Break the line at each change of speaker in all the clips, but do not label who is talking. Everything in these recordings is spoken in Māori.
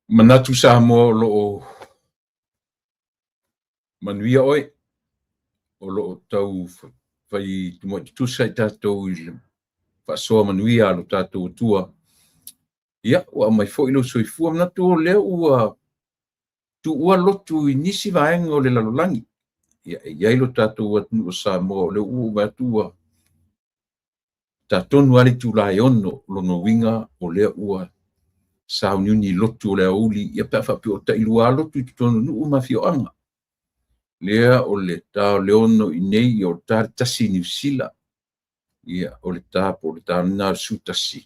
manatu sa mo lo manuia oi o lo tau fai tumo tu sai tatou fa so manuia lo tatou tua ia wa mai foi lo soifua manatu le ua tu ua lotu inisi vaenga o le lalolangi ia lo tatou atu o sa mo le ua matua tatonu ale tulai ono lono winga o le ua sauniuni lotu o le auli ia pe fa o tailua lotu tonu nu mafioanga lea o le tau leono i nei o tar tasi New Zealand ia o le tā po le tā nā sutasi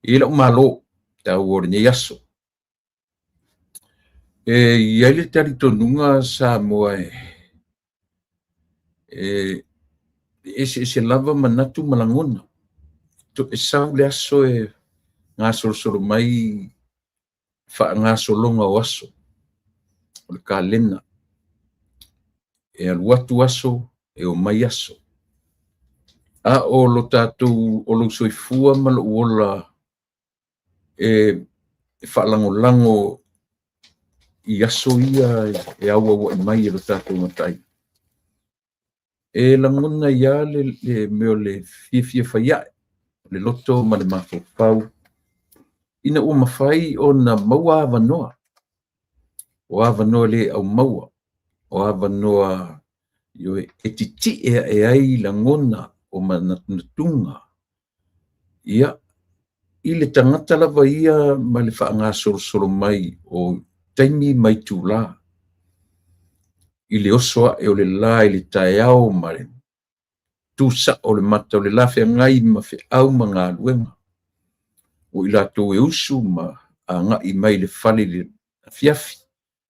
i la malo tau o le nei aso ia le tari tonunga sa moa se lava manatu malangona to e sau le aso ngā solosolo mai fa ngā solonga o aso o le kalena e aluatu aso e o mai aso a o lo tātou o lo soifua ma lo ola e whaalango i aso ia e aua i mai e lo tātou matai. E langona ia le meo le fia whaia, le loto ma le mawhau. Ina ua mawhai o na maua awanoa. O awanoa le au maua. O awanoa e titi e ai langona o manatunga. Ia, i le tangata lava ia ma le whaanga solo mai o taimi mai tūlā. I le osoa e o le la i le tae au ma le tūsa o le mata o le la whea ngai ma whe au ma ngā luenga. O i lato e usu ma a ngai mai le whale le fiafi.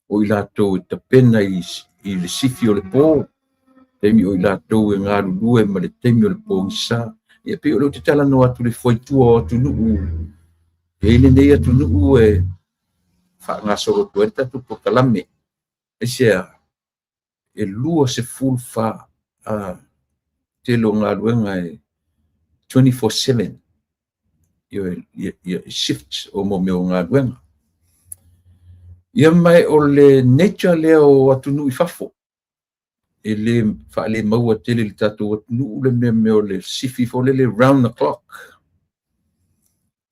O i lato e tapena i le sifi o le pō. Temi o i lato e ngā lulue ma le temi o le pō ngisa. Ia pe o leo te tala no atu le whaitua o atu nuu. E ile nei atu nuu e whaanga soro tuerta tu po kalame. E sea e lua se full fa te lo ngā luenga e 24/7. Ia shift o mo meo ngā luenga. Ia mai o le nature leo atu nuu i fafo. E le whaale maua tele le tatou atu nuu le meo le sifi fo le round the clock.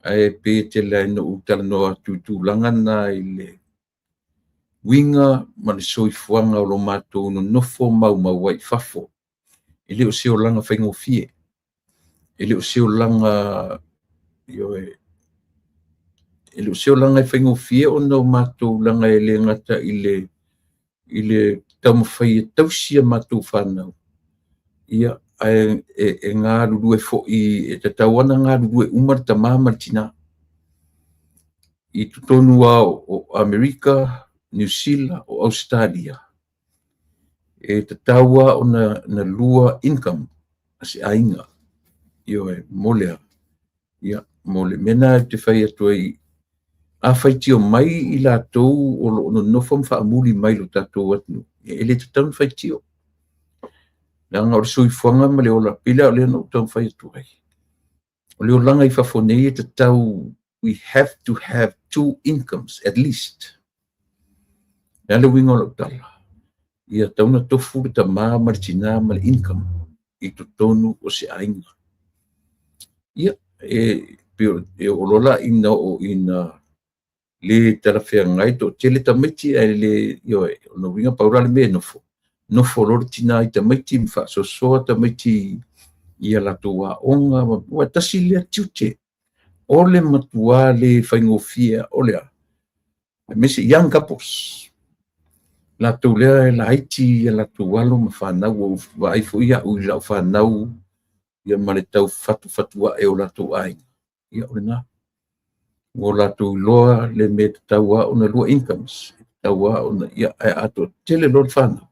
Ai pe te lai no utala no atu tūlangana i le winga ma le soifuanga o lo mātou no nofo mau wai fafo. E leo seo langa whaingo fie. E leo seo langa e leo seo langa i whaingo fie o no mātou langa e le ngata i le taumawhai e tausia mātou whanau. Ia e ngā rurue fo i te tauana ngā rurue umar ta māmar tina. I tutonu o Amerika, New Zealand o Australia. E te taua o na lua income ase ainga. Io e molea. Ia mole mena te whai atu ai a whaiti o mai i la tau o lo no fam wha amuli mai lo tatou atu. E le te taun whaiti o. Langa o sui fuanga ma le o la pila o le no taun whai atu ai. O le o langa i whafonei e te tau we have to have 2 incomes at least. Ia le winga o lo tala. Ia tauna tofu le ta maa martina ma le income i to tonu o se ainga. Ia e o lola ina o ina le tala whea ngai to tele ta meti e le o no winga paura le me nofo. Nofo lor tina i ta meti mwha so soa ta meti ia la toa onga wa tasi lea tiute. O le matua le whaingofia o lea. Mese young couples. La tau lea e la haiti e la tau walo ma whanau o waifo ia ui lau whanau ia ma le tau fatua e o la tau ai. Ia o le nā. O la tau loa le me tau a o na lua incomes. Tau a o na ia e ato tele lor whanau.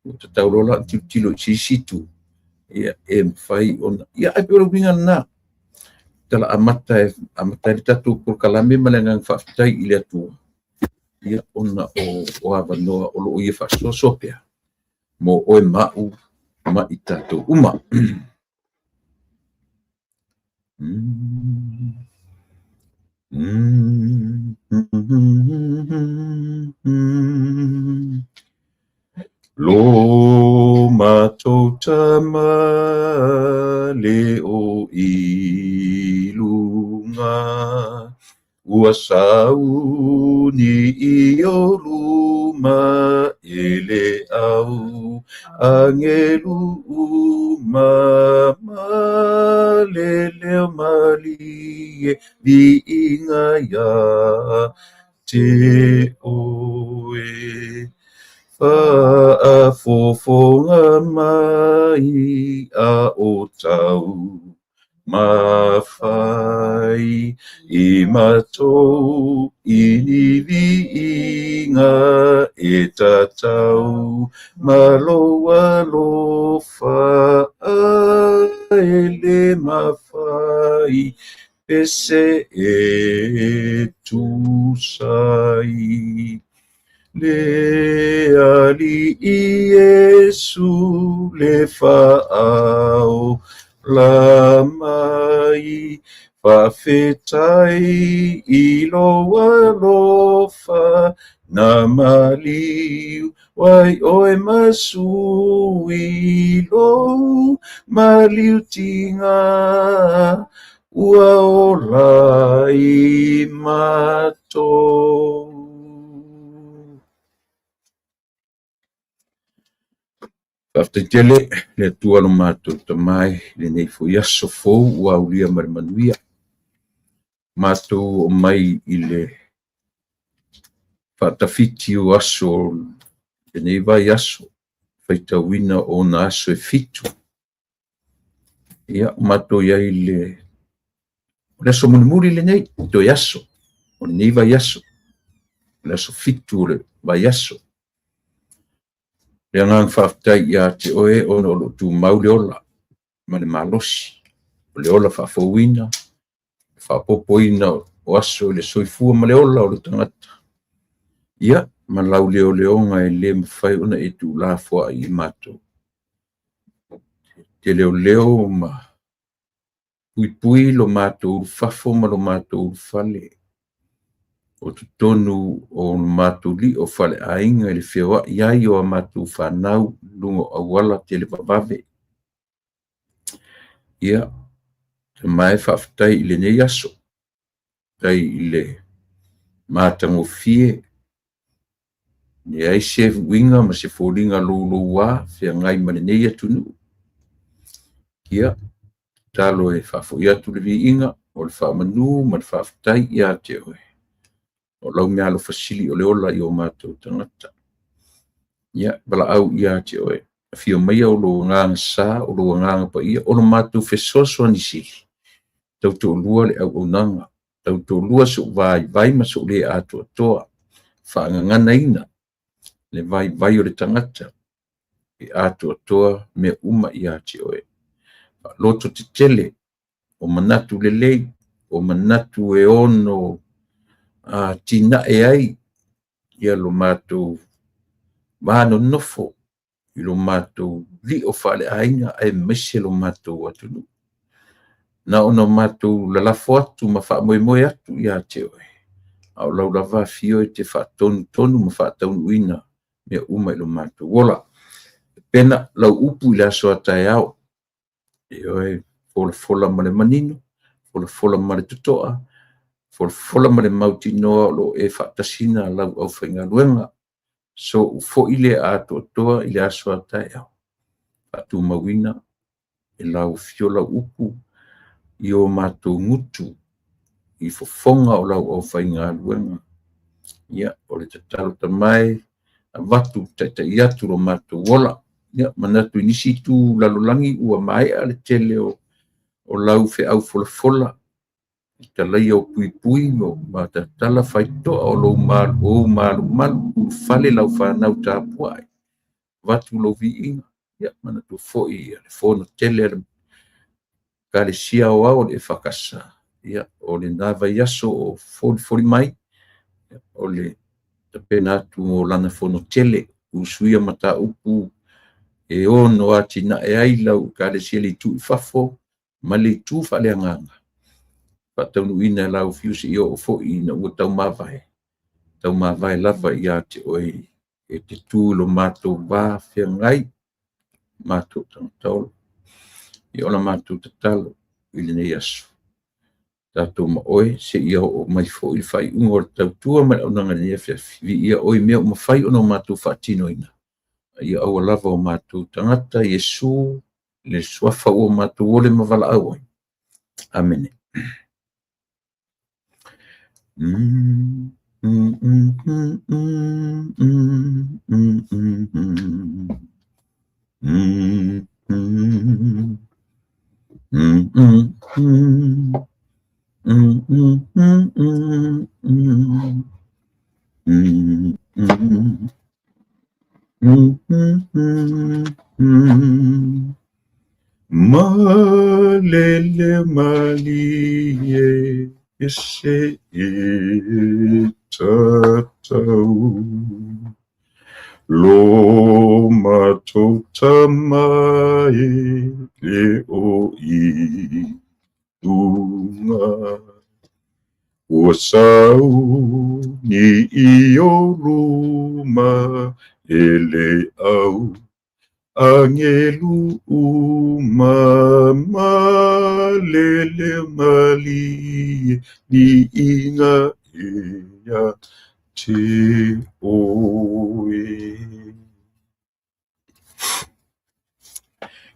O te tau lola tilo i situ. Ia e mwhai o na. Ia e pero winga nā. Tala amata le tatu por kalame malengang whaftai i le atua. Ia ona o awanoa o lo ia whasosopea. Mo oe mau ma i tatu uma. Lo mātou tama le o i lunga ua sau ni i o luma e le au angelu uma ma le leo mali e vi inga ya te oe whaafofonga mai a o tau mawhai I matou I ni viinga e tatau maloa lofa e le mawhai pese e tusai le ali I Yesu le whaao la mai whawhetai I loa lofa na maliu wai oe masu I lo maliu tinga ua ola I matou. Whaftetele, le tua no mātou tamai, le nei fo yaso fou, ua uria marimanuia. Mātou o mai I le whaatawhiti o aso, le nei vai aso, whaitawina o na aso e fitu. Ia, mātou iai le aso munimuri le nei, to yaso, o le nei vai aso, le aso fitu o le vai aso. Le angang whaftai ia te oe o no tu mau le ola, ma le malosi, le ola whafauina, whapopoina o aso le soifua ma le ola o le tangata. Ia, ma lau leo leonga e le mwhai una e tu la fua I mato. Te leo leo ma pui lo mato urfafo ma lo mato urfale. O tu tonu o mātou li o whale ainga le whiawa iai o a mātou whanau lungo awala te le wawawe. Ia, te mai whawhtai I le nei aso, tai I le mātango fie, ne ai se winga ma se fōringa lolo wā, whia ngai ma le nei atunu. Ia, talo e whawho ia tu le vi inga, o le whamanu ma le whawhtai ia te oe. O lau mea lo fasili o le ola I o mātou tangata. Ia, bala au ia te oe. Fio mai o lo nganga sā, o lo nganga pa ia, o lo mātou fesoso anisili. Tau tō lua le au nanga. Tau tō lua so vai ma so le ato atoa. Whaangangana ina. Le vai o le tangata. E ato atoa me uma ia te oe. Loto te tele, o manatu le lei, o manatu e ono, tina e ai ia lo mātou wāno nofo I lo mātou li o whale ainga e mese lo mātou atunu. Na ono mātou lalafo atu ma wha moe atu ia te oe. Au lau lava fio e te wha tonu ma wha taunu ina mea uma I lo mātou. Wola, pena lau upu I la soa tae au. E oe, fola ma le manino, fola ma le tutoa, fola ma le mauti noa lo e whaatasina lau au whainga luenga. So fo ile ato toa ile aso atai au. Atu mawina e lau fiola upu I o mātou ngutu I fofonga o lau au whainga luenga. Ia, o le tatalo tamai, a watu taita iatu lo mātou wola. Ia, manatu inisi tu lalolangi ua mai ale tele o lau fe au fola. Ta lai o pui o mata tala faitoa o lo malu fale lau whanau tāpua ai. Watu lo vi inga. Ia, mana tu foi le fono tele kare sia o au le whakasa. Ia, o le nava yaso o foli mai. O le tapena atu o lana fono tele. Usuia mata upu e ono ati na e ai lau kare sia le tu fafo ma le tu fale anganga. Whataunuina lau fiusi i o fo i na ua tau mawai. Tau mawai lava i a te oi e te tūlo mātou wā whiangai, mātou tangatau. I ona mātou tatalo i le nei asu. Tātou ma oe se ia o mai fo i whai ungo tau tua mai au nanga nia whiawhi. Vi ia oi mea o ma whai ono mātou whaatino ina. Ia au lava o mātou tangata Yesu le suafa o mātou ole mawala au oi. Amene. Malele malie ese tatau lo matou tamae le o i tunga ua sau ni i o ruma ele au angelu malele mali ni inga ea te oe.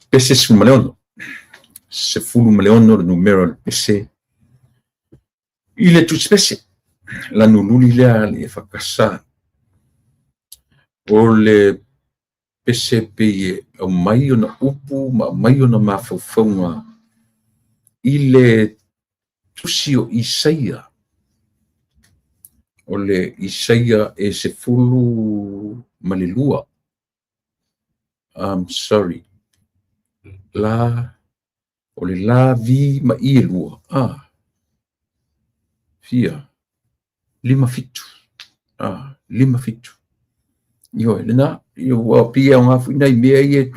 Pese sumaleono, se fulu maleono le numero le pese. Il est tout spécial. La nululi lea le whakasa. O le pese peye au mai ona upu, ma mai ona mawhauwhaunga. I le tusi o Isaia. O le Isaia e se fulu malilua. I'm sorry. O le la vi ma i e lua. Fia. 5 fitu. 5 fitu. Yo, lena, yo wa pia nga fina i mea i e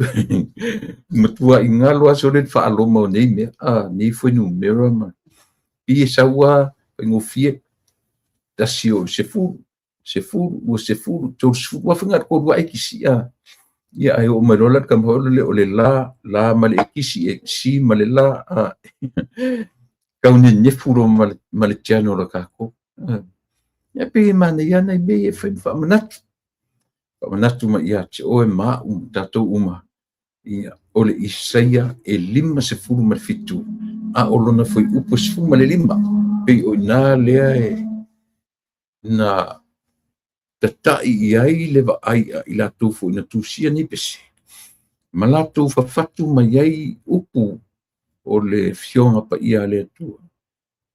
matua i ngalo aso le wha aloma o nei mea. Nei fwe numero ma. Pia sawa, ngofie. Tasi o se furu. Tau sifuru wawhinga ko rua ekisi ia ai o marola kam hole o le la male ekisi e si male la kaune nefuro male tiano la kako. Ya pe mana ia nei be e fa manatu ma ia te oe ma tatou uma. Ia o le Isaia e 5 se furu ma fitu. O lona foi upo se furu ma le 5. Pe o na lea na tatai iai le vaai i lātou fo ina tūsia ni pese. Ma lātou whawhatu mai iai upu o le fionga pa ia le atua.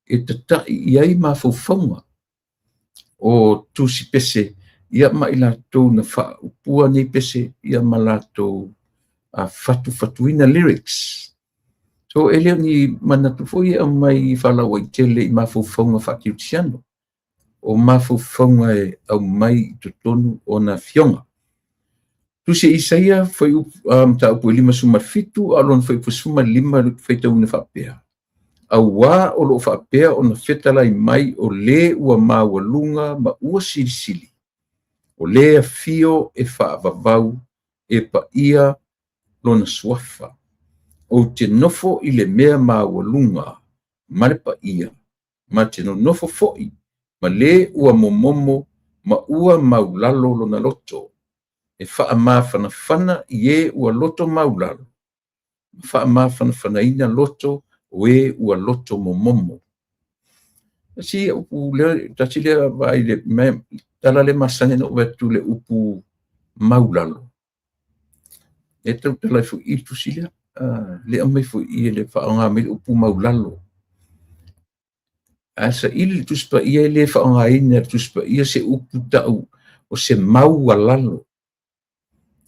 E tatai iai ma whawhaunga o tūsi pese ia ma i lātou na wha upua ni pese ia ma lātou whatuina lyrics. So e leo ni manatu fo ia mai whalawa i tele i ma whawhaunga whakiutiano. O mawhawhaunga e au mai tutonu o na fionga. Tusi Isaia foi ta upu 5 suma fitu, alon foi pusuma 5 foi tauna whapea. Au wā o lo whapea o na whetala i mai o le ua mawalunga ma ua sirisili. O le a fio e whaavavau e pa ia lo na suafa. O te nofo i le mea mawalunga mare pa ia. Ma te nofo foi. Ma le ua momomo ma ua maulalo lo na loto. E wha ma whanawhana i e ua loto maulalo. Wha ma whanawhana ina loto o e ua loto momomo. Si upu le, tasi le vai le, tala le masane na uetu le upu maulalo. E tau tala fu i tu si le amai fu i le whaanga me upu maulalo. Asa ili tuspa ia le whaanga ina tuspa ia se upu tau o se maua lalo.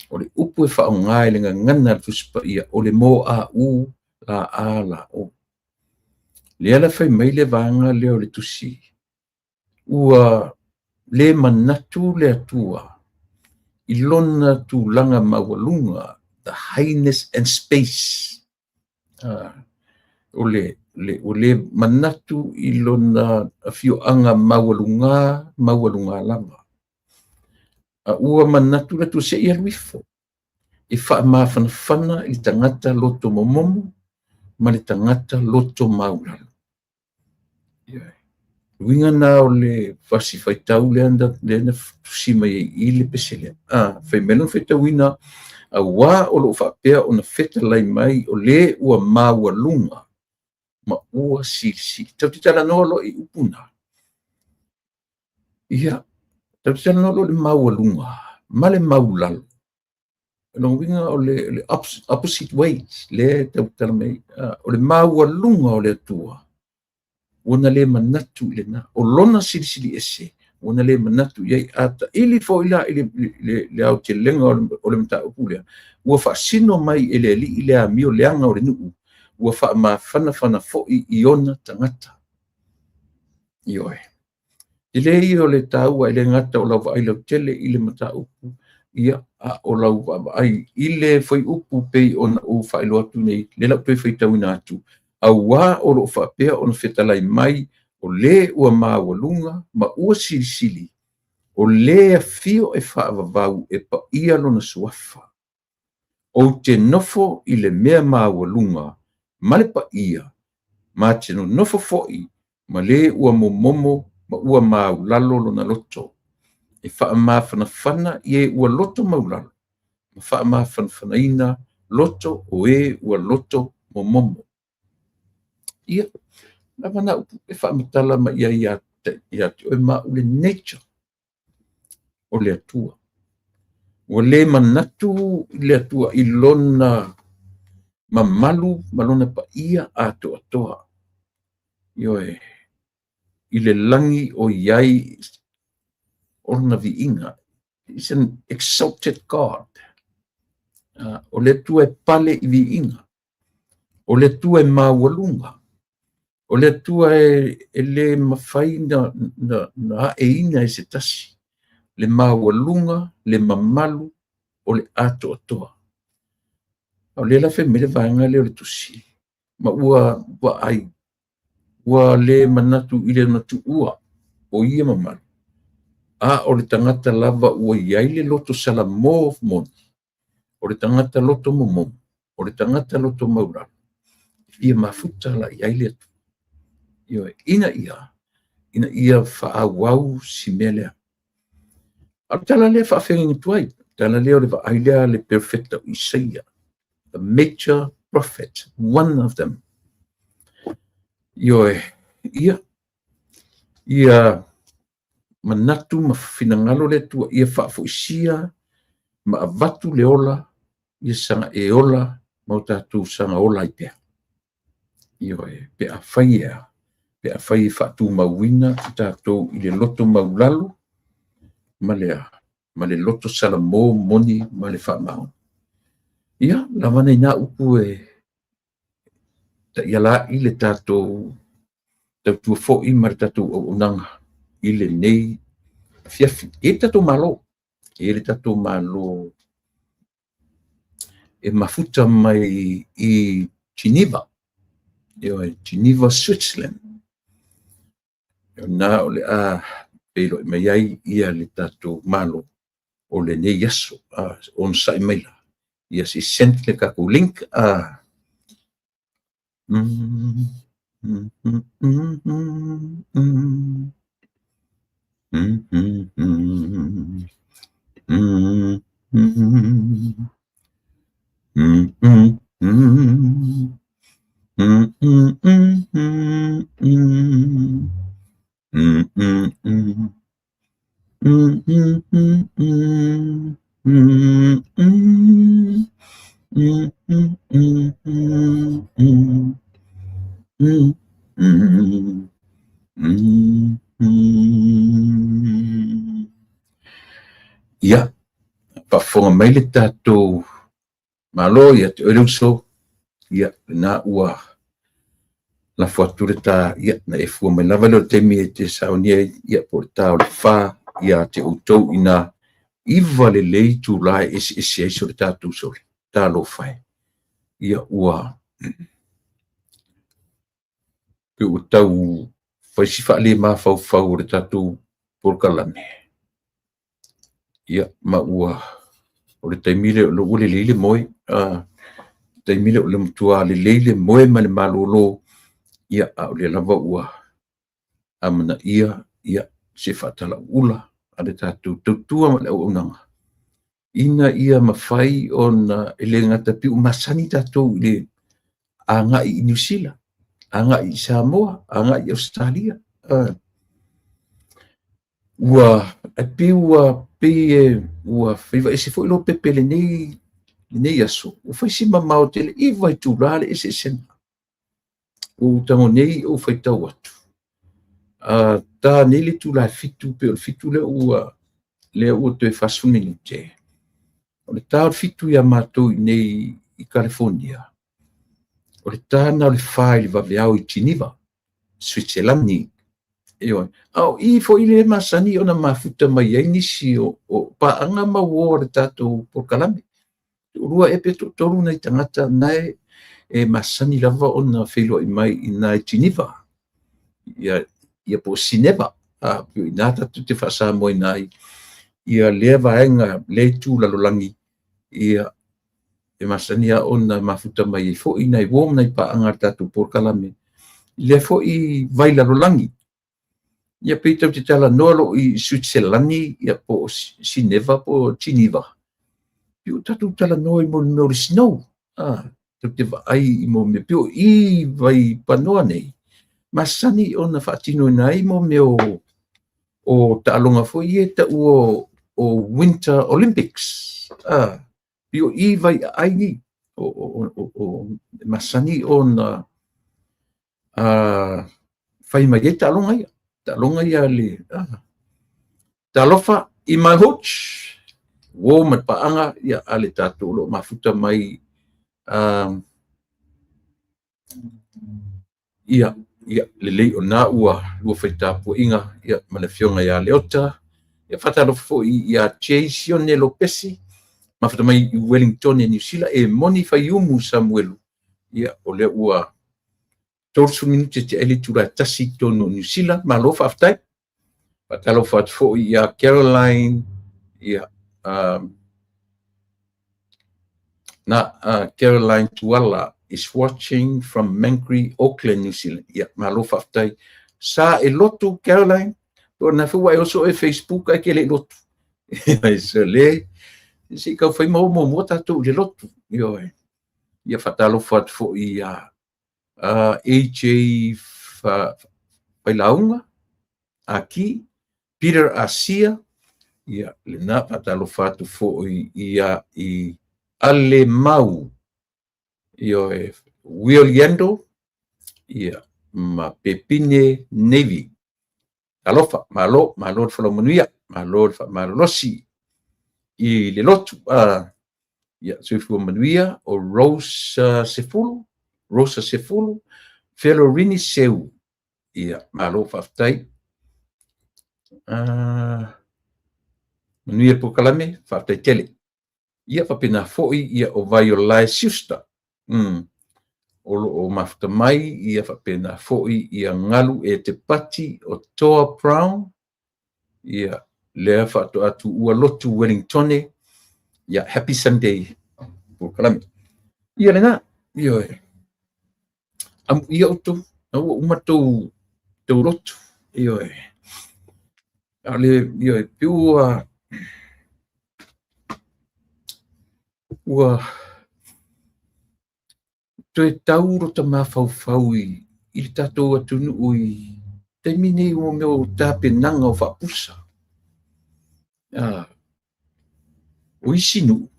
O le upu e whaanga le ngana tuspa ia o le mo a u la a la o. Le ala whai mai le vanga le o le tusi. Ua le manatu le atua. Ilona tu langa mawalunga. The highness and space. O le o le manatu I lona afioaga maualunga lava. A ua manatu le tuse'i aluifo. I whaamafanafana I tangata loto momomo, ma le tangata loto maulalo. Winga na o le fasi faitau le anda le na tusima I le pesele. Fai melo faitauina a wā o lo whapea o na feta lai mai o le ua maualunga ma ua sisi. Tau te tala nolo I upuna. Ia, tau te tala nolo le maualunga, ma le maulalo. No winga o le opposite ways, le tau tala mai, o le maualunga o le atua. Ona le manatu le na, o lona sili ese, ona le manatu iai ata, ili fo ila le au te lenga o le mta upulea, ua wha sino mai ele li ile a mio leanga o le nuu, ua wha ma whanawhana fo I ona tangata. Ioe. Ile I o le taua ile ngata o lau wa ailau tele ile mta upu, ia a o lau wa ai ile foi upu pei ona o whailo atu nei, le lau pei whaitauina atu. Au wā o lo whapea o na whetalai mai o le ua maualunga ma ua sirisili o le fio whaavavau pa ia lona suafa. O te nofo I le mea maualunga ma le pa ia ma te no nofo foi ma le ua momomo ma ua maulalo lona loto. E whaamafanafana I ua loto maulalo. Ma whaamafanafanaina loto o ua loto momomo. Ia, lava na upu e whaamatala ma ia te o ma ule nature o le atua. O le manatu le atua I lona mamalu malona pa ia ato atoa. Ioe, I le langi o iai orna viinga. It's an exalted God. O le tua e pale I viinga. O le tua e maualunga. O le tua e le mawhai na ina e se tasi. Le maualunga, le mamalu, o le ato atoa. O le lafe me le vaenga le o le tusi. Ma ua ai. Ua le manatu I le natu ua. O ia mamalu. O le tangata lava ua iai le loto salamo moni. O le tangata loto momom. O le tangata loto maurano. Ia mafuta la iai le atu. Ina ia whaawau si melea. Tala lea whaawhengi tuai. Tala lea o le whaailea le perfecta Isaia. The major prophet. One of them. Ia manatu ma finangalo le tua. Ia whaafuisia ma avatu le ola. Ia sanga e ola. Mautatu sanga ola I pea. Pe a whaia. Pe a whai whaatu mauina tātou I le loto maulalo, ma le loto salamo moni ma le whaamau. Ia, la mana I nā upu ta ia la I le tātou tautua fo'i ma le tātou au unanga I le nei fiafi. E tātou malo. E le tātou malo e mafuta mai I Geneva. Geneva, Switzerland. Na o le pelo mai ai ia le tato malo o le ne yaso on sai maila ia si sent le kaku link ia pafonga mai le tatou malo ia te oiluso ia na ua la fuature ta ia na e fua mai lava le temi e te saunia ia por ta o le fa ia te utou ina iva le lei tu lai esi so le tatou sole ta lo fai ia ua pe o tau fai si whaale maa whau re tātou Porokalame. Ia, ma ua, o le taimile o le ule leile moe, taimile o le mutua le leile moe ma le malolo, ia a o le lava ua, amana ia se whatala ula, a le tātou tautua ma le au unanga. Ina ia mawhai o na ele ngata piu masani tātou le a ngai i New Zealand, a ngai i Samoa, a ngai i Australia. Ua a piu ua pe ua fiva ese foi lo pepe le nei aso. O fai si mamao tele i vai tūrale ese sen. O tango nei o fai tau atu. Ta nei le tūla fitu pe o fitu le ua te fasumini te. O le tā fitu ia mātou nei i California. O le tāna o le whai le vaveau i Geneva, Switzerland ni. Io, au I fo ile masani ona mafuta mai ai nisi o paanga maua le tātou Porokalame. Urua e pe toru nei tangata nai e masani lava ona whelo I mai I nai Geneva. Ia po sineva, pio I nata tu te whasa mo I nai. Ia lea vaenga le tū lalolangi. Ia e masani a ona mafuta mai ai fo I nai wom nei paanga le tātou Porokalame. Lea fo I vai lalolangi. Ia peitau te tala noa lo I Switzerland ia po sineva po Geneva. Pio tatu tala noa I mo le snow. Tau te vai I mo me pio I vai panoa nei. Masani o na whaatino nei mo me o taalonga fo I ta o Winter Olympics. Pio I vai ai ni. O masani o na whai mai e taalonga ia. Talonga ia le talofa I my hutch wo mat paanga ia ale tātou lo mafuta mai ia lelei o nā ua whaitapu inga ia manawhionga ia leota ia whatarofo ia Chase ne Lopesi mafuta mai I Wellington e New Zealand e moni whaiumu Samuelu ia o le ua torsu minute te ele tura tasi tono New Zealand ma lofa aftai patalo fat fo ia Caroline ia Caroline Tuala is watching from Mangere, Auckland, New Zealand. Ia ma lofa aftai sa e lotu Caroline to na fu ai also e Facebook ai ke le lotu ai se le si ka fai mo tatu le lotu io ia fatalo fat fo ia AJ Pailaunga, aqui, Peter Asia, ia le nā patalo fatu fo ia I Alemau, io e Williendo, ia ma Pepine Navy. Alofa, malo falomanuia, malo malolosi, I le lotu, ia suifu manuia, o Rosa Sefulu, Felorini Seu, ia malo faftai, manuia Porokalame, faftai tele, ia papena foi, ia o vai o lai siusta, o mafuta mai, ia papena foi, ia ngalu e te pati o Toa Brown, ia lea fatu atu ua lotu Wellingtone, ia Happy Sunday, Porokalame, ia lena, ia ia utu au umatou tau rotu io ale io più ua te tauro ta mafau I le tatou atunu I te mini o meu tapenanga o whapusa o isinu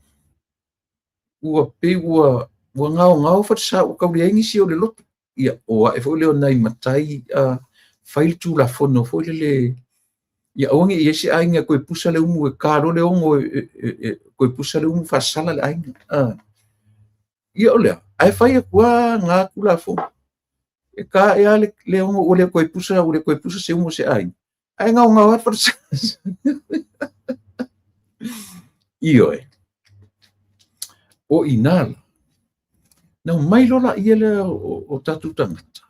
ua pe ua ngao whatsa o kauriengi si o le lotu ia o e fo le nai matai fail tu la fono fo le ia onge ia se ainga koe pusa le umu e karo le ongo koe pusa le umu fa sala le ainga ia ole ai fai kwa nga kula fo e ka e ale le ongo o le koe pusa se umu se ainga ai nga wa fa io o inala não mai lola ia le o tatu tangata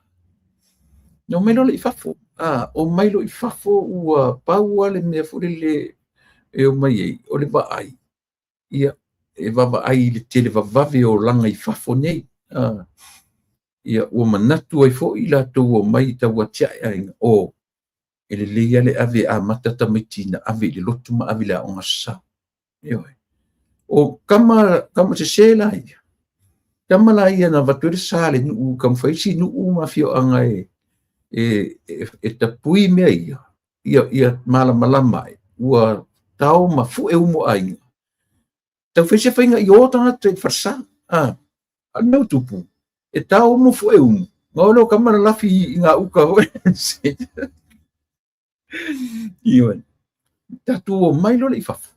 no mai lo le fafo o mai lo fafo ua paua le mea fu le e o mai ei o le vaai ia e vava ai le tele vavave o langa I fafo nei ia ua manatu ai fo I latou o mai tau atia ainga o e le leia le ave a mata tamaitina ave le lotu ma ave le aonga sa o kama se sela ia kama la ia na vatuere sa le nu kam faisi nu ma fio anga e tapui mea ia malama ua tau ma fu e umo ainga tau fese fainga I o tanga te farsa no tupu e tau mo fu e umo ngolo kama la lafi nga uka ho iwan tatu o mai lo le fafu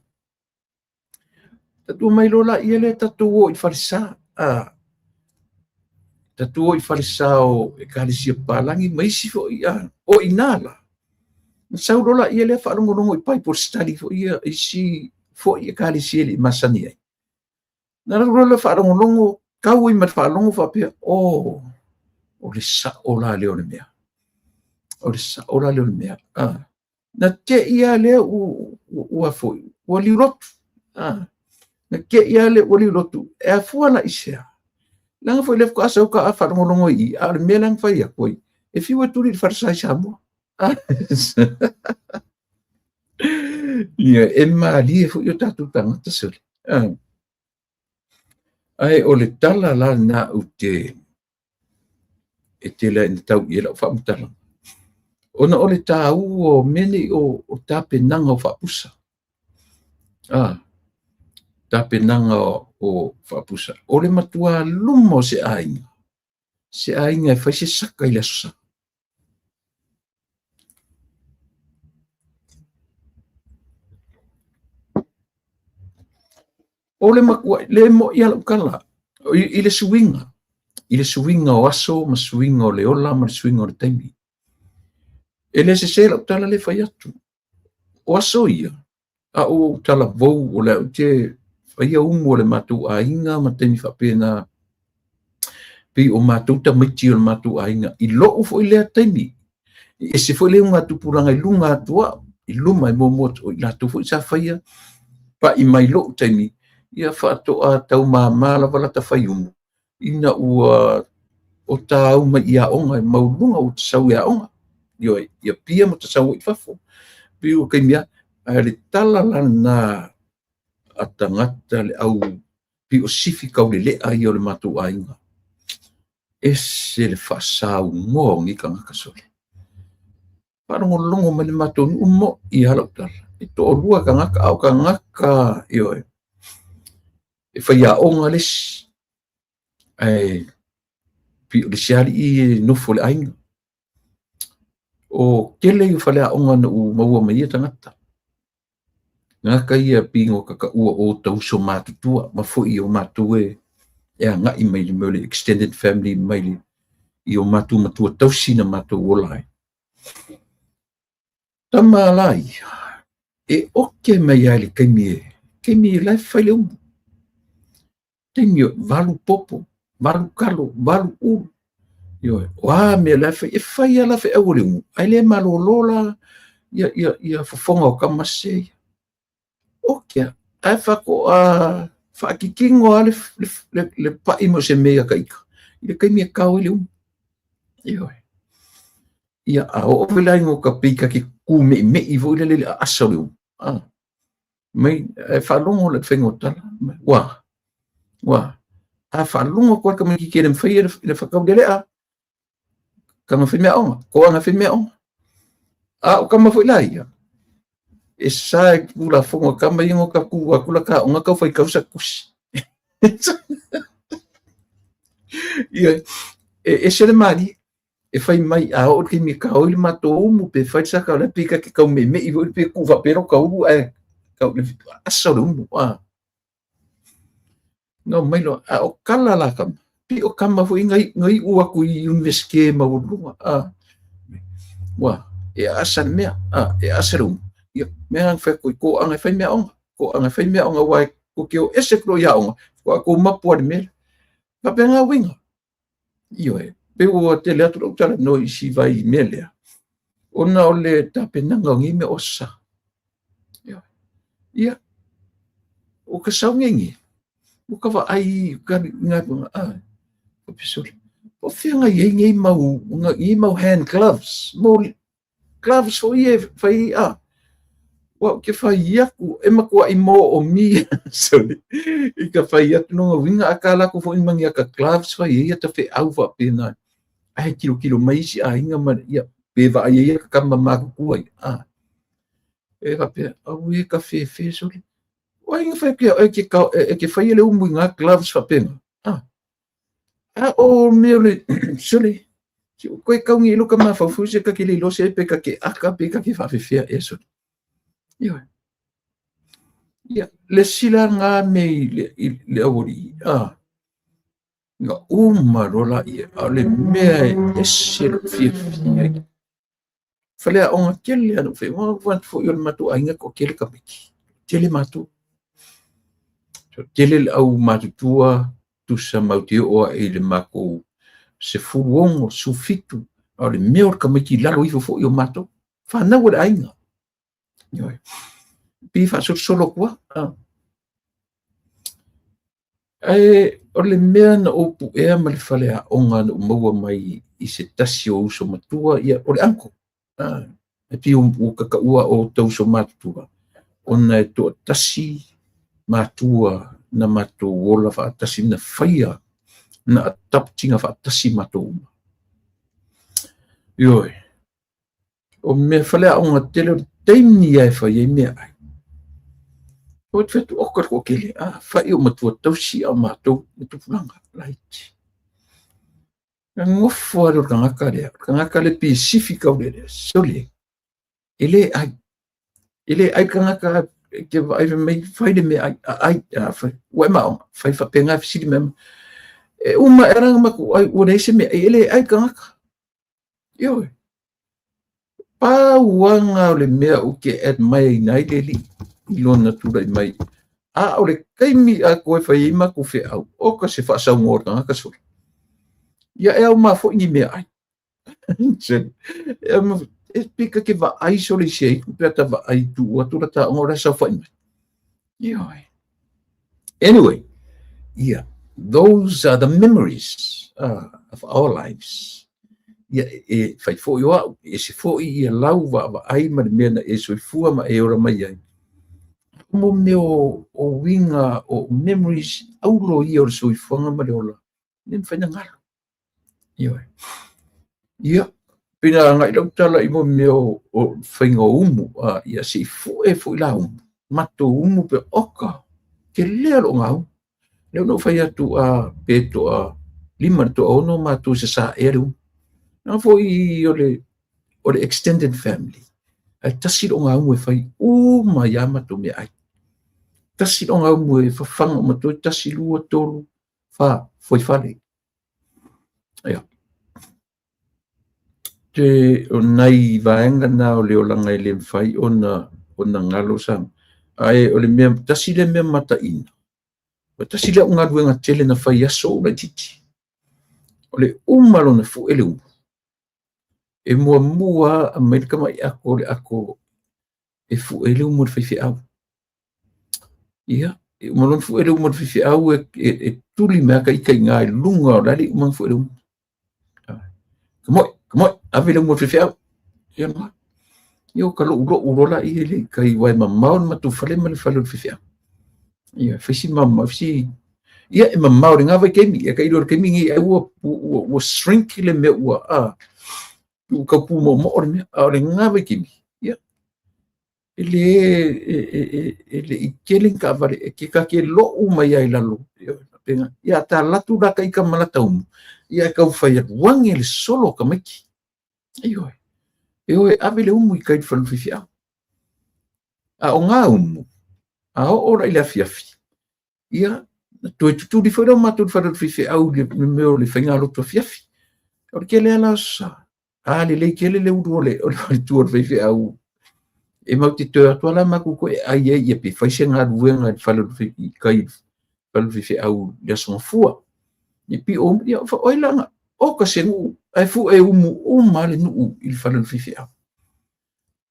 tatu mai lo la ia le tatu o I farsa tatu o I farsa o e kalisia palangi mai si fo ia o inala sau lo la ia le fa longo I pai por stadi fo ia isi fo ia kalisia le masani ai na lo le fa longo kau I mat fa longo fa pe o le sa o la le o le mea o le sa o la le o le mea na te ia le u afo o li rotu na ke ia le o li rotu e a fua la isea langa foi le ko asa ka a fa longo I a le mea lang fa ia koi e fiwa turi le farsa sa mo ia e mali e fu yo tatu tanga tasule ai o le tala la na u te e te la ni tau ia la fa mutala ona o le tau o meni o tape nanga o fa pusa tape nanga o fa pusa o le matua lumo se ainga e fai se saka I le sa o le makua le mo ia la kala I le suinga o aso ma suinga o le ola ma suinga o le taimi e le se la tala le fai atu o aso ia a o tala vou o le te fai a umo le matu ainga ma taimi fa pena pe o matu ta miti o le matu ainga I lo fo I le taimi e se foi le unga tupuranga I lunga atua I luma I momoto I la tu foi sa faia pa I mai lo taimi ia fa to a tau mala wala ta fai umu ina ua o tau ma ia onga maulunga o tsau ia onga ia pia mo tsau I fafo pi o kai mia ale tala lana atangata le au pi o sifi kau le ai o le matu ainga ese le fasau ngongi kanga kasole parongo longo ma le matu umo I hala utala I to lua kangaka au kangaka e fai a onga les pi o le siali I nofo le ainga o kele I fale a onga na u maua mai ia tangata ngaka ia pingo kaka ua o tau so matutua ma fo I o matu e anga I mai le extended family mai le I o matu matua tau sina matu o lai tama lai e oke mai ali kaimi lai fai le umu Tenyo valu popo, valu kalo, valu ulu. Wa me la fe e fai ala fe awole mu. Ai le malolola ia fofonga o kamase. Okia, ai fa ko fa kikingo ale le pa imo se mea kaika. Ile kai me kau ile umu. Ia a o velai ngo ka pika ki ku me I vo ile le asa le umu. Mai fa longo le fengo tala. Wa a fa lungo ko ka mi ki fai le fa ka dele a ka ma fi me onga ko anga fi me onga a o ka ma foi lai e sai kula fonga ka ma ingo ka ku kula ka onga ka foi ka usa kus e se le mari e fai mai a o ki mi ka o le mato mu pe fai sa ka le pika ki ka me I vo pe ku va pero ka u ka le asa le mu no mai lo o kala la kam pi o kama fu ngai ua ku I universite ma ulunga wa e asan mea e aserum ia me ang fa ko anga fa mea onga wa ko ke ese klo ya onga ko mapu de me pa penga winga io pe o te le atu tala no I si vai melea. Ona o le tapenanga ngi me osa. Ia. O ka saungengi. O ka wa ai ka nga o pisuri. O whianga ngai mau hand gloves. Mo gloves o ie whai Wa ke whai aku e makua I mo o mi. Sorry. I ka whai atu nonga winga akala ko fo imangi aka gloves whai ia ta whi au wa pena. Ai kilo maisi a hinga ma ia peva ai ia ka kama maku kuai. E ka pe au e ka whi sorry. Wa inga whai kia e ke whai ele umu ngā gloves wa pena. O meo le sorry. Koe kaungi iluka ma whawhuse ka ki le lose e pe ka ke aka pe ka ke whawhewhia e sorry. Ia, le sila ngā mei le awori. Ngā umarola ia, le mea e sila whiawhia. Whalea o ngā kele anu whi, wan fo I ole matu ainga ko kele ka miki. Tele matu. Tele le au matutua, tusa mauti oa e le mako se furuongo, sufitu, o le mea o ka miki lalo ifo fo I o matu. Whanau o le ainga. Ioi. Pi fa solo kua. O le mea na opu ea ma le whalea o ngā na umaua mai I se tasi o uso matua ia o le anko. E pi o kakaua o tauso matua. O na e toa tasi matua na matua wola wha tasi na whaia na ataputinga wha tasi matua. Ioi. O mea whalea o ngā tele teimi ai whaia I mea ai. O te whetu okar ko kele, whai o matua tausi a mātou, me tupulanga, laiti. Ngofo aro kangaka le pisifika o le, sole, ele ai kangaka, ke vai mei, whaide me ai, wai mao, whai whapenga fisiri mema, uma eranga maku, ai ureise me, ele ai kangaka. Ioi. Pāuanga o le mea uke et mai nai le li. Ilona tura I mai. O le kaimi a koe whai ima ko whi au. O ka se whaasau ngor tanga ka sori. Ia e au mafo I mea ai. E pika ke wa ai sori sei. Kupea ta wa ai tu ua tura ta ngora sa whai mai. Ioi. Anyway. Yeah. Those are the memories of our lives. Ia e whai fo I au. E se fo I lau wa ai ma le mea na e soi fua ma e ora mai ai. Mo meo o winga o memories aulo I o le soifuanga ma le ola. Nem whaina ngalo. Ioi. Ia. Pina ngai lau tala I mo meo o whainga umu. Ia si fu I la umu. Mato umu pe oka. Ke lea lo ngau. Leo no whai atu peto lima to ono mato se sa eru. Nā fo I o le extended family. Ai tasi lo ngau e whai ma yama to me ai. Tasi o ngau mue whawhanga o matoi tasi lua tolu foi whale. Ia. Te o nei vaenga nā o leo langa I le mwhai o na ngalo sang. Ai o le mea, tasi le mea mata ina. O tasi le o ngā ruenga tele na whai aso o la titi. O le umalo na fu ele umu. E mua a mailika mai ako le ako e fu ele umu le whaiwhi au. Ia, umalo fu ele umu le whaiwhi au e tuli mea ka ika I ngā lunga o lali umang fu ele umu. Kamoi, awe le umu le whaiwhi au. Ia ngā. Ia ka lo urola I ele kai wai mamau na matu whale ma le whale le whaiwhi au. Ia, whaisi mamau, whaisi. Ia, e mamau le ngā wai keimi. Ia ka ilo le keimi ngi ua shrink le mea ua tu ka pu mo mo le mea. A le ngā wai keimi. Ele I keling ka vare e ke lo mai ai lalo. Ia ta latu la kai ka malata umu. Ia ka whai wangi le solo ka maki. Ioi. Ioi ave le umu I kai whalu whiwhi au. A o ngā umu. A o ora I le afiafi. Ia tu e tuturi whaira o mātou whalu whiwhi au le meo le whainga roto afiafi. O le kele ala sa. A le kele le uru o le tuar whiwhi au. E mau te tue atua la maku koe ai e pe whaise ngā ruenga I kai whalu whiwhi au le asonga fua. E pi o ia wha oilanga. o ka sengu ai fu e umu o male nu il fala fifi a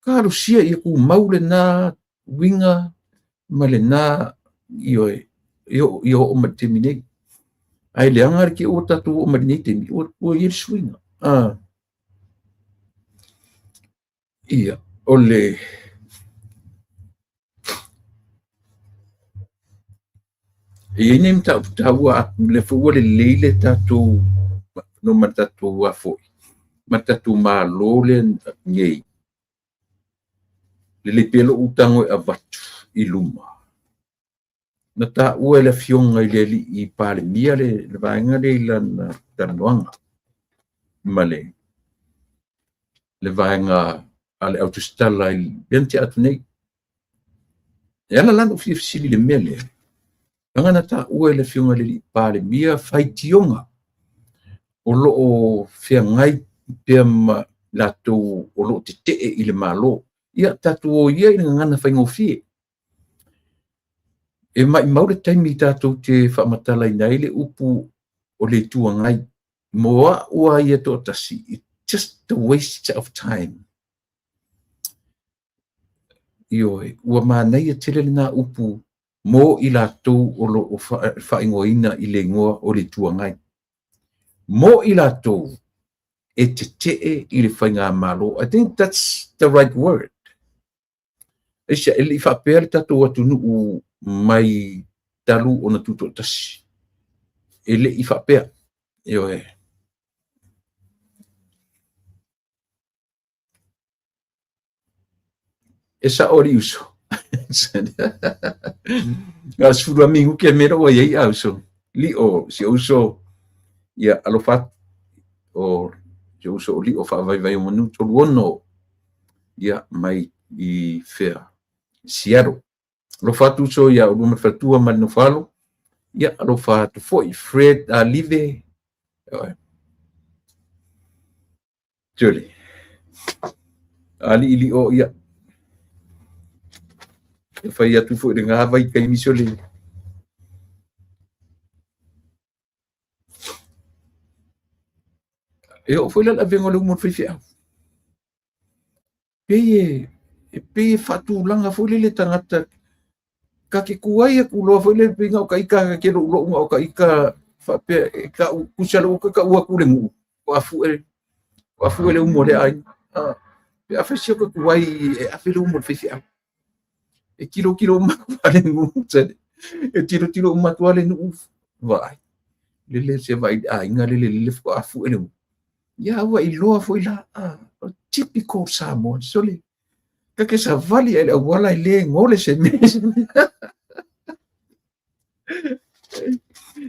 ka lo sia ia ku maule na winga male na io o matemine ai le anga ki o tatu o marinite o ir swinga ia ole e nem ta wa le fu le leile tatu no matatu wa fo matatu ma lole ngei le pelo utango a vatu i luma na ta ua le fionga i le li i pale mia le vaenga le lana tanoanga male le vaenga ale autostala i bente atu nei e ala lana ufisili le mele anga na ta ua le fionga le li pale mia faitionga o loo fia ngai pia ma lato o loo te tee i le malo ia tatu o ia i ngana faingofie e mai maure taimi tātou te whaamatala i nei le upu o le tua ngai. Moa ua ia tō tasi. It's just a waste of time. Ioi, ua mānei a tele na upu mō i lātou o whaingoina i le ngoa o le tua ngai. Mō i lātou e te tee i le whainga malo. I think that's the right word. Eisa, e li whapea le tātou atu nuu mai talu ona tuto tasi ele i whapea io e sa ori uso nga sura mingu ke mero wa yei auso li o si uso ia alofat o si uso li o fa vai monu to luono ia mai i fea siaro lo fatu so ia o me fatua man no falo ia lo fatu foi Fred live joli ali ili o ia fai atu foi de nga vai kai misole e o foi la vengo lo mo fifia pe fatu langa foi le tangata ka ke kuai ku lo foi le pinga o kai ka ke lo o kai ka fa pe ka ku salo ka u ku le mu afu ele mo le ai pe a fesi ko kuai a fe lo mo fifia e kilo ma vale mu e tiro ma tuale nu vai le se vai ai nga le fo afu ele ya wa i lo foi la typical Samoan sole que sa vali ele wala ile ngole se me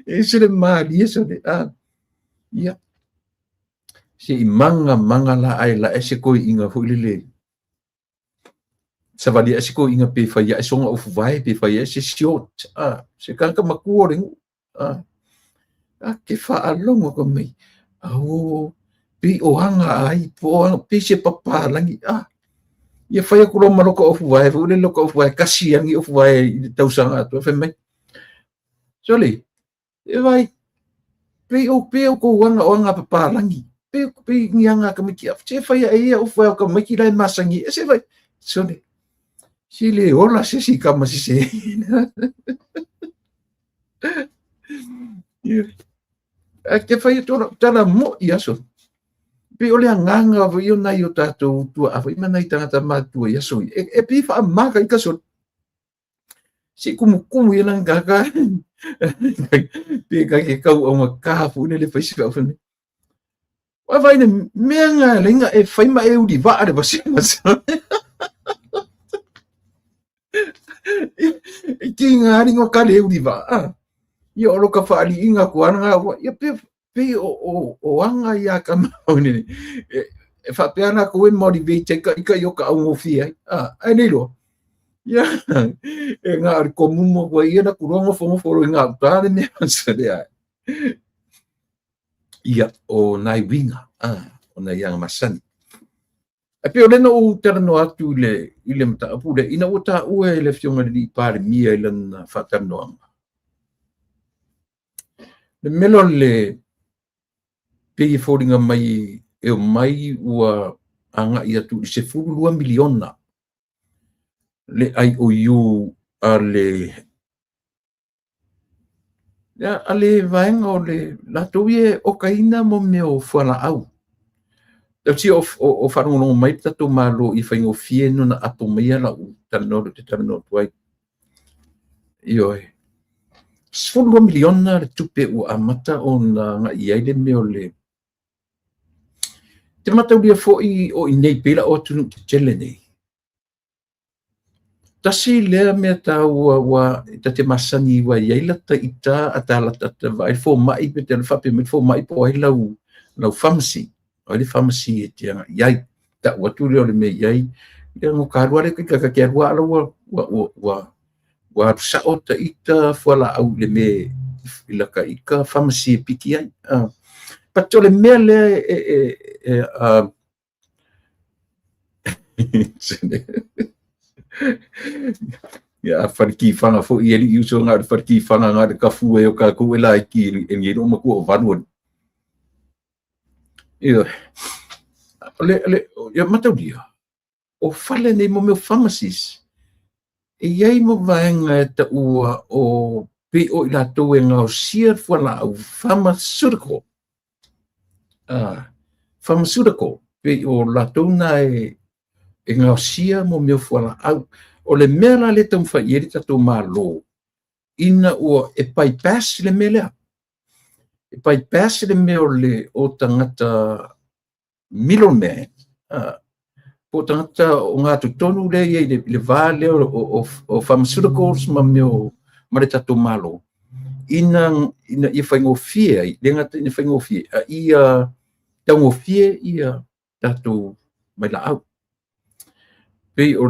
ese le mali eso de ya si manga la ai la ese ko inga foi le sa vali ese ko inga pe fa ya songa of vai pe fa ya se short se kan ka makuore ke fa alongo ko me pi o hanga ai po pi se papa langi ia fai ko lo maloko of vai fu le loko of vai kasi angi of vai tau sanga to fe mai soli e vai pe o ko wanga papa langi pe ngianga ka miki af che fai ai of vai ka miki lai masangi se vai soli si le ola se si kama si se ke fai to tala mo ia so pe ole nganga vo yo na yo tato tu avo imana itanga ma tu ya so e pe fa maka i kaso si kumu ya nang gaga pe ga ke kau o ma ka fu ne le fai fa ne wa vai ne menga lenga e fai ma e u di va de basi e tinga ri ngo ka le u di va yo lo ka fa ali inga ko anga ya pe o anga ia ka mauni e fa peana ko e motivate ka yo ka o fia ai nei lo ya e nga ko mumo ko ia na kurongo fo nga ta ne se dia ia o nai winga o nai yang masani e pe ole no terno atu ile mata apule ina o ta o le fionga di pare mia ile na fa terno le melo pe foringa mai e mai ua anga ia tu se 2 miliona le IOU ale ya ale vaenga o le latou ie o kaina mo me o fala au si o whanongo mai tato malo i whaingo fie no na apo mea la u tanoro te tanoro tuai. Ioi. 2 miliona le tupe u amata o na nga iaile meo le. Te mata ulia fo i o i nei pela o tunu te tele nei. Tasi lea mea ta wa ta te masani wa iaila ta ita atala ta vai fo mai pe te whape me fo mai po ai lau pharmacy. O le pharmacy e te anga iai ta watu leo le me iai le ngo karua le ka ke wa wa sa o ta ita fola au le me ila ka ika pharmacy piki ai pato le me le ya farki fanga fo i eli uso nga farki fanga nga ka fu e o ka ku ela ki e ngi no ma ku o vanun ia le ya mata dia o fale nei mo meu pharmacies e iai mo vaenga ta ua o pe o ila to e ngau sier fala au pharmaceutical pharmaceutical pe o la tona e ngau sia mo meu fala au o le mera le tam fa yeri ta to malo ina o e pai pass le mele e pai pass le me o tangata middleman po tangata o ngā tonu le le vale o pharmaceuticals ma meo ma le tato malo ina i whaingo fie le ngata i whaingo fie ia tango fie ia tato mai la au pe o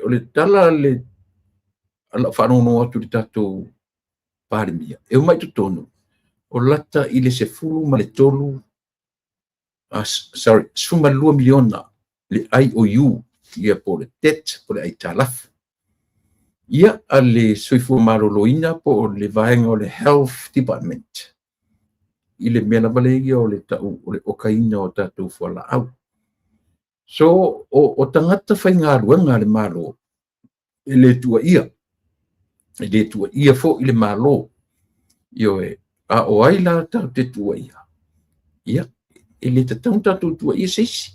le tala le ala whanono atu le tato pāremia e o mai tonu o lata i le se fulu ma le tolu sorry 2 miliona le IOU ia po le tet po le aitalaf ia a le soifua maroloina po o le vaenga o le health department i le mea lawalegi o le tau o le okaina o tatou fuala au so o tangata whaingaruanga le malo e le tua ia fo i le malo io e a o ai la tau te tua ia e le tatau tatou tua ia seisi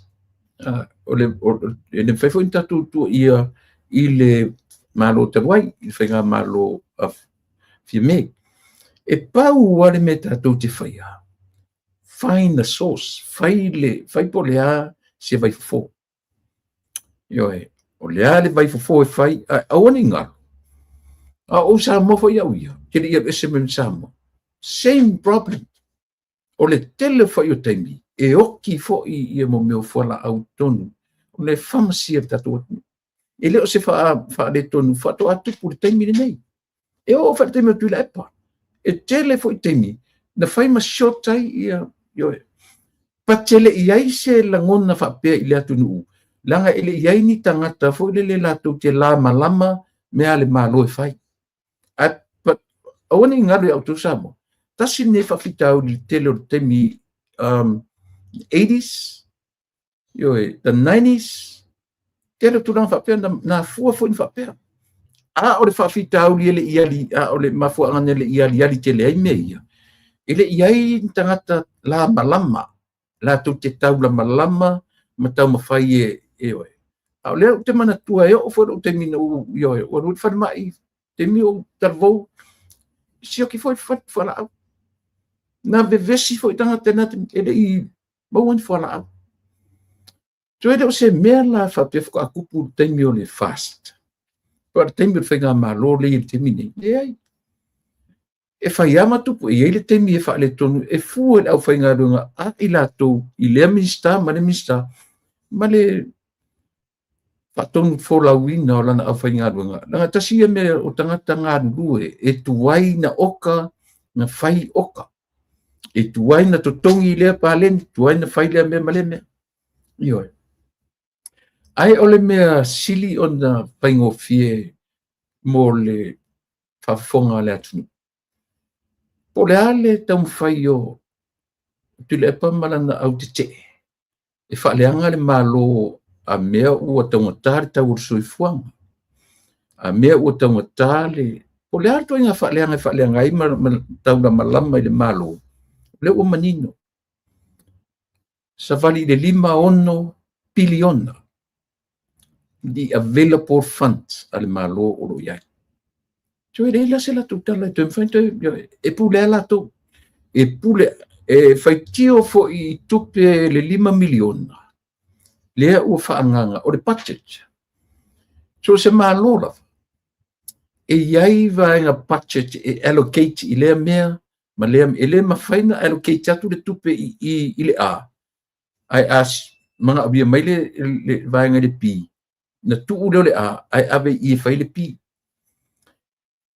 o le whaifo in tatou tua ia i le malo tawai i whainga malo a fiame e pau wale me tatou te whaia find the source whai po lea se vai fo io e o lea le vai fo e whai a waninga o sa mo fo ia uia kiri ia ese me sa mo same problem o le tele fo io taimi e oki fo i mo meu fola au tonu o le pharmacy tatou e leo se fa le tonu fa to atu por taimi nei e o fa taimi tu la epa e tele fo i taimi na fai ma short ai ia io pa tele iai se langona fa pe i le atu nu langa ele iai ni tangata fo le latou te lama lama me ale malo e fai but oni ngalo au tu samo tasi ne fa fitau li tele o temi 80s the 90s tele tu lang fa pe na fu fo in fa pe o le fa fitau li ele iali o le mafu ngane le iali tele ai meia ele iai tangata lama lama la tu te tau lama ma tau mafai o le te mana tua o fo te mino o ru fa mai te mio tarvo sio ki foi fala na vevesi foi tangata na ele i bon fala tu ele se mela fa pe ko akupu te mio le fast por te mio fega malo le te mini e faiama tupu e ele te mi e fa le tonu e fu au fainga runga a ilato i le minsta ma le patong fo la wina la na fainga runga na tasi me o tangata nga lue e tuai na oka na fai oka e tuai na totongi le palen tuai na fai le me maleme io ai ole me sili on na paingo fie mo le fa fonga le atu po le ale tam fai o tu le pa malana au te e whaaleanga le malo a mea ua taugatā tau soifuanga a mea ua taugatā le po le ato inga whaaleanga ai ma tauna malama i le malo le ua manino sa vali le 5 piliona di available funds ale malo o lo iai so e la se la tutala te mfainte e pule la to e pule e faitio fo i tupe le 5 miliona lea ua whaanganga o le budget so se malo la e iai vaenga budget e allocate i lea mea ma lea e le mawhaina allocate atu le tupe i le a ai as mga abia mai le vaenga le pi na tuu leo le a ai ave i whai le pi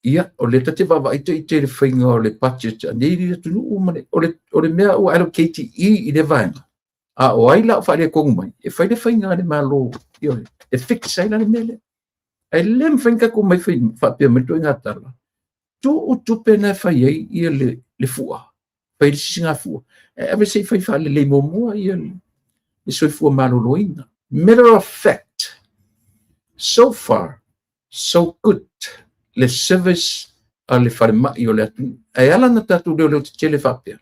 ia o le tate wawa i te le whainga o le budget a neiri atu nu umane o le mea ua allocate i le vaenga a o ai la whaile kongu mai e whai le whainga le malo e fix ai la le mele ai lem whainga ko mai whapea mai toi ngatala tu o tupe na whai ei ia le fua whai le sisinga fua e ave sei whai whale le momua ia le soi fua malo loina matter of fact so far so good le service a le whare mai o le atu ai ala na tatu leo te tele whapea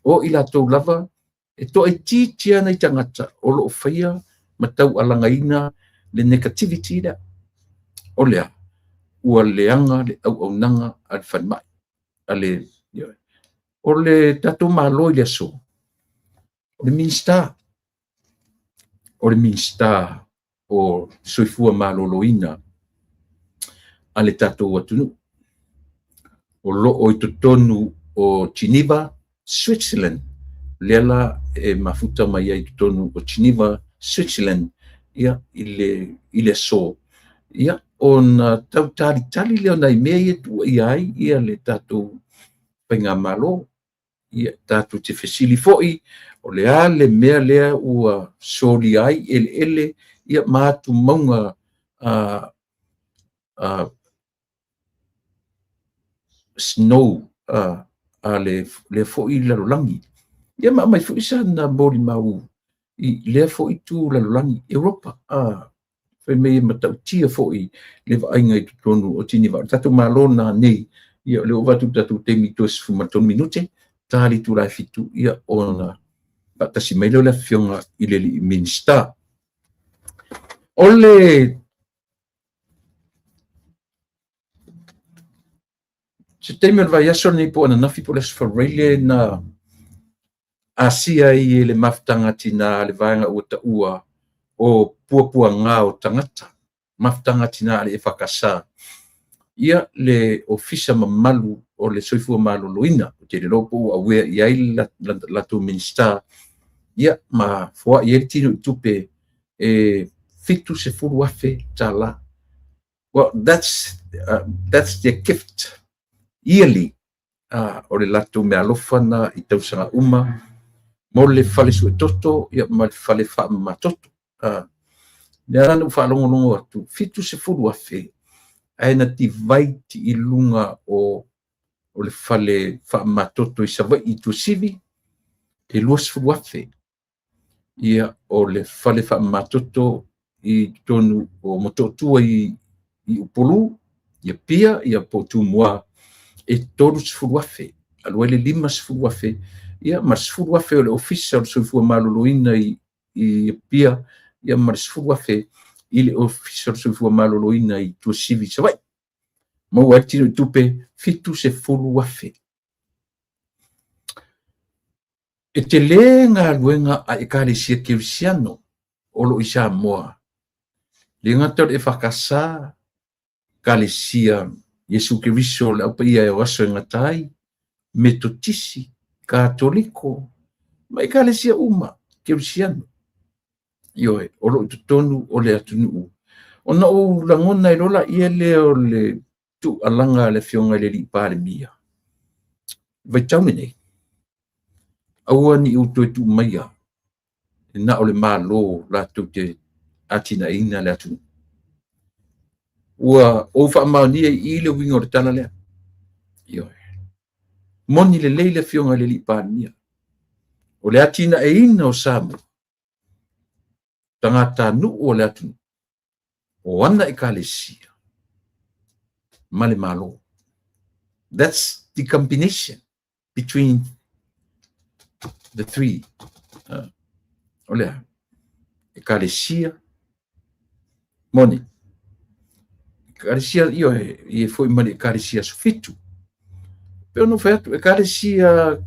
o ila tau lava e to e titia nei tangata o lo whaia matau alangaina le negativity da o lea ua leanga le au nanga al whare mai ale o le tatu malo i le so o le minsta o soifua malo loina ale tatu watunu o lo o tonu o Geneva, Switzerland lela e mafuta mai ai tonu o Geneva, Switzerland ia ile so ia on tau tali leo nai mea tu ai ia le tatu penga malo ia tatu te fesili foi o le mea lea ua soli ai ele ia matu maunga snow le foi lalolangi ia mai foi sa na mori mau i le foi tu lalolangi Europa foi me matautia foi le vainga i tonu o Geneva tatu malona nei ia le ovatu tatu te mitos fumaton minute tali tu la fitu ia ona patasi mai le fionga i le minsta ole se temer vai aso nei po ana nafi po les farele na asia i le maftanga tina le vainga ua o pua nga o tangata maftanga tina le fakasa ia le ofisa mamalu o le soifua malo loina o te lopo awe iai la tu minsta ia ma foa i tino tupe fitu se furu afe tala well that's the gift yearly o le latu me alofana i tausanga uma mo le fale su toto ia ma le fale fa matoto le ana u fa longo atu fitu se furu afe aina ti vai ti ilunga o le fale fa matoto i sava i tu sivi e luas furu afe ia o le fale fa matoto i tonu o mototua i upolu ia pia ia potu moa e tolu sifuru afe alua le 5 sifuru afe ia ma sifuru afe o le ofisa o le soifua maloloina i pia ia ma le sifuru afe i le ofisa o le soifua maloloina i tuasivi savai mau ai tino i tupe fitu sefulu afe e te lē galuega a ekalesia kerisiano o loo i Samoa le gata o le e fakasā kalesia Iesu Keriso le aupa ia e oaso e gata ai metotisi katoliko ma ekalesia uma kerisiano ioe o loo i totonu o le atunuu ona ou lagona e lola ia lea o le tu'alaga le fioga le li'i palemia vaitaune nei aua ni utu e tu'umaia na o le mālō latou te atinaina le atu ua ou fa'amaonia i le uiga o le tala lea ioe moni lelei le fioga le li'i palemia O le atina e ina o Samoa. Tangata nu o le atu. O ana ekalesia. Male malo. That's the combination between the three. Olha, ekalesia, moni. Ekalesia io e foi mali ekalesia sufitu. Pero no fetu ekalesia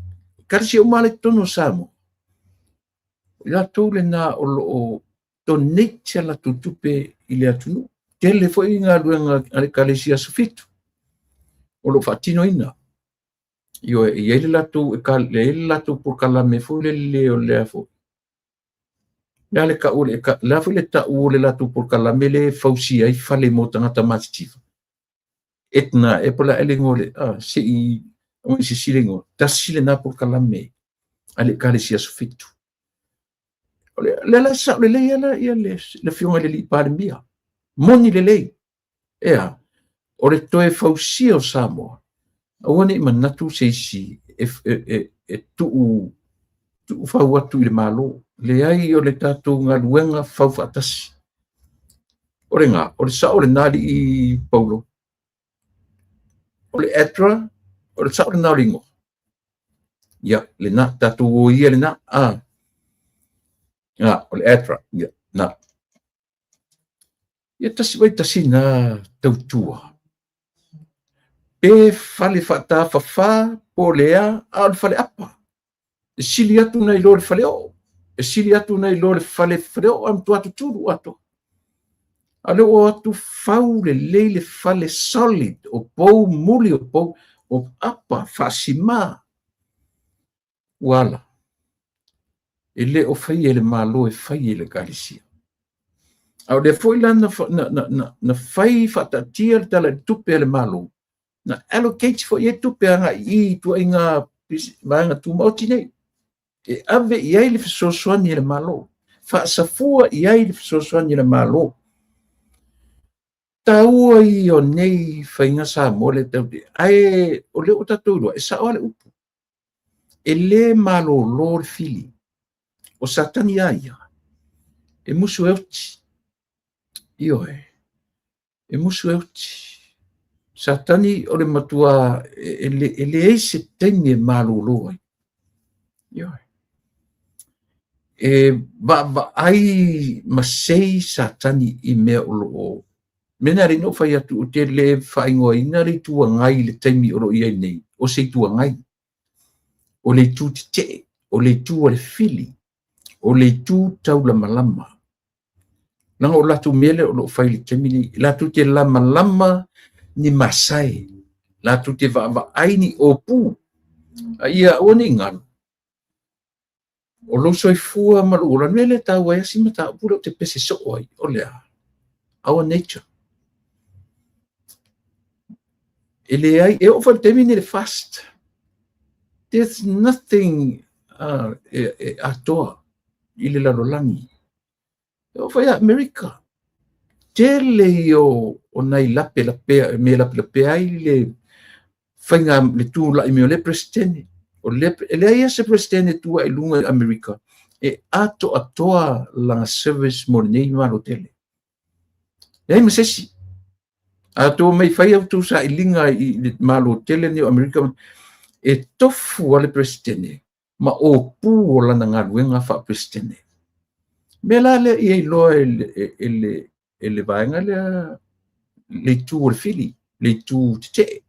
o male tono Samoa. La tole na o donate la tutupe ile atunu. Tele foi ngā luenga ekalesia sufitu. O lo fatino ina. Io e ele lato por kalame foi le o le afo. Nale ka ule la foi le ta ule lato por kalame le fausia I fale mo tangata masitiva. Etna e pola ele ngole si o si silengo ta sile na por kalame ale kalesia sufitu. Le la sa le le fiona le li parmia. Moni le. Ea. O le toe fausia o Samoa. Awane manatu seisi tu fau atu I le malo. Le ai o le tatou ngā luenga fau fatasi. O le ngā, o le sa o le nari I Paulo. O le etra, o le sa o le nari ngo. Ia, le na, tatou o ia le na, o le etra, ia, na. Ia tasi wai tasi na tautua. Pe fale fata fafa po lea al fale apa. E sili atu nei lo le fale o. E sili atu nei lo le fale o am tu atu turu atu. Ale o atu fau le fale solid o pou muli o pou o apa fasima. Wala. E le o fai ele malo e fai ele kalesia. Au le foi la na fai fata tia le tala tupe ele malo. Na allocate for ye tupe anga I tu inga vanga tu moti nei. E ave ia le sosoani le malo. Fa safua ia le sosoani le malo. Taua I o nei fainga sa mole tau de. Ai o le o tatou e sa ole upu. E le malo lor fili. O satani aia. E musu euti. Io e musu euti. Satani o le matua ele se tenge malolo. Io ba ai masei satani I mea o lo. Mena re no fai atu o te le fai ngoi ina re tua ngai le taimi o lo ia nei. O se tua ngai. O le tu te, o le tu o le fili. O le tu tau la malama. Nanga o latu mele o lo fai le taimi ni. Latu te la malama ni masai. Latu te va aini o pu. Ia o ni ngano. O lo soifua malu. O la mele tau ai asima tau pura o te pese so oi. O lea. Our nature. Ele ai, e o fa termine le fast. There's nothing atoa ile la rolangi. E o fa America. Tele o nai lape me lape ai le fainga le tu la me le presidente. O le ai se presidente tu ai lunga America. E atoa la service mo nei ma tele. E ai mesesi. Ato mai fai au sa ilinga I malo tele ni America e tofu ale presidente ma o pu o lana ngaluenga fa presidente. Mela le I lo ele vaenga le tu o fili, le tu te.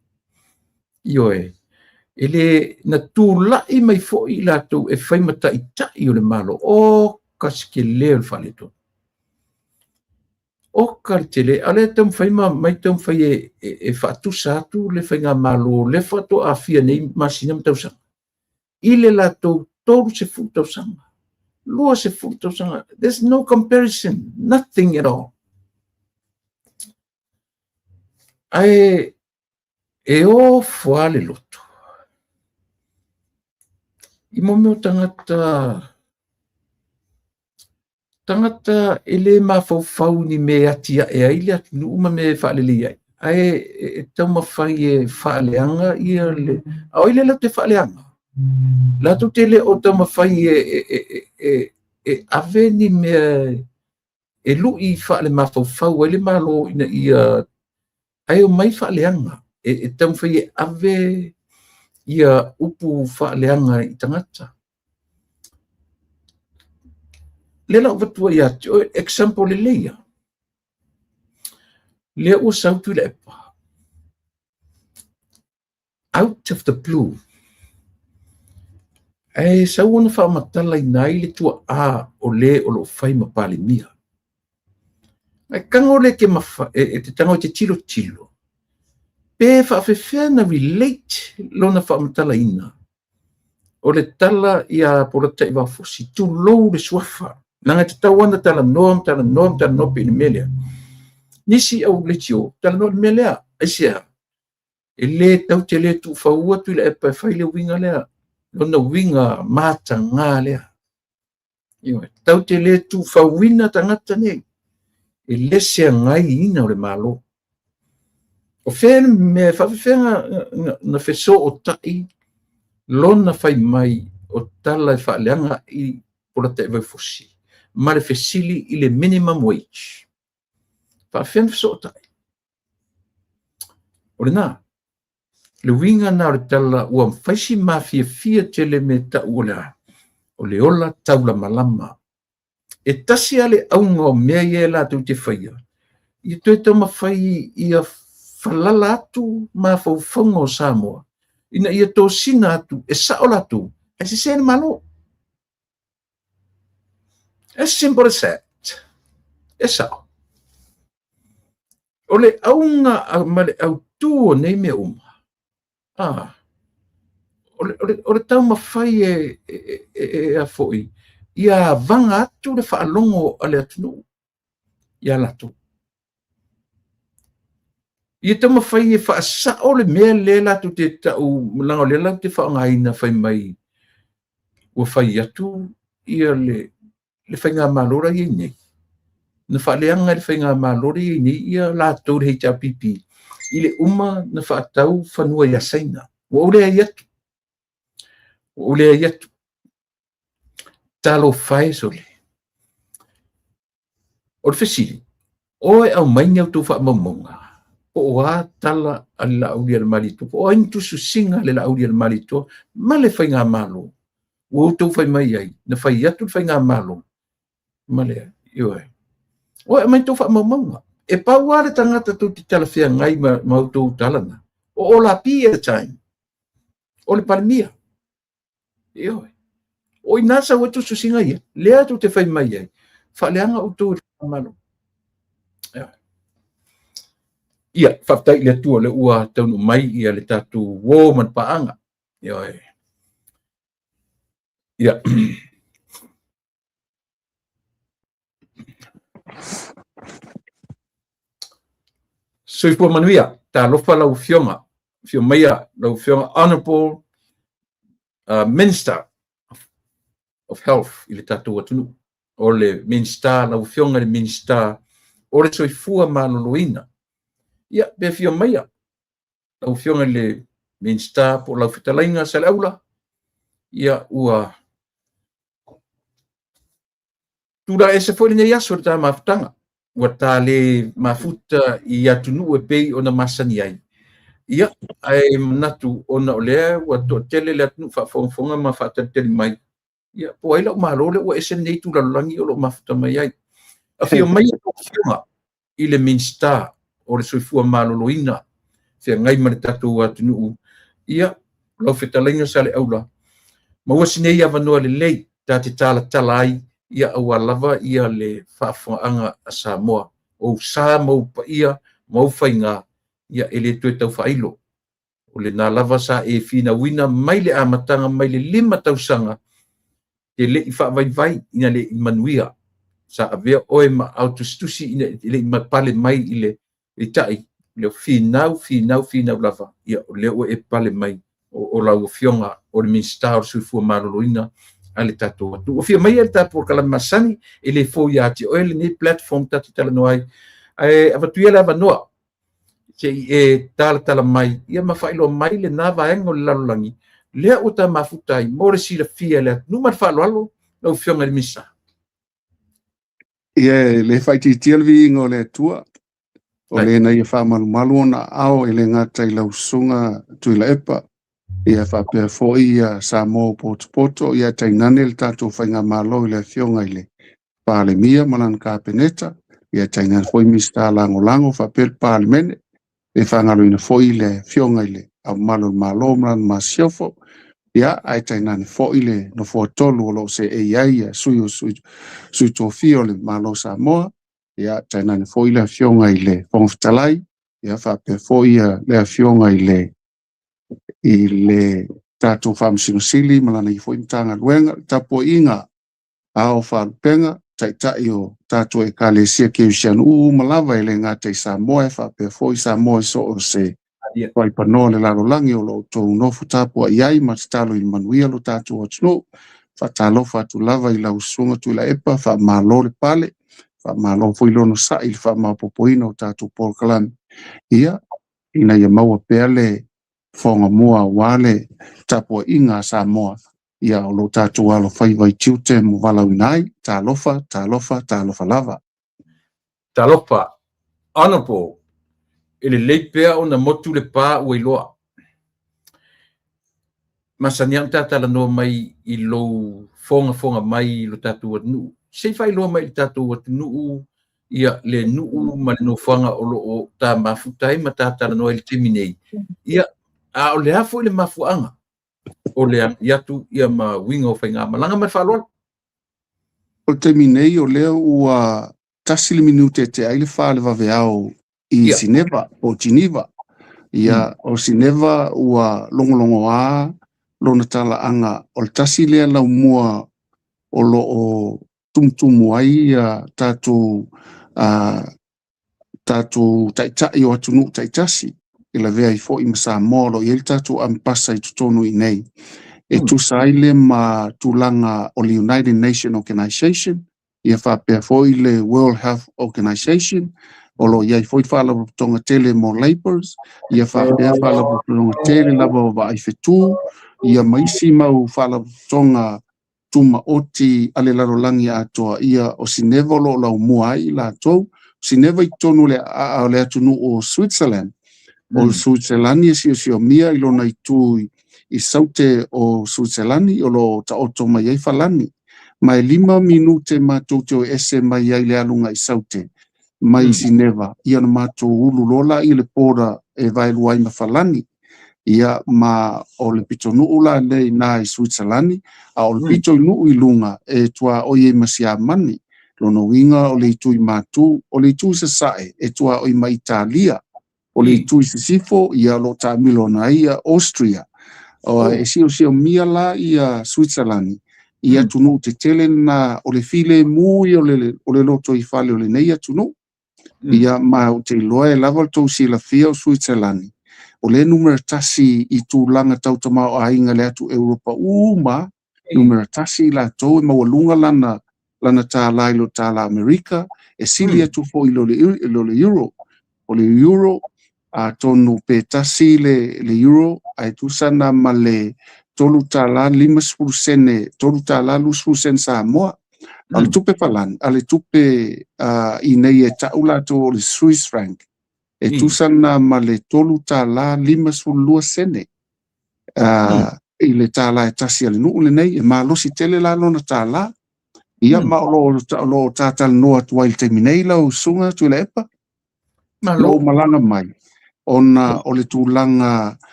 Io ele na tu la I mai fo I lato e fai mata I tai o le malo o kaske le faleto. O kartele ale tam fai mai tam fai e fatu satu le fai nga malo le fato afia nei masina tau sang. Ile lato todo se futo sang. Lua se futo sang. There's no comparison, nothing at all. Ai e o fuale loto. I mo meu tangata ele mafau ni me atia e ai le numa me faalele ai. Ai tau mafai e faaleanga I le. Au ile le te faaleanga. La tu tele o tama fai ave ni mea e lu I fa le mafau ele malo ina ia ai o mai fa leanga tama fai ave ia upu fa leanga I tangata lela vatua ia example le leia le o sautu le epa out of the blue sa wana wha matala inai le tua o le o lo fai ma pale mia. Kango le ke mafa, te tango te tilo tilo. Pe wha awhewhea na relate lo na wha matala ina. O le tala ia porata iwa fosi tu lou le suafa. Nanga te tawana tala noam nope ni melea. Nisi au le tio, tala noam melea. Aisia, e le tau te le tu whaua tu le epa whai le winga lea. Lona winga mata ngā lea. Tau te le tu whawina tangata nei. E lesea ngai ina o le malo. O whena me whawhiwhenga na wheso o tai, lona whai mai o tala e whaaleanga I porata e waifosi. Ma le whesili I le minimum wage. Whawhiwhenga wheso o tai. O le nā. Le winga na o le tala ua mwhaisi mawhia tele me ta ula. O le ola taula malama. E tasi ale aunga o mea ia la tu te whaia. I toi tau mawhai ia whalala atu ma whauwhaunga o Samoa. Ina ia tō sina atu e saola atu. E se sene malo. As simple as that. E sao. O le aunga ma le au tuo nei me uma. O le tau mawhai a foi. Ia vanga atu le whaalongo a le atunu. Ia lato. Ia tau mawhai e whaasao le mea le lato te tau lango le lau te whaangaina whai mai. Ua whai atu ia le whai ngā malora I nei. Na whaaleanga le whai ngā malora I nei ia lato le hei tau pipi. I le uma na whaatau whanua ia saina. Ua ulea iatu. Ulea iatu. Talo whae sole. O le whesiri. Oe au maingi au tō wha maumonga. O a tala a la auri al malito. O aintu su singa le la auri al malito. Ma le whai ngā malo. O tō whai mai ai. Na whai iatu whai ngā malo. Ma le. Ioe. Oe mai tō wha maumonga. E pau wale tangata tō te tala whea ngai ma au tō talana. O la pi at a time. O le palimia. Ioe. O inasa watu su singa ia. Lea tu te whai mai ai. Whaleanga o tō malo. Ia, whaftai le tua le ua taunu mai ia le tatu wō man paanga. Ioe. Ia. Soifua manuia, ta lofa lau fionga. Fio maia lau fionga Honorable Minister of Health I le tatu atunu. O le Minister, lau fionga le Minister, o le soifua maloloina. Ia, be fio maia. Lau fionga le Minister po lau fitalainga sa le aula. Ia ua tura e se foi nei aso ta maftanga. Ua ta le mafuta I atunu e pei ona masani ai. Ia, ai natu ona olea ua to tele le atunu whafonga ma whatateli mai. Ia, po ai lau malole ua ese nei tu lalangi o lo mafuta mai ai. A fio mai o fionga I le Minister o le soifua maloloina. Fia ngai ma le tatu atunu. Ia, lau fitalainga sa le aula. Ma ua sinei avanua le lei ta te tala ai. Ia au lava ia le whaafonga a Samoa. O sa mau pa ia, mau whainga, ia ele tue tau whailo. O le nā lava sa e whina wina mai le amatanga, mai le 5 tausanga, te le I whaavai ina le I manuia. Sa avea oe ma autostusi ina le I pale mai I le tai. Le whinau lava. Ia o leo e pale mai o lau fionga o le Minister o suifua maroloina. Ale tato atu. O fia mai ele tato por kala masani ele fo ya ti o ele ni platform tatu tala no ai. Avatu ele avanoa. Se e tala mai. Ia ma failo mai le na vaenga o lalolangi. lea o tamafutai mo le silafia le atunuu ma le fa'aloalo lau fioga i le misa.
Ia le faitiitia le viiga o le atua o le na ia fa'amalumalu ona ao i le gata i lausuga tui la epa ia fa'apea fo'i ia sa mo poto ia tainane le tatou faiga malo i le afioga i le palemia ma lana kapeneta ia tainane fo'i mista lagolago fa'apea le palemene e fa'agaloina fo'i le afioga i le aumalo le malo ma lana masiofo ia ai tainane fo'i le nofoa tolu o lo'o se eiai ia sui tofia o le malo Samoa ia tainane fo'i le afioga i le fogafitalai ia fa'apea fo'i ia le afioga i le tatou fa'amasinosili ma lana i fo'i matagaluega tapua'iga ao fa'alupega taʻitaʻi o tatou ekalesia keusianu'u uma lava i le gata i Samoa e fa'apea fo'i Samoa i so o se faipanoa le lalolagi o lo'o tou nofu tapua'i ai ma tatalo i le manuia lo tatou atunuu fa'atalofa atu lava i lausuga tui la epa fa'amālō le pale fa'amālō fo'i lona sa'i le fa'amapopoina o tatou polokalame ia ina ia maua pea le fogamua auā le tapua'iga a Samoa ia o lo tatou alofai vaitiu te mo valauina ai talofa lava.
Talofa ana po e lelei pea ona motu le pā ua iloa. Masaniang tatalanoa mai i lou fogafoga mai i lo tatou atunuu sei failoa mai i le tatou atunuu ia le nuu ma le nofoaga o lo'o tamafuta ai ma tatalanoa i le temi nei ia a o le a fo'i le mafua'aga o le i atu ia ma uiga o faigā malaga ma le fa'aloalo.
O le temi nei o lea ua tasi le minute te ai le fā le vaveao i Sineva o Geneva ia o Sineva ua longolongo a lona tala'aga o le tasi lea laumua o lo'o tumutumu ai ia tatou taʻitaʻi o atunuu taʻitasi i le vea i fo'i ma Samoa lo ia le tatou ampasa i totonu i nei e tusa ai le ma tulaga o le United Nations Organization ia fa'apea fo'i le World Health Organization o lo ia i fo'i fa'alavapotoga tele mo laborers ia fa'apea fa'alavapotoga tele lava o va'ai fetū ia maisi mau fa'alavapotoga tumaoti a le lalolagi atoa ia o Sineva o lo'o laumua ai latou Sineva i tonu le o le atunuu o Switzerland o Switzerlandi e siosioamia i lona itu i saute o Switzerlandi o lo ta'oto mai ai falani mai 5 minute matou te o ese mai ai le aluga i saute mai Sineva ia na matou ulu lola i le pora e vaelu ai ma falani ia ma o le pitonuu la nei na i Switzerlandi a o le pito inuu i luga e tua o ie masiamani lona uiga o le itu i matou o le itu sasa'e e tua o i ma Italia o le itu i sisifo ia lo ta'amilo na ia Austria o e siosioamia la ia Switzerlandi ia tunuu te tele na o le file mui o le loto i fale o le nei atunuu ia ma o te iloa e lava o tou silafia o Switzerlandi o le numera tasi i tulaga tautamao aiga le atu Europa uma numera tasi i latou e maualuga lana tālā i lo tālā Amerika e sili atu fo'i lo le euro o le euro a tonu pe tasi le euro ai tusana ma le tolu tālā 5 sene tolu tālā 2 sene Samoa ale tupe falan ale tupe i nei e ta'u latou o le Swiss franc e tusana ma le tolu tālā 52 sene i le tālā e tasi ale nuu le nei e malosi tele la lona tālā ia ma lo tatalanoa atu ai le teiminei lau suga tui le epa lo malanga mai ona o le tulaga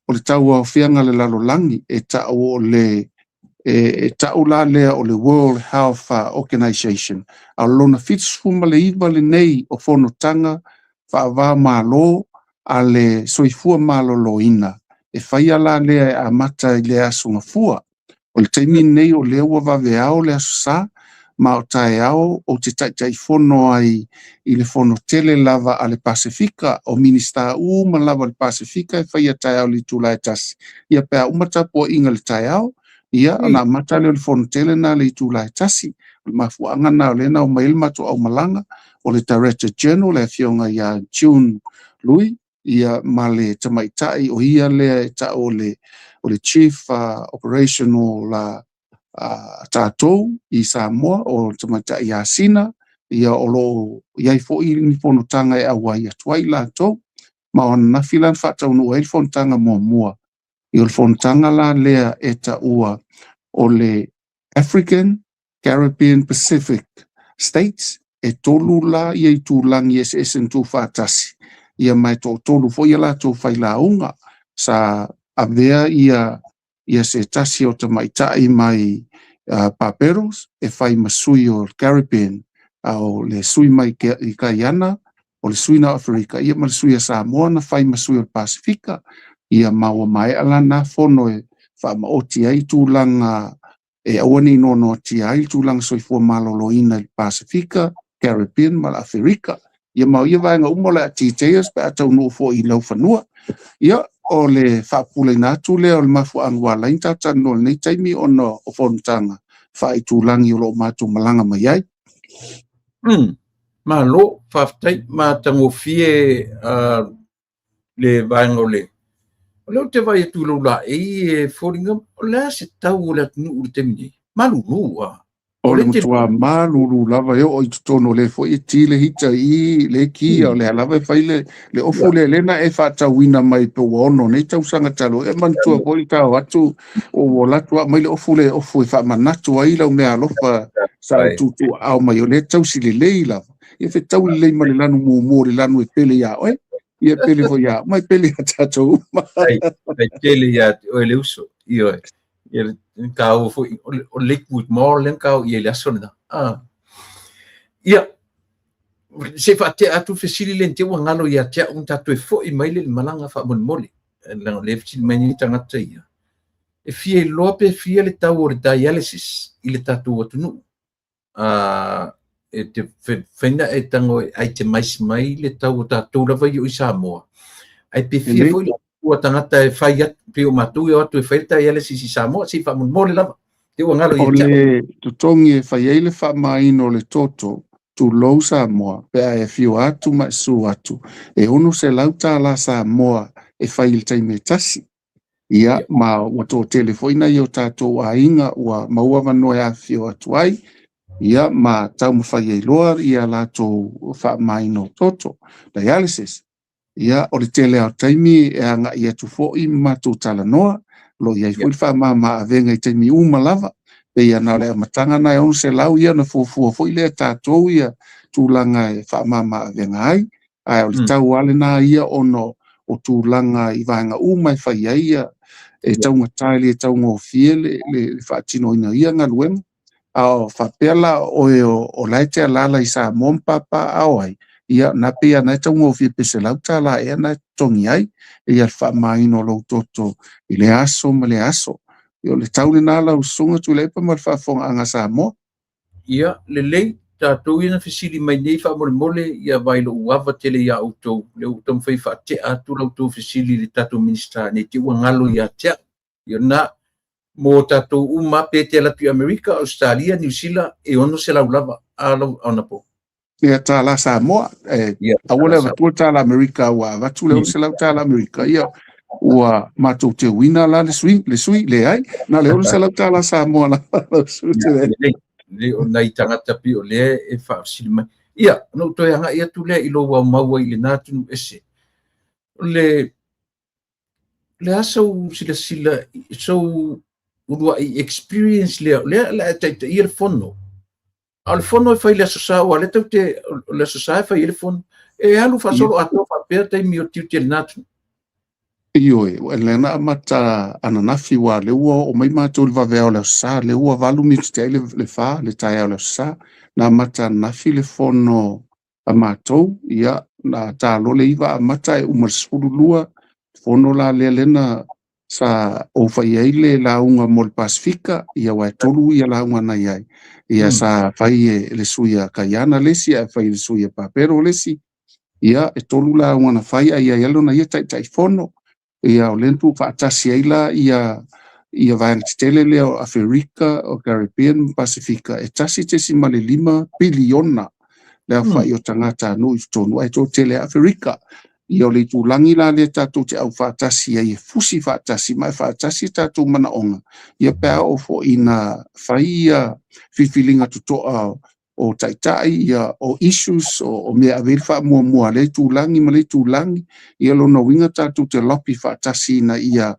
o le tauaofiaga le lalolagi e ta'u o le e ta'u la lea o le World Health Organization a lona fitsufumalaiva lenei o fonotaga fa'avā mālō a le soifua malōlōina e faia la lea e amata i le asogafua o le taimi nei o lea ua vaveao le asosā ma o taeao o te taʻitaʻifono ai i le fonotele lava a le Pasifika o minista uma lava le Pasifika e faia taeao le tulae tasi ia pea uma tapuaʻiga le taeao ia ana amata le o le fonotele na le tulae tasi o le mafuaaga na o lena o mai le matoʻaumalaga o le Director General le afioga ia June Lui ia ma le tamaitaʻi o ia lea e ta'u o le o le chief operational tātou I Samoa o tamaita I Asina ia o lo iai fo'i ni fonotanga e aua ia tuai lātou ma ona nafi lan whātaunu e fonotanga mua I o le fonotanga la lea e ta ua o le African, Caribbean, Pacific States e tolu la ia I tūlangi SSN2 whātasi ia mai tolu fo ia lātou whailaunga sa avea ia se tasi o tamaitai mai Barbados e whai masui o Caribbean o le sui mai I Guyana o le sui na Afrika ia ma le sui a Samoa na whai masui o Pasifika ia maua mai ala na fono e whamaoti ai tūlanga e awani no ti ai tūlanga soifua maloloina I Pasifika, Caribbean ma Afrika ia mau ia vaenga umola a TJS pe atau no fo I lau whanua ia o le whapule nātu lea o le mafu angua lain tātan no nei taimi ono o whonutanga whai tūlangi o lo mātu malanga mai ai.
Ma lo whaftai ma tango fie le vaenga o le. O leo te vai tu lo la e foringa o le se tau o le atunu ur te mini. Malulu
O le mutua malulu lava eo o itutono le fo I tile hita I le kia o le halava e whaile le ofu le lena e whatawina mai pe waono nei tausanga talo e mantua po I tau atu o latua mai le ofu e whamanatu ai lau mea alofa sa tutu au mai o le tausi le lei lava e fe tau lei ma le lanu mumu le lanu e pele ia oe ia pele fo ia mai pele a tatou
ai pele ia o le uso io ia kau fo o liquid more len kau ia le asona ia se fa te atu fesili len te ngalo ia te un tatu e fo I mai le malanga fa mon mole la le fiti mai ni tanga ia e fie lope fie le tau o dialysis I le tatu atunu e te fena e tango ai te mai le tau o tatu lava I Samoa ai pe fie fo ua tangata e whai atu pe o matu e atu e whaita e ale sisi Samoa si wha mon mole lava te ua ngalo
o le tutongi e whai eile wha maino le toto tu lou Samoa pe a e fio atu ma su atu e ono se lauta la Samoa e whai il taime tasi ia ma wato telefoina I o tatou a inga ua maua manoe a fio atu ai ia ma tau mawhai e loa ia lato wha maino toto dialysis ia o le tele au taimi e anga ia tu fo'i matu tala noa lo ia fui fa mama avenga I taimi uma lava pe ia na le matanga na e on se lau ia na fufu foi le tatou ia tūlanga e fa mama avenga ai ai o le tau ale na ia ono o tūlanga I vanga uma e fai ia e taunga taile e taunga o fiele le fa tino ina ia ngaluem ao fa pela o laite lala I Samoa papa ao ai ia na pia na taunga o fie pese lauta la e na tongi ai ia fa mai no lo toto I le aso ma le aso io le taule na la usunga tu le pa mar fa fonga anga Samoa
ia le lei tatou ina fesili mai nei fa mole ia vai lo uava tele ia auto le utam fai fa te atu lo tu fesili le tatou minister ne te ua ngalo ia te ia na mo tatou uma pe te la tu America Australia New Zealand e ono se la ulava alo ona po
ia ta la Samoa awole va tu ta la America wa va tu le se la ta la America ia ua matu te wina la le sui le ai na le se la ta la Samoa la
le ona I tangata pi o le e fa silma ia no to anga ia tu le I lo wa maua I le natu ese le aso sila so urua I experience le te ia le fono al fono fai le sosa o le te le sosa fai le fono e alu fa solo ato fa per te mi o tiu te natu
io e le na mata ananafi wa le ua o mai matu le vavea le sa le ua valu mi te le fa le tai le sa na mata nafi le fono a matou ia na talo le iva mata e umar sululua fono la le lena sa o fai ai le launga mo le Pasifika ia wa tolu ia launga na iai ia sa fai le suia Guyana lesi a fai le suia Papero lesi ia e tolu launga na fai ia yalo na ia tai fono ia o lentu faatasi ai la ia vai tele le o Afrika o Caribbean Pasifika e tasi te si male 5 biliona le fai o tangata no i tonu ai to tele Afrika ia o le tūlangi la le tātou te au whātasi ia fusi whātasi mai whātasi tātou mana onga. Ia pēa o fo ina whaia whiwhilinga tutoa o taitai ia o issues o mea aweri wha mua le tūlangi ma le tūlangi ia lona winga tātou te lopi whātasi na ia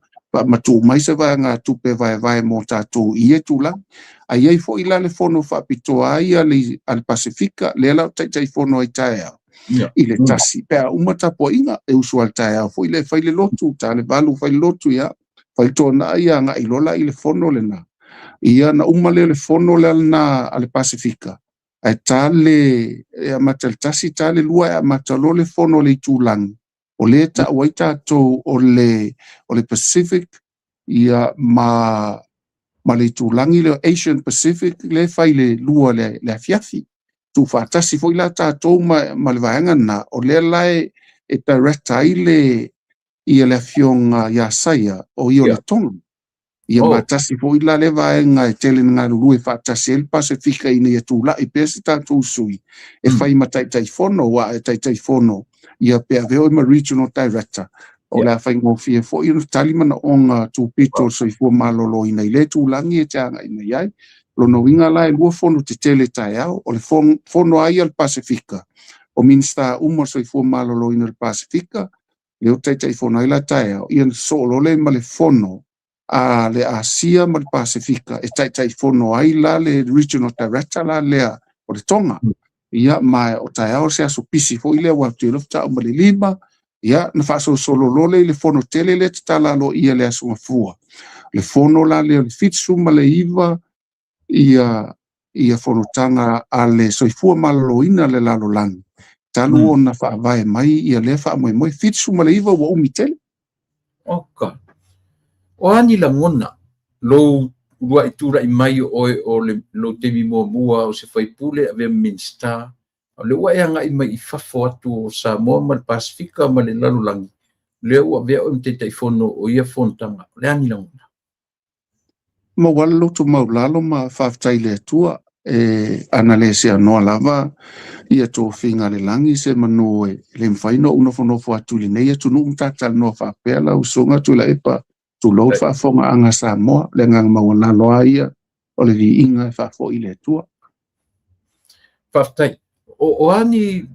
matu mai se vai ngā tupe vai mō tātou ia tūlangi. Ai ai fo ila le fono whapitoa ai al Pasifika le lau taitai fono ai tae au. I le tasi pea umata po inga e usu al tae au fo ile whaile lotu ta le valu whaile lotu ia whaile tōna ia ngā ilola i le fono le na. Ia na umale le fono le na al Pasifika. Ai tale e amata le tasi tale lua e amata lo le fono le tūlangi. O le ta wai tātou o le Pacific ia ma le tūlangi le Asian Pacific le whaile lua le afiafi. Tu whātasi fo ila tātou ma le vaenga na o le lai e director ia le afionga ia saia o ia le tonga. Ia mātasi fo ila le vaenga e tele ngā ruru e whātasi el Pasifika ina ia tūla i pēsi tātou sui. E whai ma taitai fono wa e taitai fono ia pēa veo i ma regional director. O la whai ngōwhia fo ina tali mana o ngā tūpito so i fua malolo ina i le tūlangi e teanga ina iai. Lono winga la e lua fono te tele tai au, o le fono ai al Pasifika. O minsta umo so i fua malolo ina al Pasifika, le o taitai fono ai la tai au, ian solo le ma le fono a le Asia ma le Pasifika, e taitai fono ai la le regional director la lea o le tonga. Ia mai o tai au se aso pisi fo i le watu i lofta o ma le lima, ia na whaaso solo lole le fono tele le te tala lo ia le aso mafua. Le fono la le fitsu ma le iwa, ia fonotanga a le soifua maloloina le lalolangi. Talu ona whaavae mai ia le whaamoe fitsu ma le iwa wa umitele.
Oka. O ani la ngona, lo rua i tura i mai o le lo temi mua o se whaipule a vea minsta. O le ua eanga i mai i whafo atu o Samoa ma le Pasifika ma le lalolangi. Le ua vea o mte taifono o ia fontanga. Le ani la ngona.
Ma wala loto maulalo ma whaftai le atua ana le se anoa lava ia tō whinga le langi se manu le mwhaino unofo atu li nei atu nung tatal no whapea la usonga tu la epa tu lo whafonga anga Samoa le ngang mawana loa ia o le vi inga whafo i le atua.
Whaftai, o ani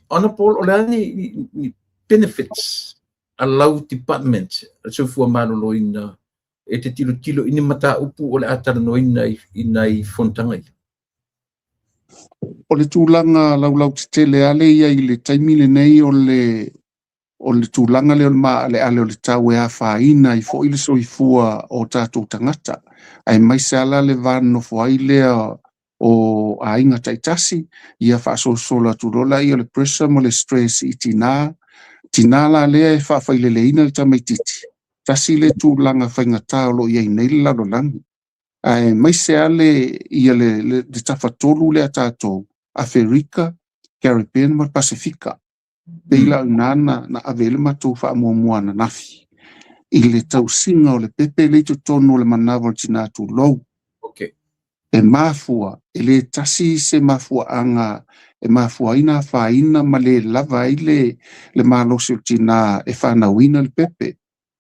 ana Paul o le ani benefits allow department so fua malolo ina e te tilo ina mata upu o le atara no ina i fontangai.
O le tūlanga lau te tele ale ia i le taimile nei o le tūlanga leo le ale o le tau e a whaina i fo i le soifua o tātou tangata. Ai mai se ala le vano fo ai lea o a inga taitasi ia whaasosola tūrola i o le pressure mo le stress i tina la lea e whawhailele ina le tamaititi. Tasi le tūlanga whainga lo ia i nei lalo langi. Ai mai se ale ia le tawhatolu le a tātou, Afrika, Caribbean ma Pasifika. Peila nana na avele matu wha na nafi. I le tausinga o le pepe le tono le manawa tina tu lou.
Okay.
E mafua, e le tasi se mafua anga, e mafua ina whaina ma le lava i le malosi tina e whanawina le pepe.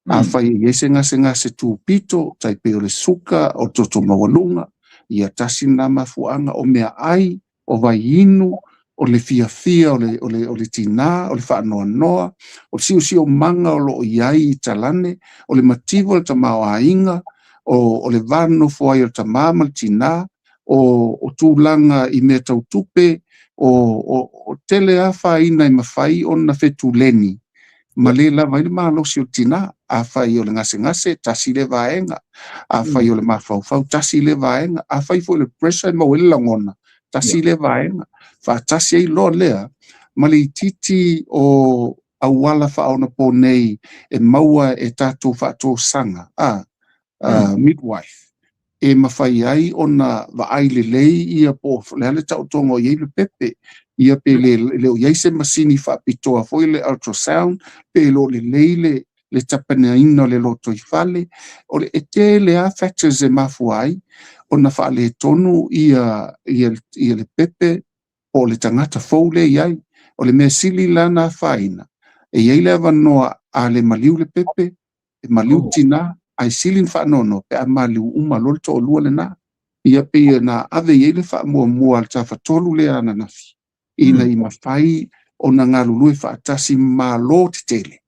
A whai iese ngase tu pito, tai peo le suka o toto mawalunga, ia tasi na mafuanga o mea ai, o vai inu, o le fia o le tina, o le whaanoa noa, o siu manga o lo iai i talane, o le mativo o le tamao a inga, o le vano fuai o tamama le tina, o tūlanga i mea tautupe, o tele a whaina i mawhai o na fetu leni. Ma le lava i le malosi o tina, a whai o le ngase, tasi le vaenga, a whai o le mawhau, tasi le vaenga, a whai fo le pressure i mawele langona, tasi le vaenga, wha tasi ei loa lea, ma le titi o awala whaona po nei, e maua e tātou whaatou sanga, midwife, e mawhai ai o na vaai le lei ia po, le ale tautongo i le pepe, ia pe le o iaise masini whaapitoa foi le ultrasound, pe lo le leile, le tapana ino le loto i fale, o le ete le a factors e mafuai, o na wha le tonu ia le pepe, o le tangata fau le iai, o le mea sili lana whaina. e iai le avanoa a le maliu le pepe, e maliu tina, ai silin whaanono, pe a maliu lo le to'olua lenā. Ia pe na ave iai le whaamuamua le tawhatolu le ana nafi. Ina I mawhai o na ngalului whaatasi malo te tele.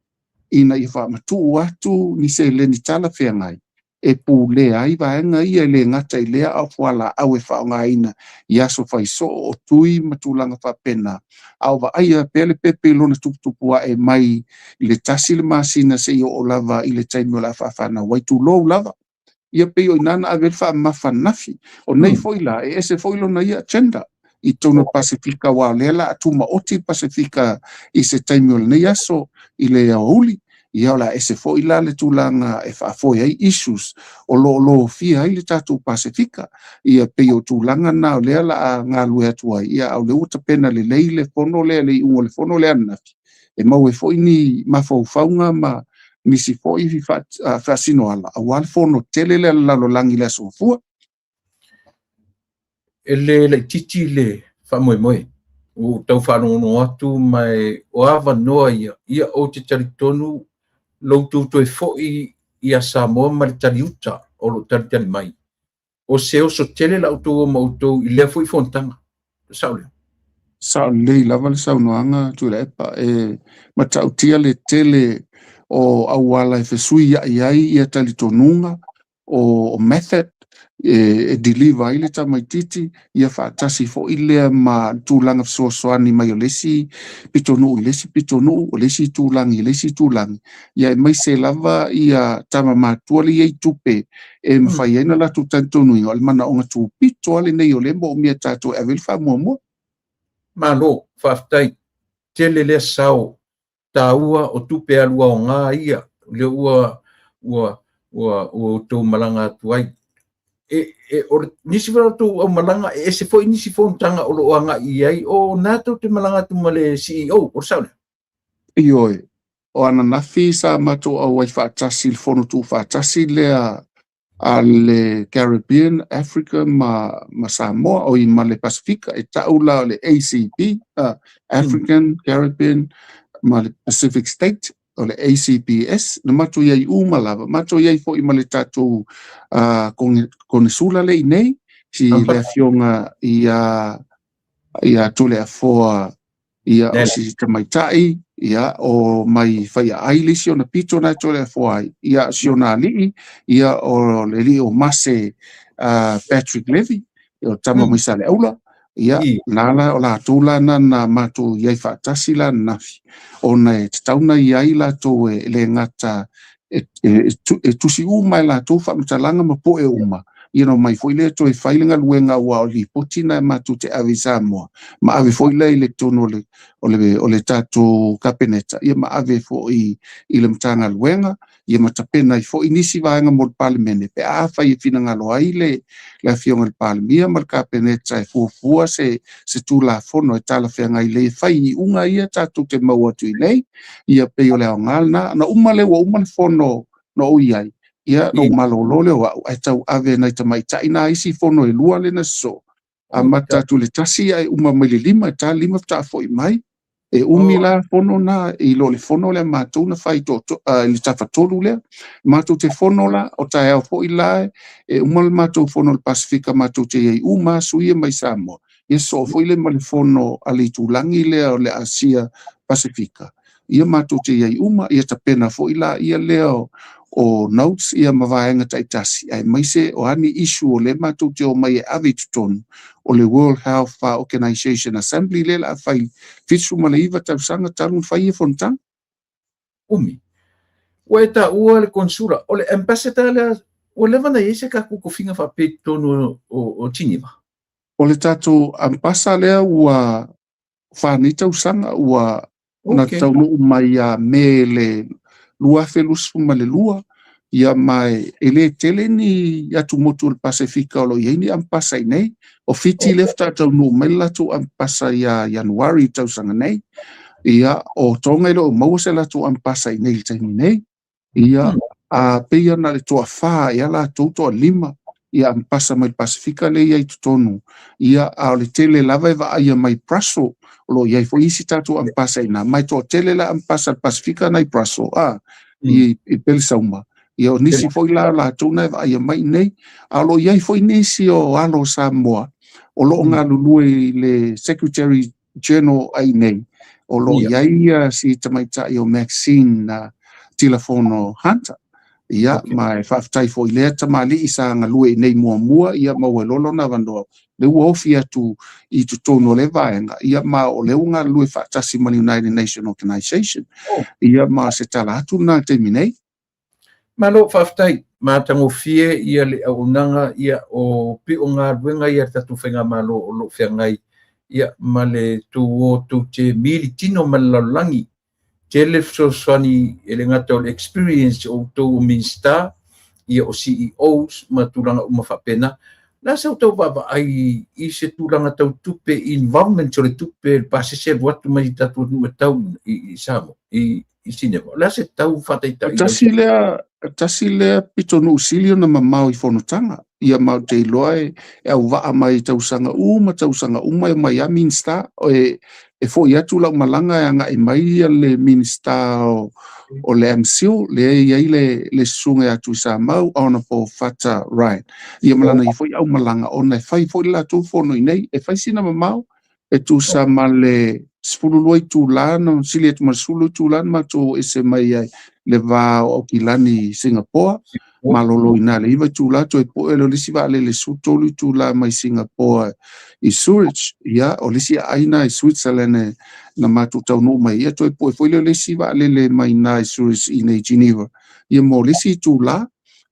Ina I whaamatu atu ni se le ni tala whengai. E pū le ai vaenga ia le ngata I lea au whala au e whaonga ina I aso whaiso o tui matulanga whapena. Au wa aia pele pepe lona tuputupua e mai le tasi le masina se I o lava I le taimio la whawhana waitu lou lava. Ia pe o inana avel whaamawhanafi. O nei foila e ese foilo na ia agenda. I tono Pasifika wa lela atuma oti Pasifika I se taimio le nei aso I le auli. Ia la ese foila le tulanga e whaafoi ai issues o lo fia ai le tatu Pasifika. Ia pe o tulanga na o lea la a ngā lue atua. Ia au le uta pena le leile fono lea le ungo le fono lea nafi. E mau e foi ni mafaufaunga ma nisi foi fi fasino ala. Awal fono tele le lalo langi le sofua.
Le titi le whamoemoe. O tau whanongo atu mai o awa noa ia o te taritonu loutou toi fo'i ia Samoa ma le taliuta o lo taritali mai. O se o so tele la utou o mautou I lea fo'i fontanga. Saule.
Saule lava le saunoanga tu le epa e matautia le tele o awala e fesui ia talitonunga o method e deliver ile tamaititi ia whaatasi fo ilea ma tūlanga fsoasoani mai o lesi pitonu o lesi tūlangi ia mai se lava ia tama matuali ia tupe e mwhaiena la tu tantonu ingo al mana onga tu pito ale nei o lembo o mia tātou e vil whamua
Malo, whaftai, tele le sao tāua o tupe alua o ngā ia le ua tau malanga atu ai. O nisi wala tau au malanga e se foi nisi fontanga o lo anga iai o nātou te malanga tu male CEO o sauna.
Ioi, o ana nafi sa mato au ai whaatasi le fono tu whaatasi lea a le Caribbean, Africa, ma Samoa o I ma le Pasifika e taula le ACP, African, Caribbean, ma le Pacific State, o le ACPS, na mato iai lava, mato iai fo I ma le tatou kone sula le inei, si le fionga ia tole a foa ia o si tamaitai, ia o mai whaia ailisi o na pito na tole a foa ia si o na alii, ia o le li o mase Patrick Levy, o tama misa le aula, ia nala o la tūla na matu iai whaatasi la nafi. O na e tauna iai la tō le ngata e tusi uma la tō whaamatalanga ma po e uma. Mai foi le to e failinga luenga wa o li potina e matu te avisa moa. Ma ave foi le le tono o le tatu kapeneta. Ia ma ave foi I le mtanga luenga. Ia matapena I foi nisi vaenga mo le palimene. Pe a fai e fina ngalo ai le fionga le palimia ma le kapeneta e fuafua se tu la fono e tala whianga I le fai I unga ia tatu te maua tu I nei. Ia pe o le au ngal na umale wa umale fono no o iai. Ia no malolole o ai tau ave nei tamaitai na isi fono e lua le na so. A mata tu le tasi ai uma mai le lima ta lima ta foi mai. E umila fono na I lo le fono le matou na fai to le tafatolu le. Matou te fono la o ta eo foi la e uma le matou fono le Pasifika matou te iei uma suia mai Samoa. Ia so foi le ma le fono ali tulangi le o le Asia Pasifika. Ia matou te iei uma ia tapena foi la ia leo o notes ia mawaenga taitasi ai maise o ani issue o le matou te o mai e avi tutonu o le World Health Organization Assembly le la fai fitsu ma le iwa tausanga talun fai e fontang
umi o e ta ua le konsula o le ambassador le o le vana ese ka kukofinga fa pe tonu o tiniva
o le tatou ambasa lea ua whanita usanga ua na taunu mai a me le lua felus ma le lua ia mai ele tele ni atu motu le Pasifika o lo ieni ampasa I nei o fiti lefta tau no mai latu ampasa ia Januari tau sanga nei ia o tonga ilo o maua la tu ampasa I nei taimi nei ia a peia na le toa wha ia la tautoa lima ia ampasa mai Pasifika le ia i tutonu ia a le tele lava va ia mai praso lo ia fo isi tatu ampasa ina mai to tele la ampasa Pasifika nai praso i pel sauma ia nisi fo la tuna va ia mai nei a lo ia fo nisi o alo Samoa o lo nga lului le Secretary General ai nei o lo ia si tamaita o Maxine na telefono Hunter ia mai whaftai fo i lea tamali i sa ngalue nei mua ia mawelolo na vandoa le uofi atu i tutono le vaenga ia ma o le unga lue whaatasi ma United Nations Organization ia ma se tala atu na te minei
malo whaftai ma tango fie ia le aunanga ia o pi o ngā ruenga ia tatu whenga malo o lo whiangai ia ma le tuo tu te mili tino malalangi tele swani ele ngata o experience o to minsta ia o CEOs ma tulanga uma whapena na sa tau baba ai i se tulanga tau tupe environment o le tupe pasese watu mai tatu nu tau i samo i sinema la se tau fatai tau
tasilea pitonu usilio na mamau i fonotanga ia mau te loe au waa mai tausanga uma mai a minsta e fo ia tula malanga nga e mai le minsta o le MCO le ia le sunga atu sa mau ona po fata right ia malana i fo au malanga ona fai fo la tu fo no nei e fai sina mamau e tu sa male spululoi tu lana silet masulu tu lana ma to ese mai le va o kilani Singapore malolo ina le iva tu la to e po le lisi va le sutolu tu la mai Singapore i Zurich ia o lisi aina i Switzerland na matu tau no mai ia to e po foi le lisi va le mai na i Zurich i nei Geneva ia mo lisi tu la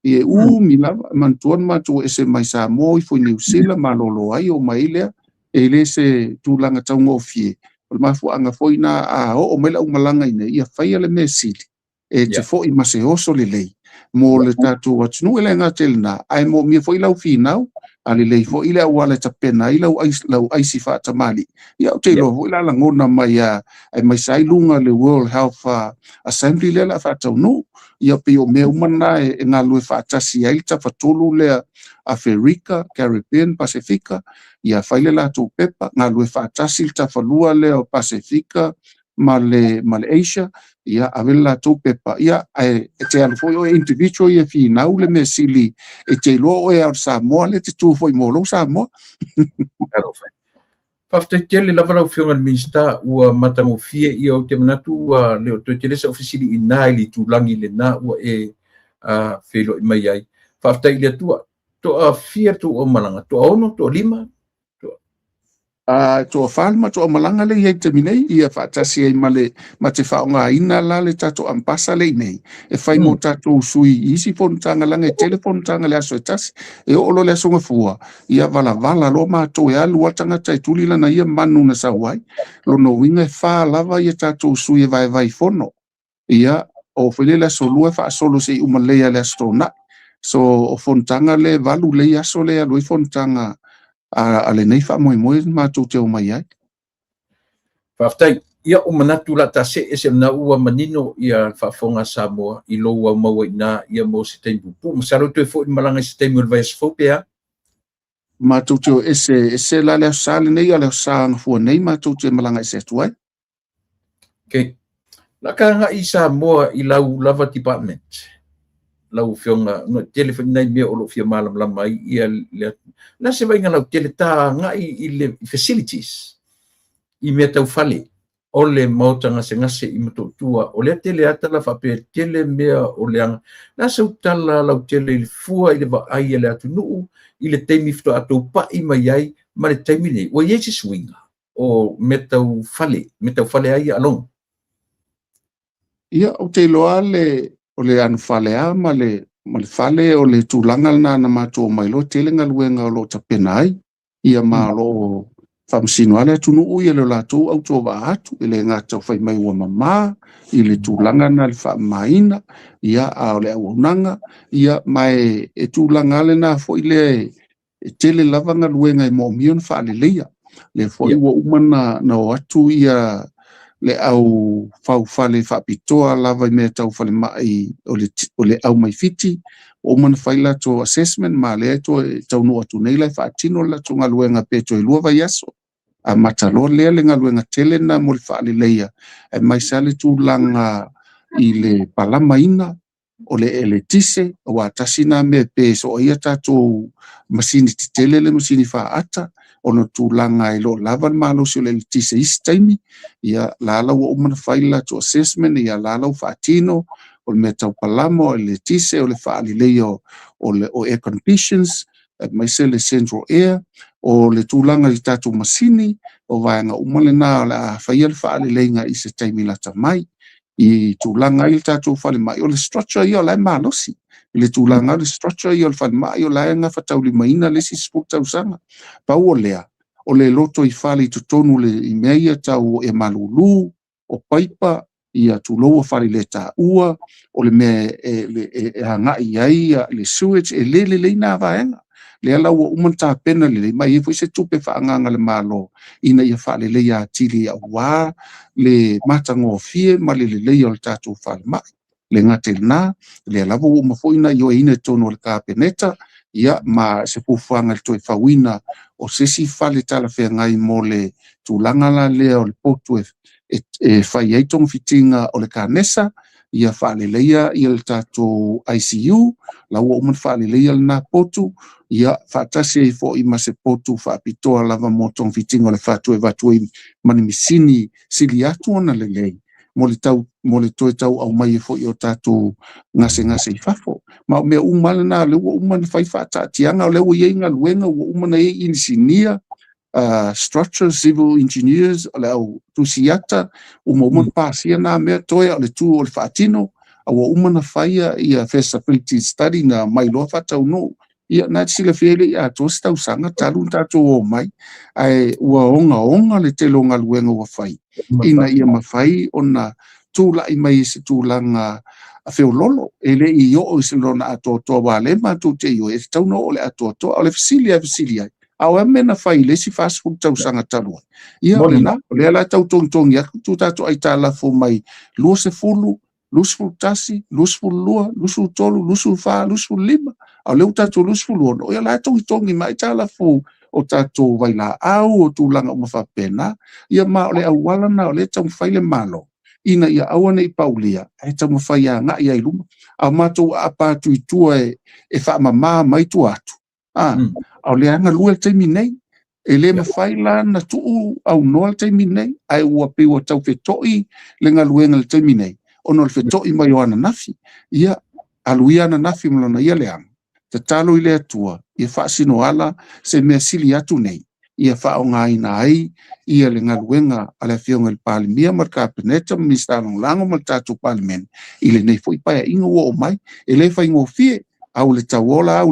e mila mantuan matu ese mai sa mo i foi New Zealand malolo ai o mai le e le se tu langa tau ngofie o mafu anga foi na o mela umalanga ina ia fai le mesili e te fo i mase oso le lei mo le tatu watunu ele nga telna ai mo mi fo i lau finau ali lei fo i le wala ta pena i lau ai sifa tamali ia o te lo ila la ngona mai ai mai sai lunga le World Health Assembly le la fa tau no ia pe o me umana e nga lu fa tasi ai ta fatulu le Africa Caribbean Pacifica ia faile la tu pepa nga lu fa tasi ta falua le o Pacifica male Asia ia avela tu pepa ia e te alfo o individual ia fi na ule mesili e te lo e Samoa le te tu foi molo Samoa
Pafte tele la vala fiona minsta ua matango fie ia o te manatu le o te lesa ofisili inaili tu langi le na ua felo i mai ai pafte ile tua to a fia tu o malanga to ono to lima
to falma to malanga le ia te minei ia fa tasi ai male ma te fa nga ina la le tato ampasa le nei e fai mo tato sui isi fon tanga langa telefon tanga le aso tasi e o lo le aso ngafua ia vala lo ma to e alu watanga tai tulila na ia manu na sawai lo no winga fa lava ia tato sui e vai fono ia o fele la solo fa solo se umalea le astona so o fontanga le valu le aso le alu fontanga ale nei fa moi ma tu te o mai ai
Whaftai, ia o manatu la ta se ese na ua manino ia whafonga Samoa i lo ua maua ina ia mo se teimu pu masaro tu e fo i malanga se teimu el vai sfopea
ma tu te ese la le sale nei ale sa ngfu nei ma tu te malanga ese tuai
okay la ka nga i Samoa i lau lava department lau fionga no telefone nei me o lo fia malam lama ia la se vai nga lau tele ta nga i le facilities i me tau fale o le mautanga se ngase i matotua o le tele ata la fape tele mea o le anga la se utala lau tele i fua i le va ai le atu nuu i le teimi fito ato pa i mai ai ma le teimi nei o iei se swinga o me tau fale ai along
ia o te loa o le anu fale a ma le fale o le tūlanga na matua mai lo tele ngaluenga o lo tapena ai ia ma lo famsino ale tunu uia le latou au tō wa atu ele ngata whai mai ua mama i le tūlanga na le wha maina ia a o le auananga ia mai e tūlanga ale na fo i le tele lavanga luenga i mo mion wha le leia le fo i ua umana na o atu ia le au fau fale whapitoa lava I mea tau fale mai o le au mai fiti, o mana whaila to assessment ma le to tau no atu nei lai whaatino la to ngaluenga peto I lua vai aso. A matalo lea le ngaluenga tele na mo le whaale leia, e mai sale tu langa I le palama ina, o le ele tise, o watasina me pe so ia tato masini titele le masini whaata, ono tūlanga I lo lava malo si o le tise isi taimi, ia lala ua umana whaila to assessment, ia lala whaatino, o le mea tau palama, o le tise, o le whaali leo, o air conditions, mai se le central air, o le tūlanga I tato masini, o vaenga umale na la whaia le whaali leinga I se taimi lata mai, I tūlanga I le tato whale mai, o le structure I o lai malosi, le tūlanga le structure I o le whale mai, o lai nga whatauli maina le si spukta usanga, pau o lea, o le loto I whale I tutonu le I meia tau e malulu, o paipa, ia tūloa whale le tā ua, o le mea e hanga I ai, le sewage, e le ina vaenga, le ala ua umanta pena le mai e foi se tupe whaanganga le malo, ina ia whale le ia tili a ua, le matango fie, ma le o le tātou whale mai, le ngate na, le ala ua umafoina I o ina tono le kāpeneta, ia ma se pufuanga le toi whawina, o sesi whale tala whea ngai mo le tūlanga la lea o le potu e whai eitong fitinga o le kānesa, ia whale leia I le tātou ICU, la ua uman whale leia le nā potu, ia whaatasi e fo I ma se potu whaapitoa lava mo tong fitinga o le whātu e watu e mani misini sili atu ona le lei, mo le toe tau au mai e fo I o tātou ngase I whafo. Ma mea umana na le ua umana whai whaatatianga o le ua ieinga luenga ua umana e inisinia, structure civil engineers o le au tusiata umana pasia na mea toia o le tu o le whaatino a ua umana whaia ia feasibility study na mai loa whatau no ia na sila whiele ia tos tau sanga talu tātou o mai ai ua onga le te longa luenga ua whai ina ia mawhai o na tūla I mai se tūlanga a whiololo ele I o se lona atotoa wale ma tu te io e tau no o le atotoa o le fisilia au mena whai le si fast food tau sanga talua. Ia o le na, o le ala tau tongi ia tu tātou ai tā lafo mai lua se fulu, lusu tasi, lusu lua, lusu tolu, lusu wha, lusu lima, au leu tātou lusu ono. O ia la tau tongi mai tā lafo o tātou vai la au o tūlanga o mawhapena, ia ma o le au wala na o le tau whai le malo. Ina ia awana I paulia, e tau mawhai a nga ia I luma, au mātou a pātu I tua e whaamama mai tu atu. Au le anga lua te minei, e le mawhai la na tuu au noa te minei, ai ua piwa tau whetoi le ngā luenga le te minei, ono le whetoi mai o ana nafi, ia aluia ana nafi malona ia le anga, te talo I le atua, ia whaasino ala se mea sili atu nei, ia whao ngā ina ai, ia le ngā luenga ale whionga le palimia mar kāpeneta minister lango mal tātou palimen, I le nei fwoi paia inga ua o mai, e le whai ngō fie, au le tawola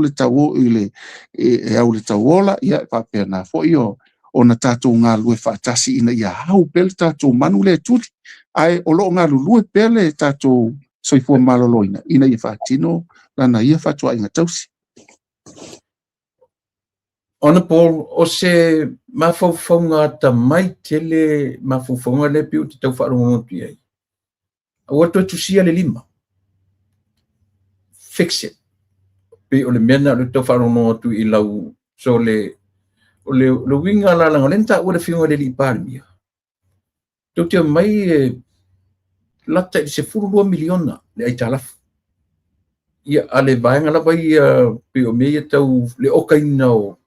ia whapea nā fwoi o na tātou ngā lue whaatasi ina ia hau pele tātou manu le tuli, ai o loo ngā lue pele tātou soifua maloloina, ina ia whaatino, lana ia whatua inga tausi.
Ona Paul, o se mawhauwhaunga ta mai tele mawhauwhaunga le piu te tau whaarungotu iai. A wato tusia le 5. Fix it. Pe o le mena le tau whaarungotu I lau so le winga la langa lenta ua le whiunga le li pārmia. Tau tia mai lata I se 2 miliona le ai talafu. Ia ale vaenga la bai pe o mea tau le okaina o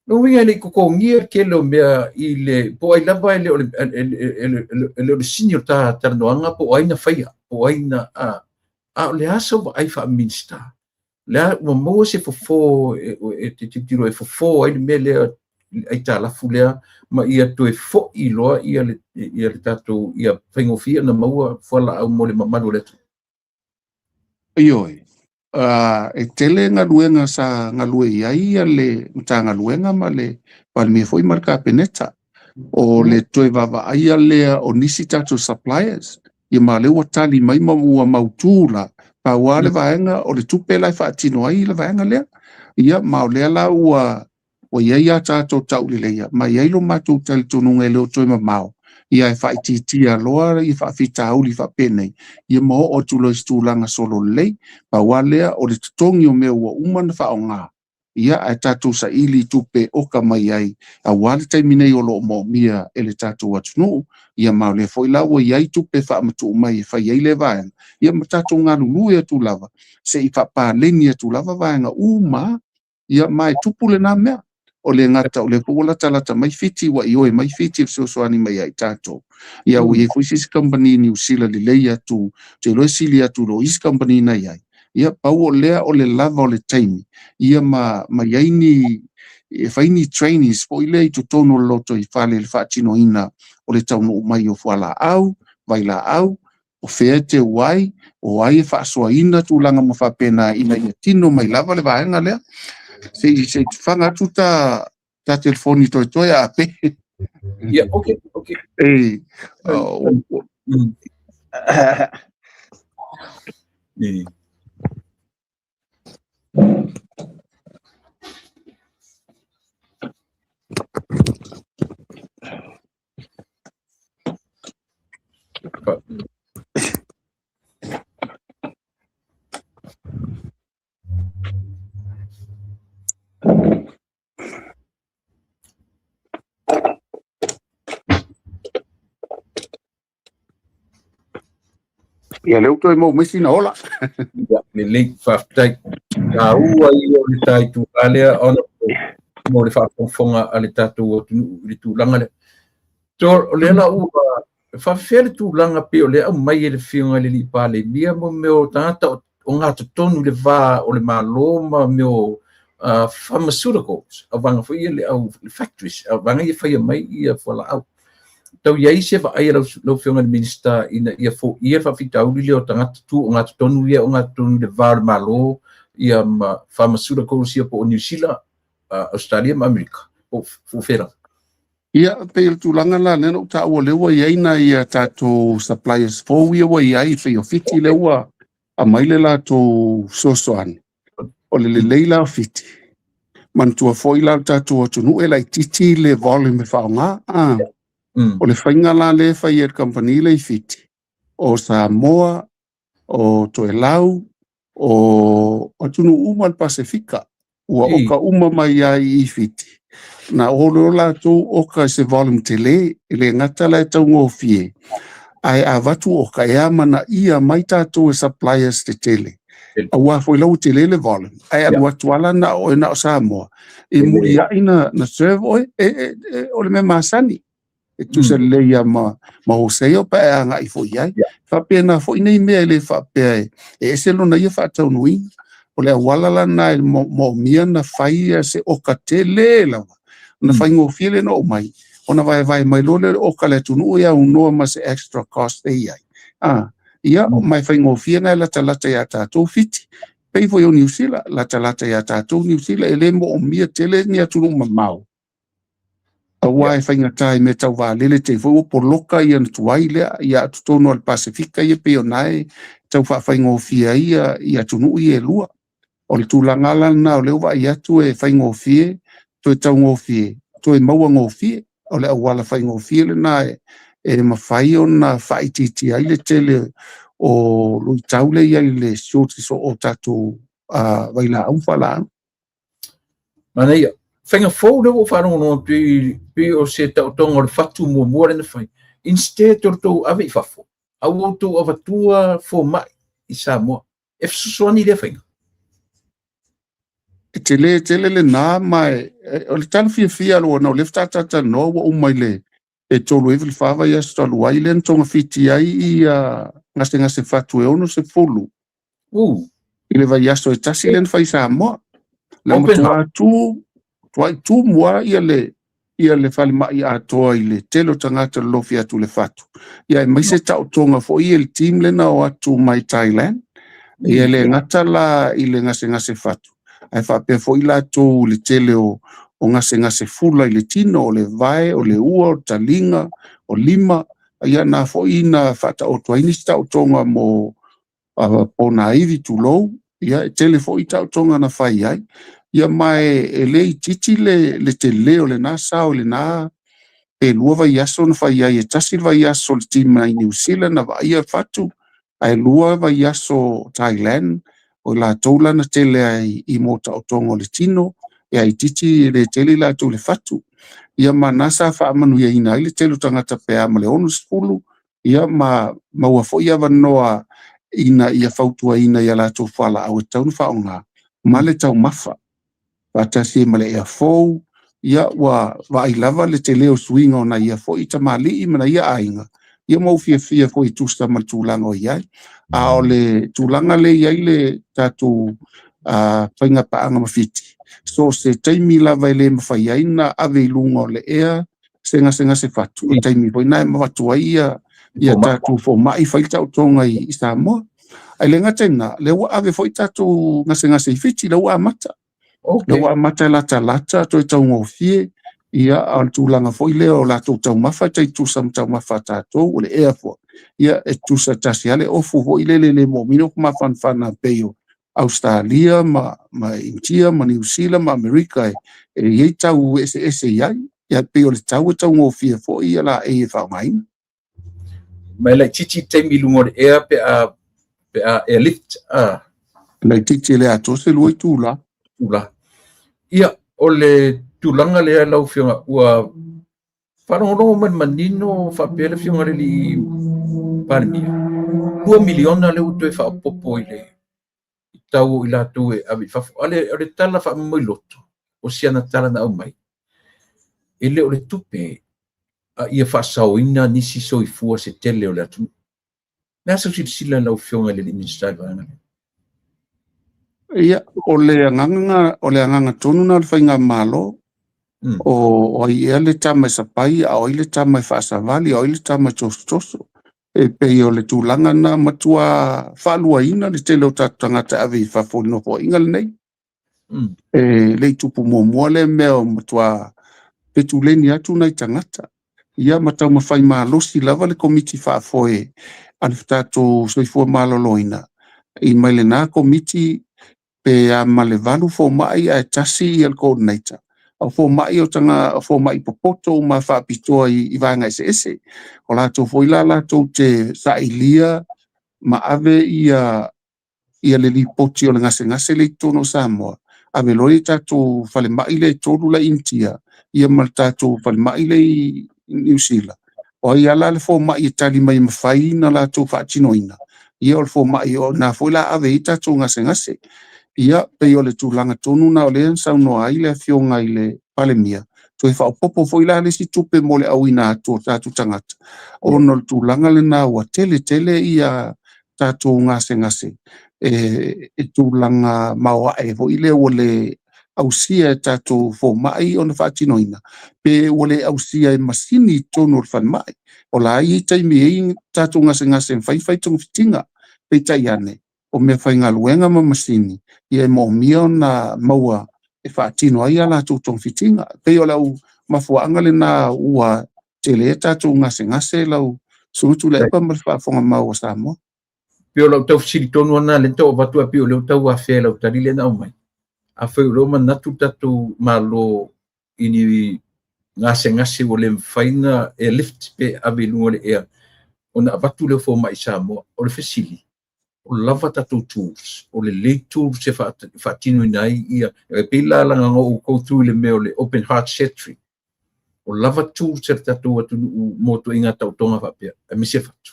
no winga le kokongia ke lo mea I le po ai lava le senior ta noanga po ai na whaia po ai na a le aso ai wha minsta le mo se fofo te tiro e fofo ai me le ai ta la fulea ma ia to e fo I loa ia le tato ia whaingofia na maua whala au mo le mamadu le tu
Ioi. E tele ngā luenga sa ngā lue iai le mta ngā luenga ma le palmia foi marka peneta o le toe vava aia lea o nisi tato suppliers ia ma le watali mai ua mautula pa wale vaenga o le tupe lai whaatino ai le vaenga lea ia ma o lea la ua iai a tato tau le leia ma iai lo matu tali tonunga e leo toe ma mau ia e whaititia loa i whawhitauli whapene. Ia mo o tulo istulanga solo lei, pa walea o le tutongi o mea ua umana whaonga. Ia ai tātou sa ili tupe oka mai ai, a wale taiminei o lo mo mia ele tātou atunu, ia mau le foi lawa iai tupe whaamatu mai e whai ei le vaenga. Ia ma tātou ngā lulu e tu lava, se i whapāleni e tu lava vaenga uma, ia mai tupule nā mea. O le ngata o le pola talata mai fiti wa i oe mai fiti so soani mai ai tato. Ia ui e kuisis company New Zealand le leia tu, te loe sili atu lo is company na iai. Ia pau o lea o le lava o le taimi. Ia ma iaini e faini trainees po ile i tu tono loto i fale le whaatino ina o le tauno mai o fuala au, vai la au, o fea te wai, o ai e whaasua ina tu langa mo whapena ina ia tino mai lava le vaenga lea. Se fanga tuta ta telefoni toi a pe.
Yeah, okay.
Eh. Ia leu toi mau mesina ola.
Ia, le link whaftai. Ka ua i o le tai tu alea, ona mo le whafonga a le tātou o le tūlanga le. Tō le la ua, whawhere tūlanga pe o le au mai e le whiunga le li pāle mia mo meo tāta o ngā tonu le vā o le māloma meo pharmaceuticals. A wanga fo ia le au factories, a wanga ia whaia mai ia whala au. Tau iai se wa ai lau whiunga le minister ina ia fo ia whawhitauri le o tangata tu o ngā tonu ia o ngā tonu le vā o le mālo ia pharmaceuticals ia po o New Zealand, Australia ma Amerika. O whera.
Ia pe il tūlanga la nena o ta ua lewa iai na ia tātou suppliers fo ia wa iai fe o fiti lewa a maile la tō sosoani. O le leila o fiti. Mantua fo ila tātou atunu e lai titi le volume e whaonga. O le whainga la le whai e company le fiti. O Samoa, o Toelau, o atunu uma Pasifika. Ua oka uma mai ai I fiti. Na olo la tu oka se volume tele ele ngata la tau ngofie ai avatu oka ya mana ia mai tatu suppliers te tele awa foi lo tele le volume ai watu ala na o na Samoa e muri ina na serve o le masani e tu se le ya ma hoseo pa nga I foi ai fa pena foi nei me le fa pe e se lo na ia fa tau nui o le wala la na mo mia na fai se oka tele la na whaingo whiele no mai. Ona vai mai lole o ka le tunu ia unoa ma se extra cost e iai. Ia mai whaingo whiena lata ia tātou fiti. Pei foi o New Zealand, lata ia tātou New Zealand, ele mo o mia tele ni atunu ma mau. A wai whainga tai me tau wā lele te foi o poloka ia na tuai lea, ia atutono al Pasifika ia peo nai, tau whaingo whia ia tunu ia lua. O le tūlangala na o leo wa ia tu e whaingo whie, to tau ngofie to maua ngofie o le wala fai ngofie le na e mafai ona faititi ai le tele o lui taule ia le shorti so o tatu vaila au fala
mana ia whainga fōu le o whanongo no pi o se tau tonga le fatu mua le na whai instead o tau ave I whafo au o tau avatua fō mai I Samoa e fsusuani le whainga
tele le na mai o le tala fia lo na le tata no o mai le e tolu evil fava ia stolu ai le tonga fiti ai ia ngase fatu e ono se fulu ile vai aso e tasi len fai Samoa le tu mua ia le fali mai a toa ile telo tangata lo fia tu le fatu ia mai se tau tonga fo ia le team le na o atu mai Thailand ia le ngata la ile ngase fatu ai fa pe foi la to le tele o ngase fula I le tino o le vai o le ua o talinga o lima ia na foi na fata o toini sta o tonga mo pona ivi tu lo ia tele foi ta tonga na fai ai ia mai le titi le tele o le na sa o le na e lua vai aso na fai ai e tasi vai aso le tima i New Zealand na vai a fatu ai lua vai aso Thailand o la toula na tele ai i mota o tongo le tino e ai titi le tele la tu le fatu ia manasa fa manu ia ina ile telu tangata pe ama le onu skulu ia ma ua fo ia vanoa ina ia fautua ina ia la tu fala au tau fa onga male tau mafa pata si male ia fo ia wa I lava le te leo swing ona ia fo i tamali i mana ia ainga ia mau fia fo i tusta mal tulanga o iai a o le tulanga le iai le tatu whainga paanga mawhiti so se taimi lava le mawhai aina ave ilunga o le ea senga se fatu o taimi po ina mawatua ia tatu fo mai whaita o tonga i Samoa ai le ngatena le wa ave fo i tatu ngase i fiti le wa mata le wa mata lata to tau ngofie ia al tulanga foi leo la tau mafa tai tu sam tau mafa tato o le airport ia e tu sa tasiale o fu ho le mo mino ma fan peo Australia ma India ma New Zealand ma America e ia tau ese ia peo le tau ngofie fo ia la e fa mai
mai la titi te milungo le air pe a lift
la titi le ato se lui tu la
ia o le tulanga le lau fionga ua whanongo manino whapele fionga le li parimia 2 miliona le utu e whapopo i le tau i la tu e avi whafu ale tala wha moi loto o siana tala na au mai ele o le tupe ia whasauina nisi soifua se tele o le atu nasa sila lau fionga le li ministai vana
ia o le anganga tonu na whainga malo o ia le tama sapai a o ile tama whaasavali o ile tama toso e pei o le tūlanga na matua whalua ina le tele o tangata ave i whafonu po ingal nei e le tupu mua le mea matua petuleni atu nai tangata ia matau mawhai malosi lava le komiti whaafoe anifutato soifua maloloina i maile na komiti pe ma le valu fo mai a tasi al coordinator o fo mai o tanga fo mai popoto ma fa pitoa i vanga ese o la to foi la to te sailia ma ave ia le lipoti o le ngase le tono Samoa ave loi tatu fale mai le tolu la India ia mal tatu fale mai le New Zealand o ia la le fo mai tali mai mafai na la to fa chinoina ia o fo mai o na fo la ave tatu ngase ia pe o le tūlanga tonu na o le sau no ai le fionga i le palemia. To e whaopopo fo ila le si tupe mo le awina ato tātu tangata. O no le tūlanga le na ua tele ia tātu ngase. E tūlanga maua e fo ile o le ausia tātu fo mai o na whaatinoina. Pe o le ausia e masini tonu o le whan mai. O la ai taimi e tātu ngase whai tongu fitinga. Pe tai ane. O me whainga luenga ma masini. Ia mo mio na maua e whaatino ai ala tūtong fitinga. Pei o lau mafuanga le na ua tele tātou ngase lau sunutu le epa mali whaafonga maua Samoa.
Pio lau tau fisiri tonu ana le tau watua pio leo tau a whea lau tari le nau mai. A whau roma natu tatu malo ini ngase o le whaina e lift pe abe lunga le ea. O na watu leo fo mai Samoa o le fisili. O lava tatou tools, o le late tools se whaatino nai ia, e pila langa o go through le meo le open heart setri. O lava tools se tatou atu moto inga tau tonga whapea, e mise whatu.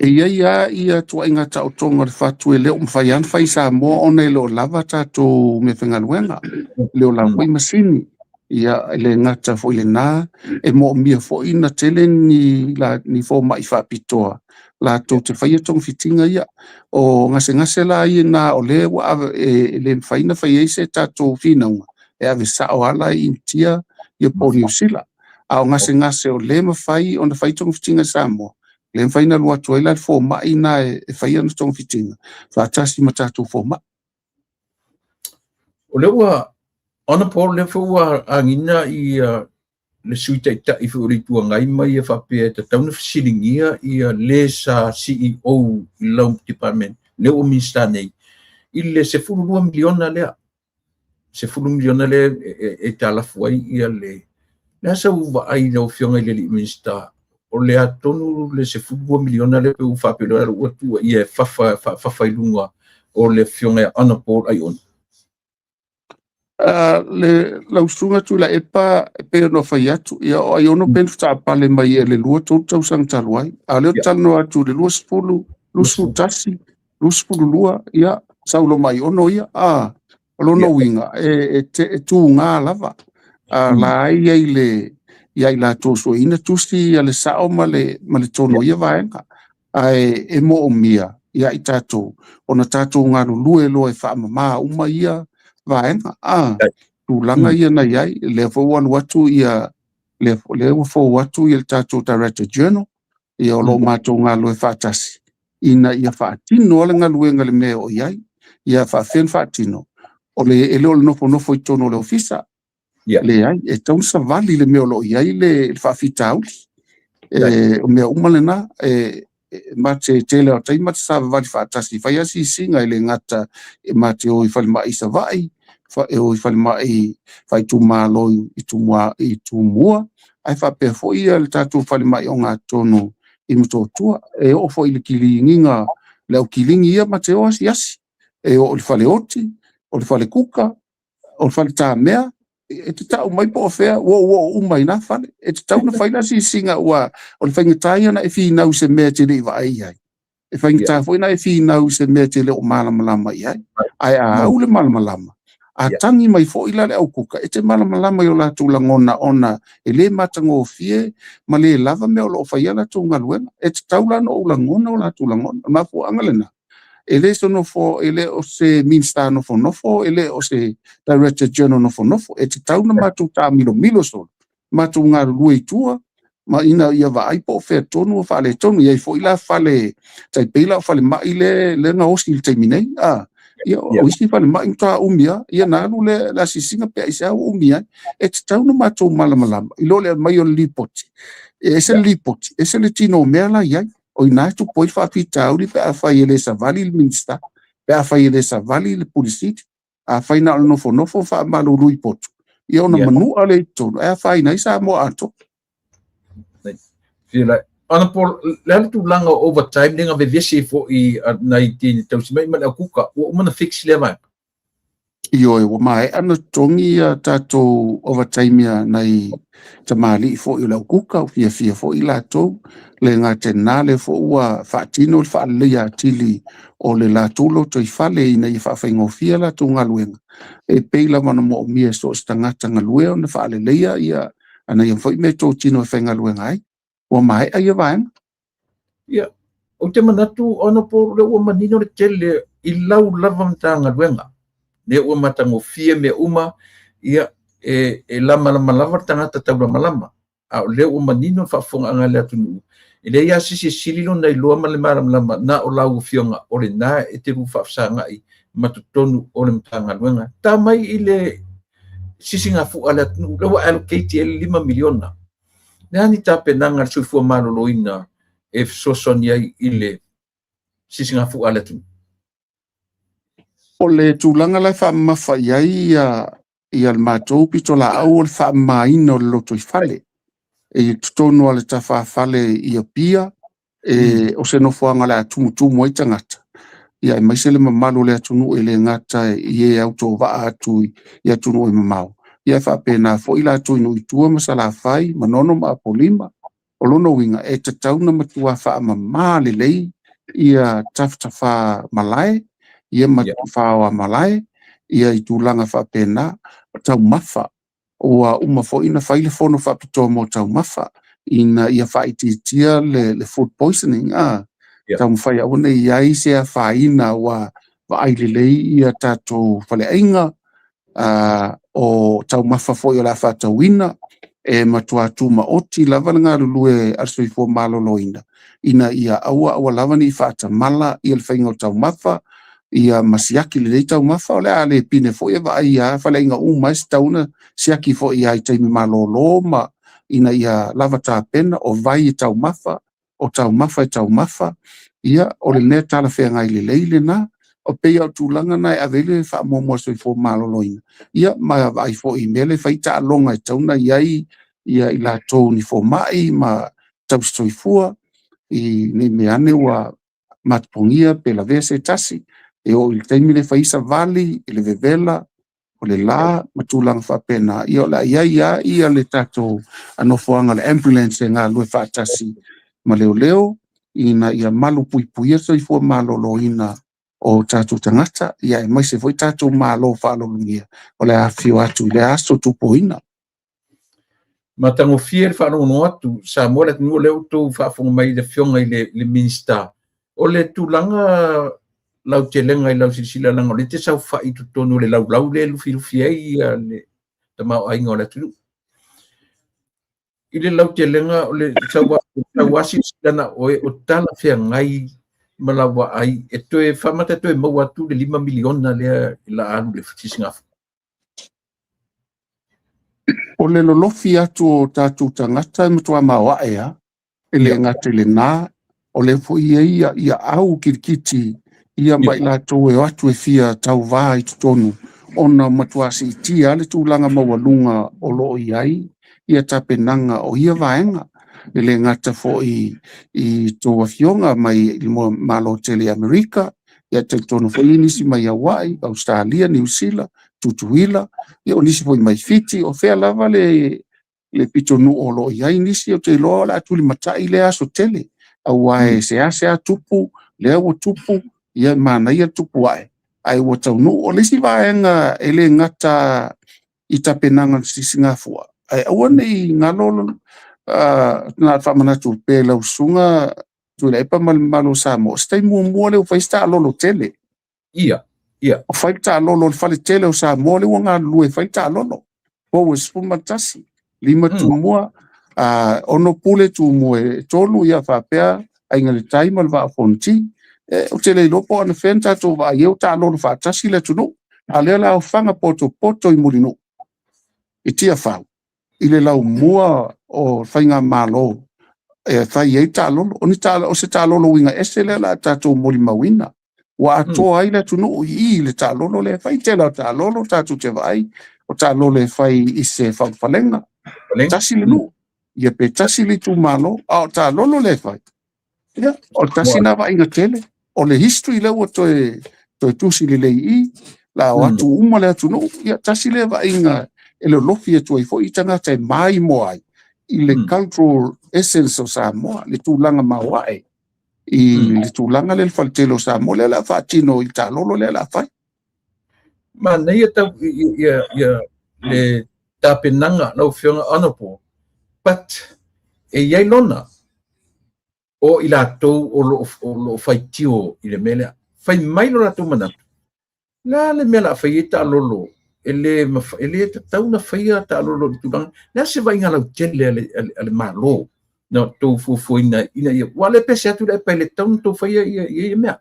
E ia tua inga tau tonga le whatu e leo mwhai an whai Samoa o nei leo lava tatou me whengaluenga, leo la wai masini. Ia le ngata fo ile na, e mo mia fo ina tele ni fo mai whapitoa. La to te whaia tong fitinga ia o ngase la ia na o le wa le whaina whai eise tato whinaunga e ave sao ala i India ia po New Zealand a o ngase o le mawhai o na whai tong fitinga Samoa le whaina lua tuaila fo mai na e whaia na tong fitinga whaatasi ma tato fo mai
o le ua ona po le fo ua angina i le suita ita i fu ritua ngai mai e whapea te tauna fisiringia i le sa CEO i lau department, le o minsta nei. I le se furu 2 miliona lea. Se furu miliona lea e talafu ai i le Na sa uva ai no fionga le minister o le atonu le se fubu miliona le pe ufa pe le o tu ia fa ilunga o le fionga ana por ai on.
Le lausunga tu la epa pe no fai atu ia o ai ono pen ta pale mai le lua tau sang taluai a le tano atu le lua spulu lusu tasi lusu lua ia saulo mai ono ia lo no winga e tu nga lava la ai le ia la to so ina tu si ale sao male tono ia vaenga ai e mo mia ia itato ona tato nga lue lo e fa mama uma ia vaenga tulanga ia na iai level 1 watu ia level 4 watu ia tato director journal ia lo mato nga lo e fatasi ina ia fatino le nga luenga le meo iai ia fa fen fatino o le ele o no fo tono le ofisa le ai e tau sa vali le meo lo iai le fa fitauli o mea umalena mate tele o tai mate sa vali fatasi fa ia si singa ile ngata mate o ifal mai sa vai fa e o ifal mai fa tu malo i tu mua ai fa pe fo ia le tatu fal mai o nga tono i muto tua e o fo ile kilinga le o kilingi ia mate o asi e o le fale oti o le fale kuka o le fale tamea e te tau mai po fea wo mai na fale e te tau na faina si singa ua o le fainga taia na e fina u se mea te le iwa ai e fainga taia foi na e fina u se mea te le o malamalama ai ai au le malamalama a tangi mai fo ila le au kuka e te malamalama yo la tula ngona ona e le matango fie ma le lava mea o lo faia la tunga luena e te tau la no ula ngona o la tula ngona ma fu angalena ele so no fo ele o se minsta no fo ele o se director journal no fo e te tau na matu ta milo so matu nga lui tua ma ina ia va ai po fe tonu fa le tonu ia fo ila fa le tai pela fa le mai le nga hostil terminate ia o isi fa le mai ta umia ia na lu le la sisinga pe isa umia e te tau na matu malama ilo le mai o lipoti e se le tino mela ia o ina tu poi fa fitau li pe a fa ele sa vali il minsta pe a fa ele sa vali le polisit a fa ina no fo fa malu lui pot ia ona manu ale to a fa ina sa mo ato
fila ana por le tu langa overtime ninga ve vesi fo i 19 tau si mai ma kuka o mana fix le mai
io e mai ana tongi tato overtime ya nai tamali fo i la kuka fia fo i la to le ngate nale fo ua fatino fa le ya tili o le la tulo to i fale ina i fa faingo fia la tunga luenga e peila mana mo mie so stangata ngalue ona fa le leia ia ana ia foi me to tino fainga luenga ai o mai ai vai
ia o te manatu ona por le o manino le tele i lau lava tanga luenga le o matango fia me uma ia e lama lava tanga tau lama a le o manino fa fonga anga le atunu ile ia sisi sililo nei lua ma le lama na o lau fionga o le na e te rufa fsanga i matutonu o le mtanga luenga ta mai ile sisi nga fu ala atunu le wa allocate 5 miliona nani ta penanga sufu maloloina e sosonia ile sisi nga fu ala atunu
o le tulanga la fa mafa ia le matou pitola au le fa maina o le loto i fale e tutonu ale ta fa fale ia pia o se no foanga la tumu ai tangata ia mai se le mamalo le atunu e le ngata ie auto va atu ia tunu i mamau ia fa pena fo ila tu no itua masala fai manono ma polima o lono winga e te tauna matua fa mama le lei ia taftafa malai ia matufa wa malai ia itulanga fa pena tau mafa o uma fo ina faile fono fa pito mo tau mafa ina ia fa ititia le food poisoning tau fai ona ia ise fa ina wa aile lei ia tato fale ainga o tau mafa fo ia la fa tawina e matua tuma oti lava nga lue arsoi fo maloloina ina ia awa lava ni fa mala ia le fainga tau mafa ia masiaki le tau mafa ole ale pine fo ia ia fale inga mais tauna siaki fo ia i taimi malolo ma ina ia lava ta pena o vai tau mafa o tau mafa ia o le neta la fe ngai leile na o pe ia tulanga na avele fa mo so fo malolo ina ia ma vai fo i mele fai ta longa tauna ia ia i lātou ni fomai ma taustoifua i nei meane ua matupongia pe la vea se tasi e o il taimi le faisa vali i le vevela o le la matulaga faapena ia o le aiaia ia le tatou anofoaga le ambulance e galue faatasi ma leoleo ina ia malu puipuia soifua malōlōina o tatou tagata ia e maise foi tatou mālō faalologia o le afio atu i le aso tupuina.
Ma tagofia le whaanono atu, sa moa le atunua leo tō whaafonga mai le fionga i le minister. O le tūlanga lau te lenga i lau silisila langa, o le te sau whai tutonu le lau le lufi ai le tamau ainga o le atunu. I le lau te lenga o le sau wasi silana o tala whea ngai malawa ai, e toe whamata toe mau atu le 5 miliona lea i la anu le whatisingafu.
O le lolofi atu o tātou tangata matua mawaea, e le ngate le nā, o le fo ia au kirikiti, ia mai lātou e atu e fia tau vā i tutonu, ona matua si itia le tūlanga mawalunga o loo iai, ia tapenanga o ia vaenga, e le ngata fo i tō wafionga mai i malo tele Amerika, ia te tono fo i nisi mai Hawaii, Australia, New Zealand, tutuila, ia o nisi foi mai fiti o fea lava le pitonu o lo iai nisi o te loa la atuli matai le aso tele au wae se tupu le o tupu ia mana ia tupu wae ai o taunu o lisi vaenga ele ngata i tapenanga sisingafua ai au nei ngalolo na whamana tu pe lau sunga tu le epa malo samo stai mua le o faista lolo tele
Ia.
o faita lolo le fale tele o sa mole o ngā lue faita lolo o spuma tasi lima tu mua ono pule tu mua tolu ia whapea ai ngale taima le wa fonti o tele lopo ana fenta to va eu ta lolo fa tasi le tunu a le la fanga poto i mulino itia fa ile la mua o fainga malo e fai e ta lolo oni ta o se ta lolo winga esele la ta to moli mawina wa ato ai le tunu i le ta lolo le fai te la ta lolo ta tu te vai o ta lolo le fai i se falenga tasi le no ia pe tasi le tu malo o ta lolo le fai ia o tasi na va inga tele o le history le o to tusi le i la o atu uma le tunu ia tasi le va inga ele lofi tu i fo i tanga te mai mo ai i le cultural essence o Samoa le tūlanga mawai i le tūlanga le faltelo Samoa le la fatino i ta lolo le la fai
ma nei tau ia le tapenanga lau whionga anapo but e iai lona o i la tau o lo faitio i le mele fai mai lo la tau manatu la le mele fai e ta lolo ele tau na fai ta lolo di tūlanga na se vai ngala tele ale malo no to fu ina ia wale pese atu le pele tau to fai ia mea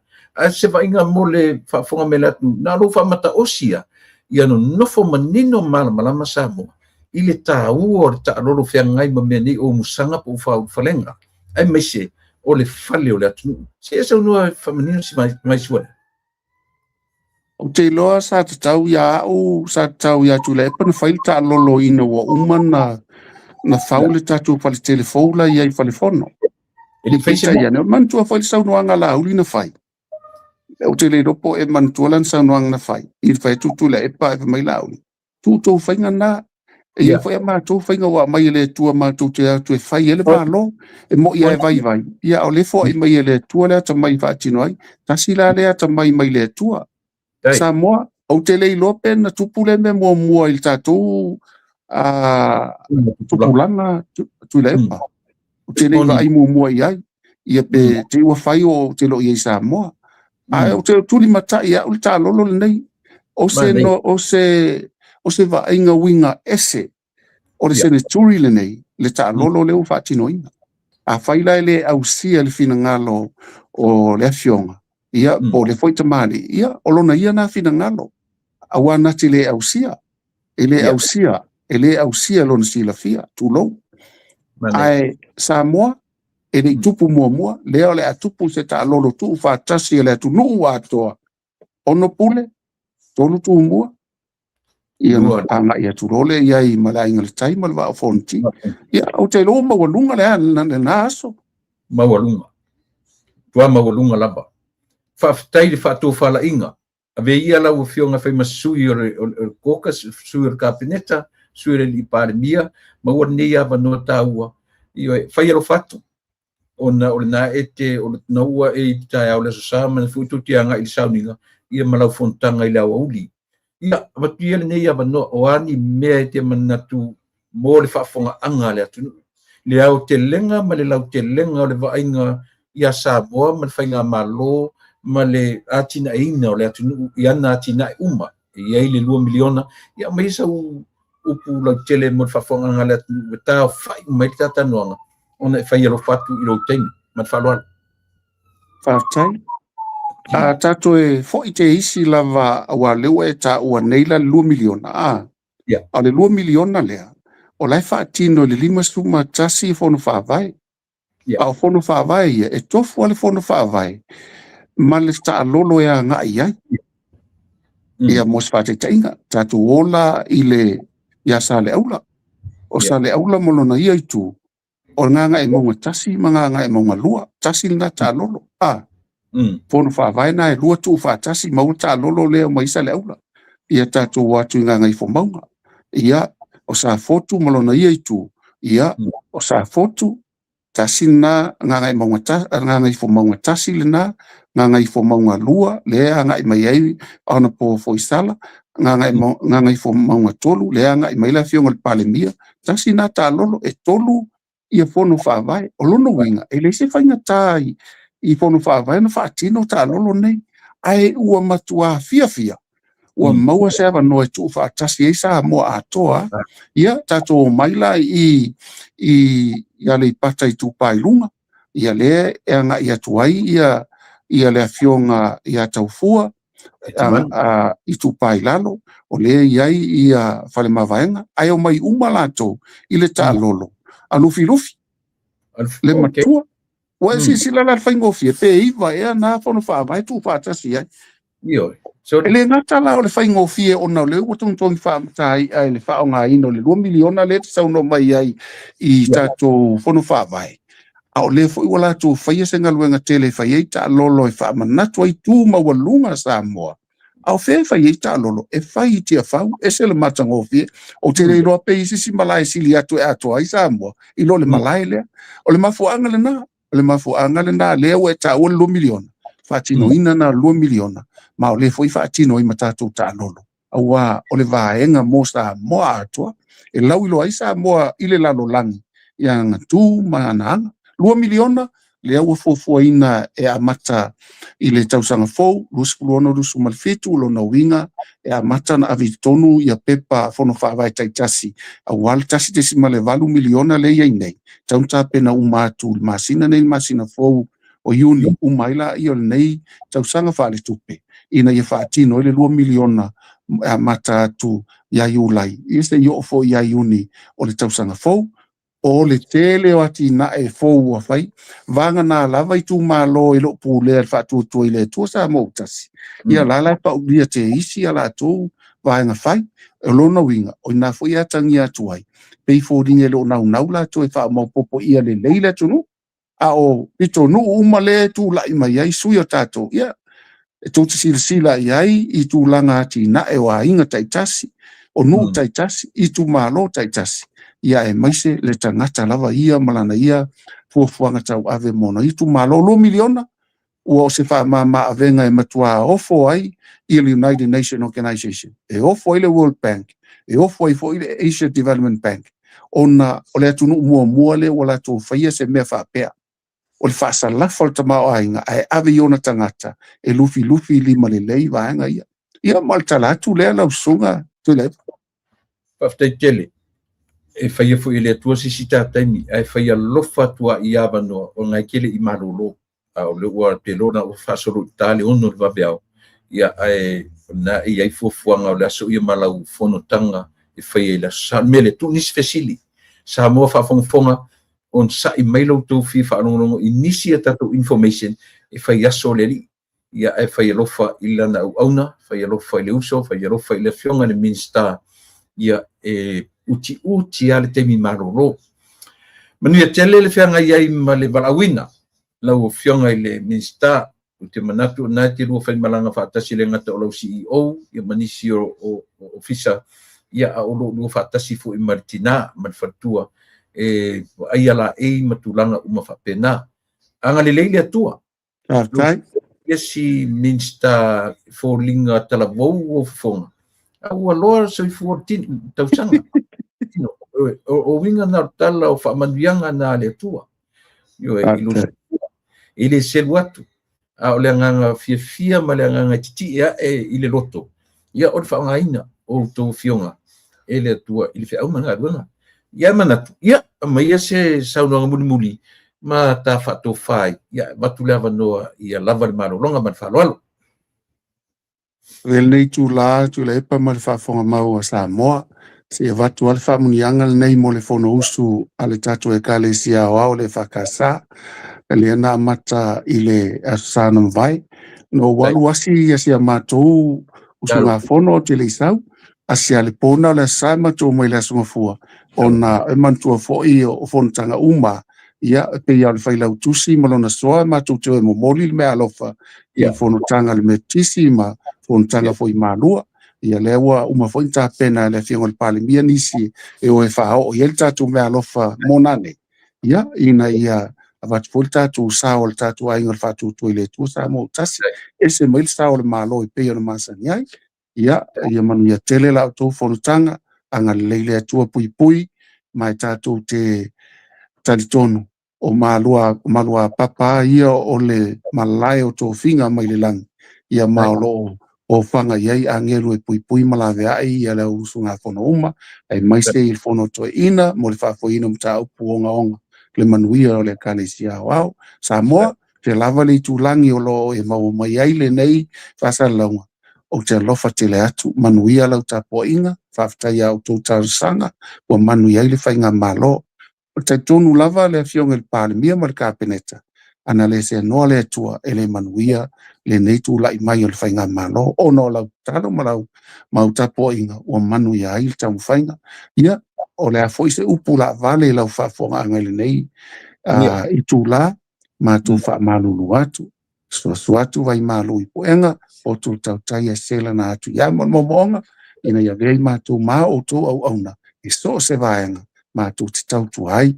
se vai nga mole fa fonga mele tu na lo fa mata osia ia no nofo manino malama Samoa i le tau o ta lolo fia ngai ma meni o musanga po fa falenga ai mese o le fale o le atu se no fa manino si mai suana
o te loa sa tau ya tu le pa fai ta lolo ina wa umana na faule tatu fale telefola ia i fale fono
ele fez
ia ne man tu fale sa no anga la uli na fai o te le dopo e man tu lan sa no anga na fai i fai tu le pa e mai la uli tu fai ngana e fai ma tu fai nga mai le tu ma tu te fai ele ba lo e mo ia vai ia o le fo i mai le tu le ta mai fa tino ai ta sila le ta mai le tu Samoa o te lei lope na tupule me mua il tatu tupulanga tu lepa o te lei vai mua iai ia pe te ua fai o te lo iai Samoa o te tuli mata ia o ta lolo nei o se va inga winga ese o le sene turi le nei le ta lolo le o fatino ina a fai la le au sia le fina ngalo o le fionga ia po le foi tamali ia olona ia na fina ngalo awana tile ausia ele ausia lona sila fia tulo ai Samoa ele tupu mua le ole atupu se ta lolo tu fa tasi le tu nu ato ono pule tonu tu mua ia na anga ia turole ia I malainga le tai mal va fonti ia o te lo ma walunga le na aso
mawalunga tua mawalunga lava whaftai le whātou whalainga ave ia lau fionga whai masui o koka sui o kapineta sui le li pare mia maua nei ava no taua i whai alo whatu ona o le na ete o le naua tai au le sasama na fututia I sauninga ia malau fontanga I lau auli ia watu ia le nei ava no o ani mea te manatu mo le whaafonga anga le atu le au te lenga ma le lau te lenga o le vainga ia Samoa ma le whainga malo ma le atina ina o le atu ia na atina uma ia I le 2 miliona ia mai sa upu lau tele mo le whaafonga anga le atu ta whai mai tata noanga ona e whai alo whatu I lo teimi ma te whaloala
whaatai a tato e fo I te isi lava awa lewa e ta ua neila 2 miliona a le 2 miliona lea o lai whaatino le 5 suma tasi fono whaavai a o fono whaavai ia e tofu ale fono whaavai ma le ta lolo ea nga ai ia mos whaate tainga tato ola I le ia sa le aula o sa le aula molona ia I tu o nganga e monga tasi ma nganga e monga lua tasi na ta lolo fono whaavai na e lua tu whaatasi maua ta lolo leo maisa le aula ia tato watu nganga I fomaunga ia o sa fotu molona ia I tu ia o sa fotu tasi na nganga I maunga tasi nganga I fomaunga tasi le na nganga I fomaunga lua le anga I mai ai ana po foisala nganga I fomaunga tolu le anga I mai la fionga le palemia tasi na ta lolo e tolu ia fono whaavai o lono winga e le se whainga tai I fono whaavai na whaatino ta lolo nei ai ua matua fia ua maua se ava no e tu whaatasi e sa mo atoa ia tato maila I le pata I tu pailunga ia le e anga ia tuai ia le fionga ia taufua I tu pailalo o le iai ia fale mavaenga ai o mai umalato I le ta lolo alufi le matua wa sila la whaingofi pe iwa ea na fono whaavai tu whaatasi ai ele ngata la o le whaingofi o na le utongi whaamatai ai le whaonga ino le 2 miliona le sauno mai ai I tato fono whaavai a o le fo wala tu whaia se ngaluenga tele whaia ta lolo e whaamanatu ai tu mawalunga Samoa au whai ta lolo e whai tia whau e se le matangofi o te reiroa pe isi malai sili atu e atu ai Samoa I lo le malai lea o le mafuanga le na o le mafuanga le na lea ue ta ua 2 miliona whaatino ina na 2 miliona ma o le fo I whaatino I matatu ta lolo aua o le vaenga mo Samoa atua e lau ilo ai Samoa I le lalo langi ia ngatu maananga 2 miliona lea ua fuafuaina e amata I le tausanga fou, lusu malfitu, lona winga, e amata na avitonu ia pepa fono whaavai taitasi. A wale tasi te sima le 2 miliona le iai nei. Taunta pena umatu, masina nei masina fou, o iuni, umaila ia le nei, tausanga whaale tupe. Ina ia whaatino, ele 2 miliona amata atu ia iulai. Iste i ofo ia iuni o le tausanga fou, o le tele o ati na e fou a fai, vanga na lava I tu malo I lo pule al fatu tu ile tu sa mo tasi. Ia la pa ulia te isi ala tu vanga fai, e lo na winga, o na fo ia tangi atu ai. Pei fo dinge lo na la tu e fa mo popo ia le leila tu no, a o pito no umale tu la ima ia sui o tato, ia, e tu sila iai I tu langa ati na e wa inga taitasi, o no taitasi, I tu malo taitasi. Ia e maise le tangata lava ia malana ia fuafuanga tau ave mona I tu malo 2 miliona ua o se wha ma avenga e matua ofo ai I le United Nations Organization e ofo I le World Bank e ofo I fo I le Asia Development Bank ona o le atunu mua le wala tu whaia se mea whaapea o le whaasa lafa o le tamao ainga e ave iona tangata e lufi lima le lei vaenga ia maltala atu lea lau sunga tu le
Paftai tele e whaia fu I le atua sisita taimi, e whaia lofa tua I awanoa o ngai kele I marolo, o le ua te lona o whasoro tale ono le wabeao, ia ai na I ai fuafuanga o le aso ia malau fono tanga e whaia I la sa mele tu nisi fesili, sa moa whafonga on sa I mailo tau fi whaanongongo I nisi a tato information e whaia aso le li, ia e whaia lofa I lana au auna, whaia lofa I le uso, whaia lofa I le fionga le minsta, ia uti ale te mi maroro. Manuia tele le whianga iai ma le walawina, lau whionga i le minsta, o te manatu na te rua whai malanga whaatasi le ngata o lau CEO, ia manisi o ofisa, ia a olo rua whaatasi fu i maritina, marifaratua, ai ala matulanga uma whapena. Anga le leile atua. Ia si minsta fōlinga talavou o whonga. Au aloa soi fuortini, tausanga. O winga na tala o whaamanuianga na le atua. Yo e le selu atu. A o le anganga fia ma le anganga titi i le loto. Ia o le whaangaina o tō whionga. E le atua i le whiau manga ruanga. Ia manatu. Ia ma ia se saunoanga muli ma ta whato whai. Ia matu le avanoa ia lava le marolonga ma le whaloalo.
Wel nei tu la epa ma le whafonga mau a Samoa. Se e watu ale whamunianga nei mo le fono usu ale tatu e kale sia o au le whakasa. Le ana mata i le asana vai. No walu asi ia sia matou usunga fono te le isau. Asia le pona le sa matou mai le asunga fua. Ona e mantua fo i o fono tanga uma. Ia pe ia le whailau tusi malona soa matou te o momoli le mea alofa. Ia fono tanga le metisi ma fono tanga fo i malua. Ia lewa uma fo inta pena le fionga le palimia nisi e o e whao. Ia le tatu mea alofa monane. Ia ina ia avat fo le tatu sao le tatu ainga le fatu tui le tua sa mo tasi. E se mail sao le malo i peo na masani ai. Ia manu ia tele la o fono tanga anga le leile atua pui mai tatu te talitonu o malua papa ia o le malai o tō finga mai le lang. Ia maolo o whanga iai angelu e pui malawe ai ia le usunga fono uma. Ai maise il fono to ina mo le whafo ina mta upu onga. Le manuia o le kalesia au. Samoa, te lava le tulangi o lo e mau mai ai le nei whasa launga. O te lofa te le atu, manuia lau tapo inga, whaftai au tō tausanga, o manuia le whainga malo. O te tonu lava le fionga le palimia ma le kapeneta. Ana le se noa le atua e le manuia le neitu lai mai o le whainga malo. O no lau tano ma lau mau tapo inga o manuia ai le tamu whainga. Ia, o le a foise upu la vale lau whafonga anga le nei. I tū la, ma tū wha malulu atu. Suatu vai malu i poenga, o tū tautai a sela na atu. Ia momonga, ina ia vei ma tū ma o tū au auna. I so se vaenga. Ma tu te tau tu ai.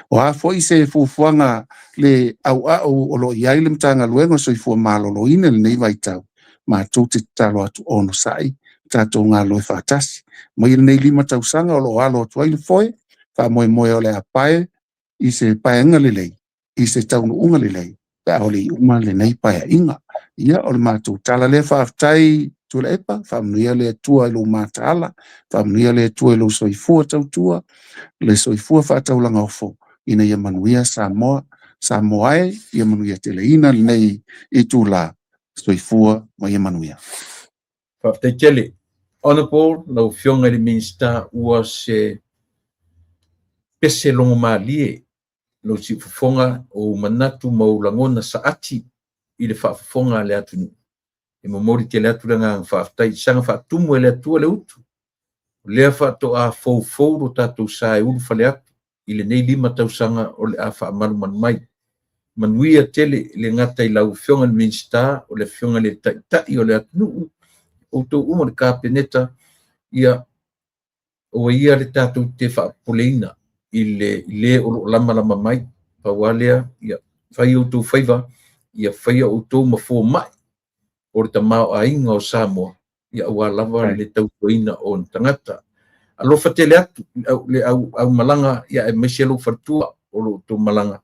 O a foi se fufuanga le au o lo iai le mtanga luenga so i fua malolo ina le nei vai tau. Ma tu te talo atu ono sai. Tato ngā loe whātasi. Mai le nei lima tau sanga o lo alo atu ai le foe. Wha moe o le apae. I se paenga le lei. I se taunu unga le lei. Pea o le uma le nei pae inga. Ia o le mātou tala le whaafitai tu le epa. Whamnuia le tua i lo mātala. Whamnuia le tua i lo soifua tau tua. Le soifua whaataulanga ofo. Ina ia manuia Samoa e, ia manuia teleina nei i tū la soifua ma ia manuia.
Whaftai tele. Honorable, lau whionga le minsta ua se pese longo maalie. Lau si fufonga o manatu maulangona sa ati i le whaafonga le atunu. E mamori te le atu langa whaftai, sanga whaatumu e le atua le utu. Lea whaato a fau ro tātou sae ulu whale atu, i le nei lima tausanga o le a whaamalu manu mai. Manuia tele le ngata i lau whionga le minsta, o le whionga le tai o le atunu, o tō uma le kāpeneta, ia o ia le tātou te whaapoleina, i le o lama mai, pawalea, ia whai o tō whaiva, ia whai o tō mafua mai, o le tamao a inga o Samoa. Ia ua lava le tautoina o tangata. Alofa te le atu, le au malanga, ia e mesi alo fartua o lo tō malanga.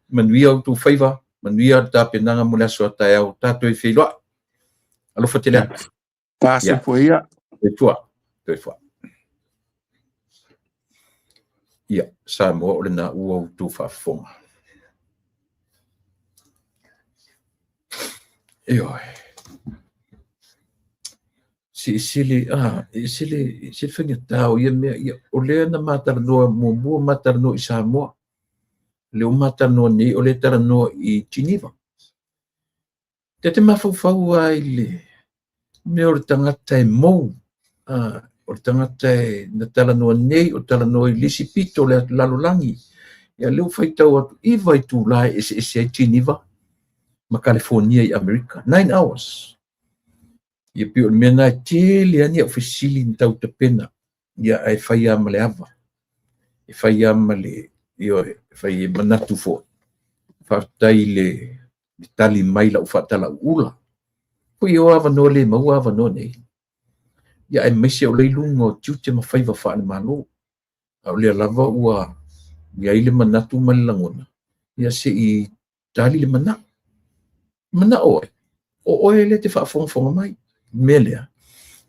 Manuia o tō whaiva, manuia tā penanga mo le aso atai au tātou e whailoa. Alofa te le atu.
Pase po ia.
Te tua. Ia, Samoa o le na ua o tō whafonga. Ioi. Sili whinga tau, ia o lea na mataranoa, mua mataranoa i Samoa. Leo mataranoa nei, o le taranoa i Geneva. Te mawhauwhau ai le, me o le tangata e mou, o tangata na tala noa nei, o tala noa I lisi pito le lalolangi. Ia leo whaitau atu, iwa I tūlai ese ai tiniva, ma California I Amerika, 9 hours. Ia pio le mea nai tele ani au whisili ni tau te pena, ia ai whai ama le ava. E whai ama le, whai manatu fo, whaatai le tali mai lau whaatala ula. Pui o ava no le mau ava no nei. Ia ai meise o leilunga o tiute ma whaiva whaane malo. Au lea lava ua, ia ile manatu malangona. Ia se I tali le mana. Mana oe. O oe le te whaafonga mai. Melea.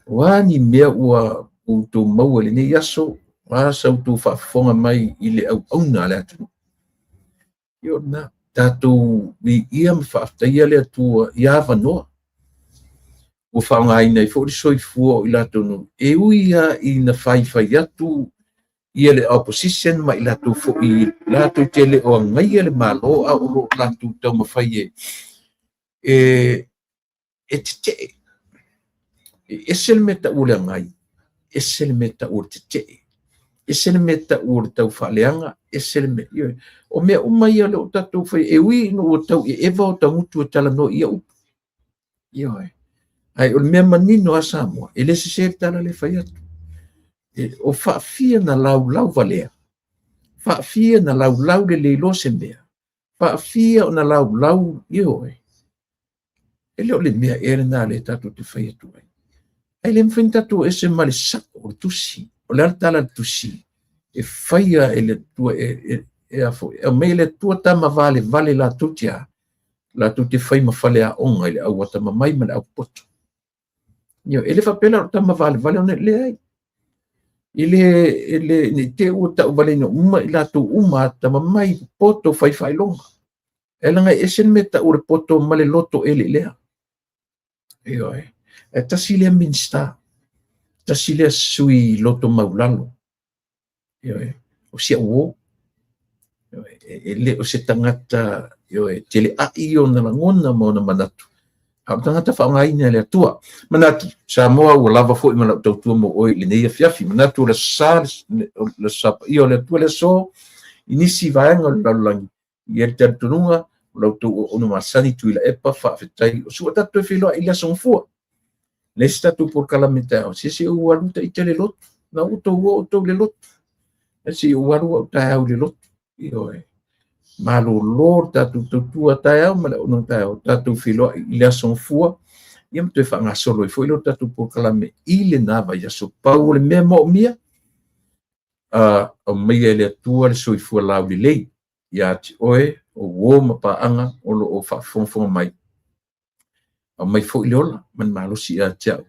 Wani mea ua uto maua le ne yaso. Wasa uto whaafonga mai ile au auna le atu. Io na. Tātou ni ia ma whaaftaia le atua iava noa. Ua whaonga ina I fōri soifua o I lātou e uia I na whai atu ia le opposition ma I lātou fo I lātou tele o ngai le malo a uro lātou tau mawhai e te esel me ta ule ngai, esel me ta ure te esel me ta ure tau whaleanga, esel me o mea umai ale o tātou whai e ui no o tau e ewa o tau mutu e tala no ia upu. Ai, o mea manino a Samoa, e lese se tala le whai atu. O whaafia na lau valea. Whaafia na lau le leilo se mea. Whaafia o na lau ioe. E leo le mea ere nā le tatu te whai atu ai. Ai le mwhin tatu e se mali sako o tusi. O le altala le tusi. E whaia e le tua e mei le tua tama vale la tutia. La tuti whai ma whale a onga i le au atama mai ma le au poto. E le whapela o tama vale o ne le ai. Ile ni te ua tau vale no uma I lātou uma tama mai poto whai longa. E langa esen me ta ure poto male loto ele lea. E tasi lea minsta. Tasi lea sui loto maulalo. O sia uo. E le o se tangata tele ai o na langona mo na manatu. Au tangata whaongaina le atua. Manatu, Samoa ua lava fo I mana tautua mo oi le neia fiafi. Manatu le sa, le sapa I o le atua le so, inisi vaenga le laulangi. I e te atununga, lau tau ono masani tu ila epa whaafetai. O sua tatu e whiloa I le asongfua. Le si tatu por kalamita o. Si ua luta I te le lotu. Na uto ua o tau le lotu. E si ua rua o tae au le lotu. Malo lor tatu tutua tae au male onong tae au tatu whiloa I le asongfua. Ia mtu e whaanga solo I fo ilo tatu por kalame I le nava ia so pau le mea mo mia. O mea le atua le soifua lau li lei. Ia ati oe o uo mapaanga o lo o whaafonga mai. O mai fo iliola man malo si a tiau.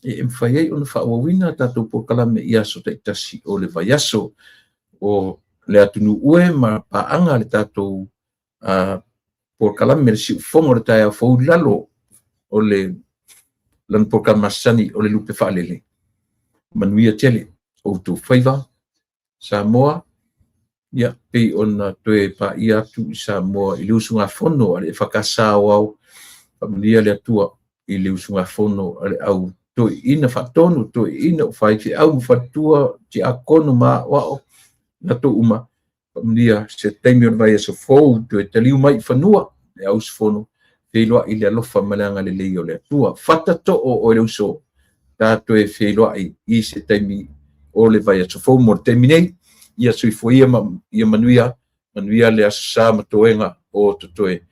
E mwhaiei o na whaawawina tatu por kalame ia so taitasi o le vaiaso o le atunu ue ma paanga le tatou por kalame le si ufongo le tae au fau lalo o le lan por kamasani o le lupe whaalele. Manuia tele o tu whaiva Samoa ia pei ona toe pa ia tu Samoa I le usunga fono ale whakasao au pamalia le atua I le usunga fono ale au toe ina whatonu toe ina o whaifi au mwhatua ti akono ma wao na to uma pamalia se teimi o vai e so fou toe taliu mai whanua le au sfono wheloa I le alofa malanga le lei o le atua whata to o le uso tātou e wheloa I se teimi o le vai e so fou mo le teimi nei ia sui fo ia manuia le asa matoenga o totoe